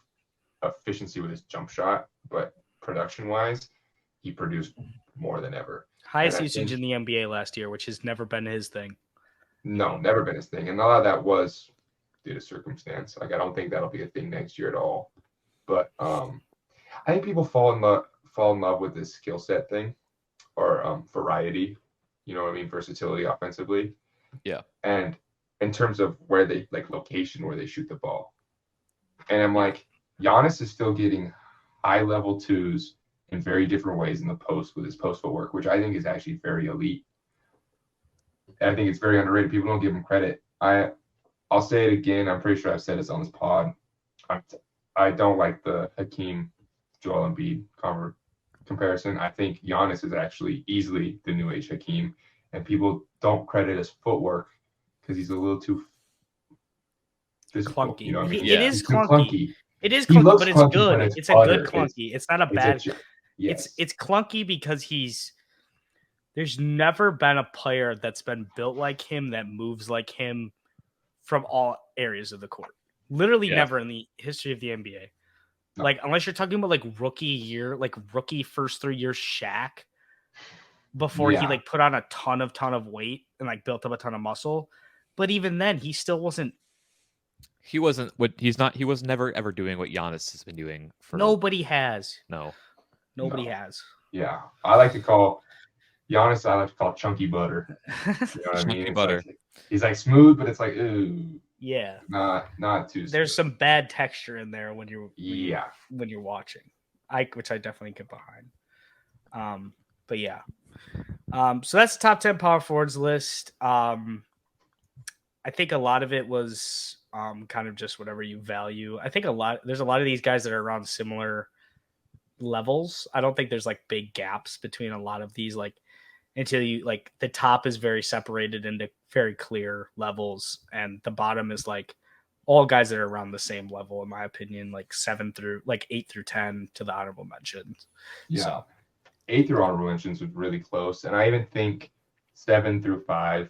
efficiency with his jump shot, but production-wise, he produced more than ever. Highest usage in the NBA last year, which has never been his thing. No, never been his thing. And a lot of that was due to circumstance. Like, I don't think that'll be a thing next year at all. But I think people fall in love with this skill set thing, or variety. You know what I mean? Versatility offensively. Yeah. And in terms of where they location where they shoot the ball. And I'm like, Giannis is still getting high level twos in very different ways in the post with his post footwork, which I think is actually very elite. And I think it's very underrated. People don't give him credit. I'll say it again. I'm pretty sure I've said this on this pod. I don't like the Hakeem Joel Embiid comparison. I think Giannis is actually easily the new age Hakeem, and people don't credit his footwork because he's a little too physical. Clunky. You know what I mean? It is clunky. Clunky. It is clunky, but it's clunky, good. but it's a good clunky. It's not a bad. Yes. It's clunky because there's never been a player that's been built like him that moves like him from all areas of the court. Literally never in the history of the NBA. No. Like, unless you're talking about rookie first 3 years Shaq before he put on a ton of weight and built up a ton of muscle. But even then, he still wasn't. He wasn't what he's not. He was never ever doing what Giannis has been doing. Nobody has. Nobody has. Yeah, I like to call Giannis. I like to call chunky butter. You know what I mean? Chunky butter. He's smooth, but it's ooh. Yeah. Not too. There's some bad texture in there when you're watching. Which I definitely get behind. But yeah. So that's the top 10 power forwards list. I think a lot of it was kind of just whatever you value. I think there's a lot of these guys that are around similar levels. I don't think there's big gaps between a lot of these until you the top is very separated into very clear levels, and the bottom is all guys that are around the same level, in my opinion, 8 through 10 to the honorable mentions. Yeah. So 8 through honorable mentions was really close. And I even think 7 through 5,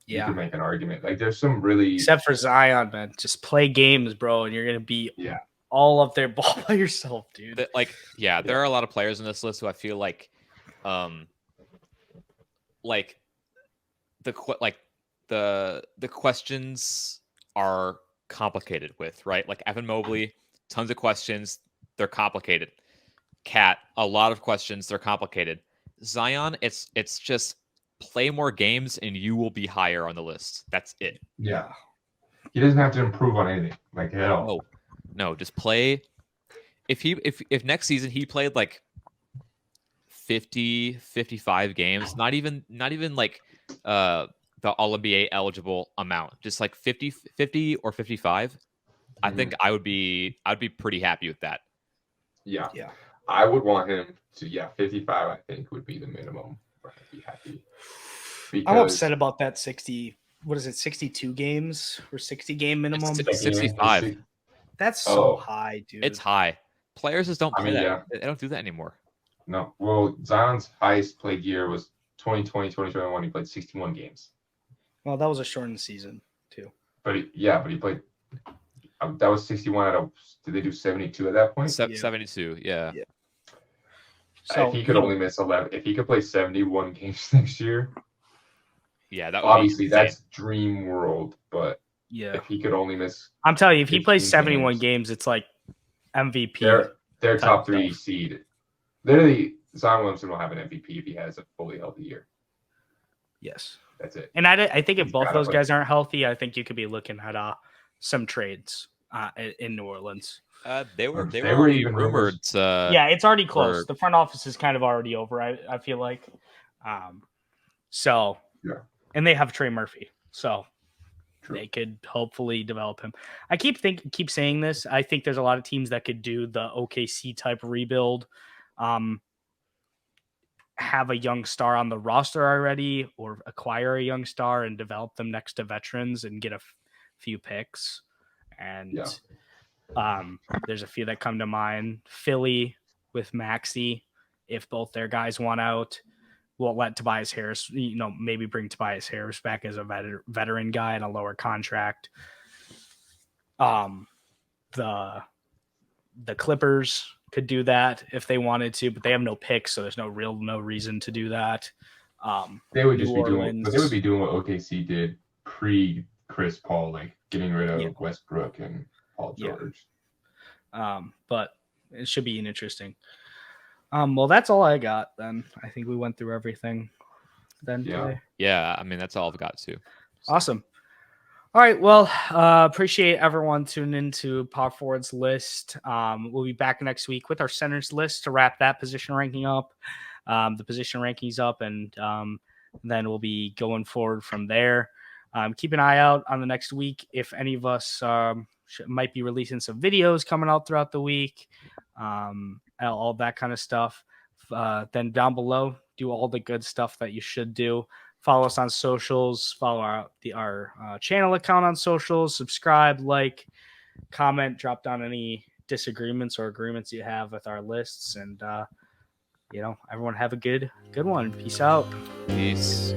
you can make an argument. There's some really... Except for Zion, man. Just play games, bro, and you're going to be all up there ball by yourself, dude. There are a lot of players in this list who I feel the questions are complicated with, right? Evan Mobley, tons of questions. They're complicated. Cat, a lot of questions. They're complicated. Zion, it's just play more games and you will be higher on the list. That's it. Yeah. He doesn't have to improve on anything at all. No, just play. If next season he played 50, 55 games, not even the All-NBA eligible amount, just 50 or 55, I think I'd be pretty happy with that. Yeah. I would want him to 55 I think would be the minimum where I'd be happy. I'm upset about that 62 games or 60 game minimum? 65. That's so high, dude. It's high. Players just don't play that. Yeah. They don't do that anymore. No. Well, Zion's highest played year was 2020, 2021. He played 61 games. Well, that was a shortened season, too. But he played... that was 61 did they do 72 at that point? 72, yeah. So if he could only miss 11, if he could play 71 games next year, that would obviously that's dream world. But if he could only miss, I'm telling you, if he plays 71 games, it's MVP. Their top 3 seed. Literally, Zion Williamson will have an MVP if he has a fully healthy year. Yes, that's it. And I think if both those guys aren't healthy, I think you could be looking at some trades in New Orleans. They were even rumored. It's already close. The front office is kind of already over. I feel like. And they have Trey Murphy, so they could hopefully develop him. I keep saying this. I think there's a lot of teams that could do the OKC type rebuild. have a young star on the roster already, or acquire a young star and develop them next to veterans and get a few picks. And there's a few that come to mind. Philly with Maxey, if both their guys want out, we'll let Tobias Harris, maybe bring Tobias Harris back as a veteran guy and a lower contract. The Clippers could do that if they wanted to, but they have no picks, so there's no reason to do that. They would just be doing what OKC did pre Chris Paul, like getting rid of Westbrook and Paul George. But it should be interesting. Well, that's all I got then. I think we went through everything then today. Yeah, I mean, that's all I've got too. So. Awesome. All right. Well, appreciate everyone tuning into Power Forwards list. We'll be back next week with our centers list to wrap that position ranking up, the position rankings up, and then we'll be going forward from there. Keep an eye out on the next week. If any of us might be releasing some videos coming out throughout the week, all that kind of stuff. Then down below, do all the good stuff that you should do. Follow us on socials. Follow our channel account on socials. Subscribe, like, comment, drop down any disagreements or agreements you have with our lists. And, everyone have a good one. Peace out. Peace.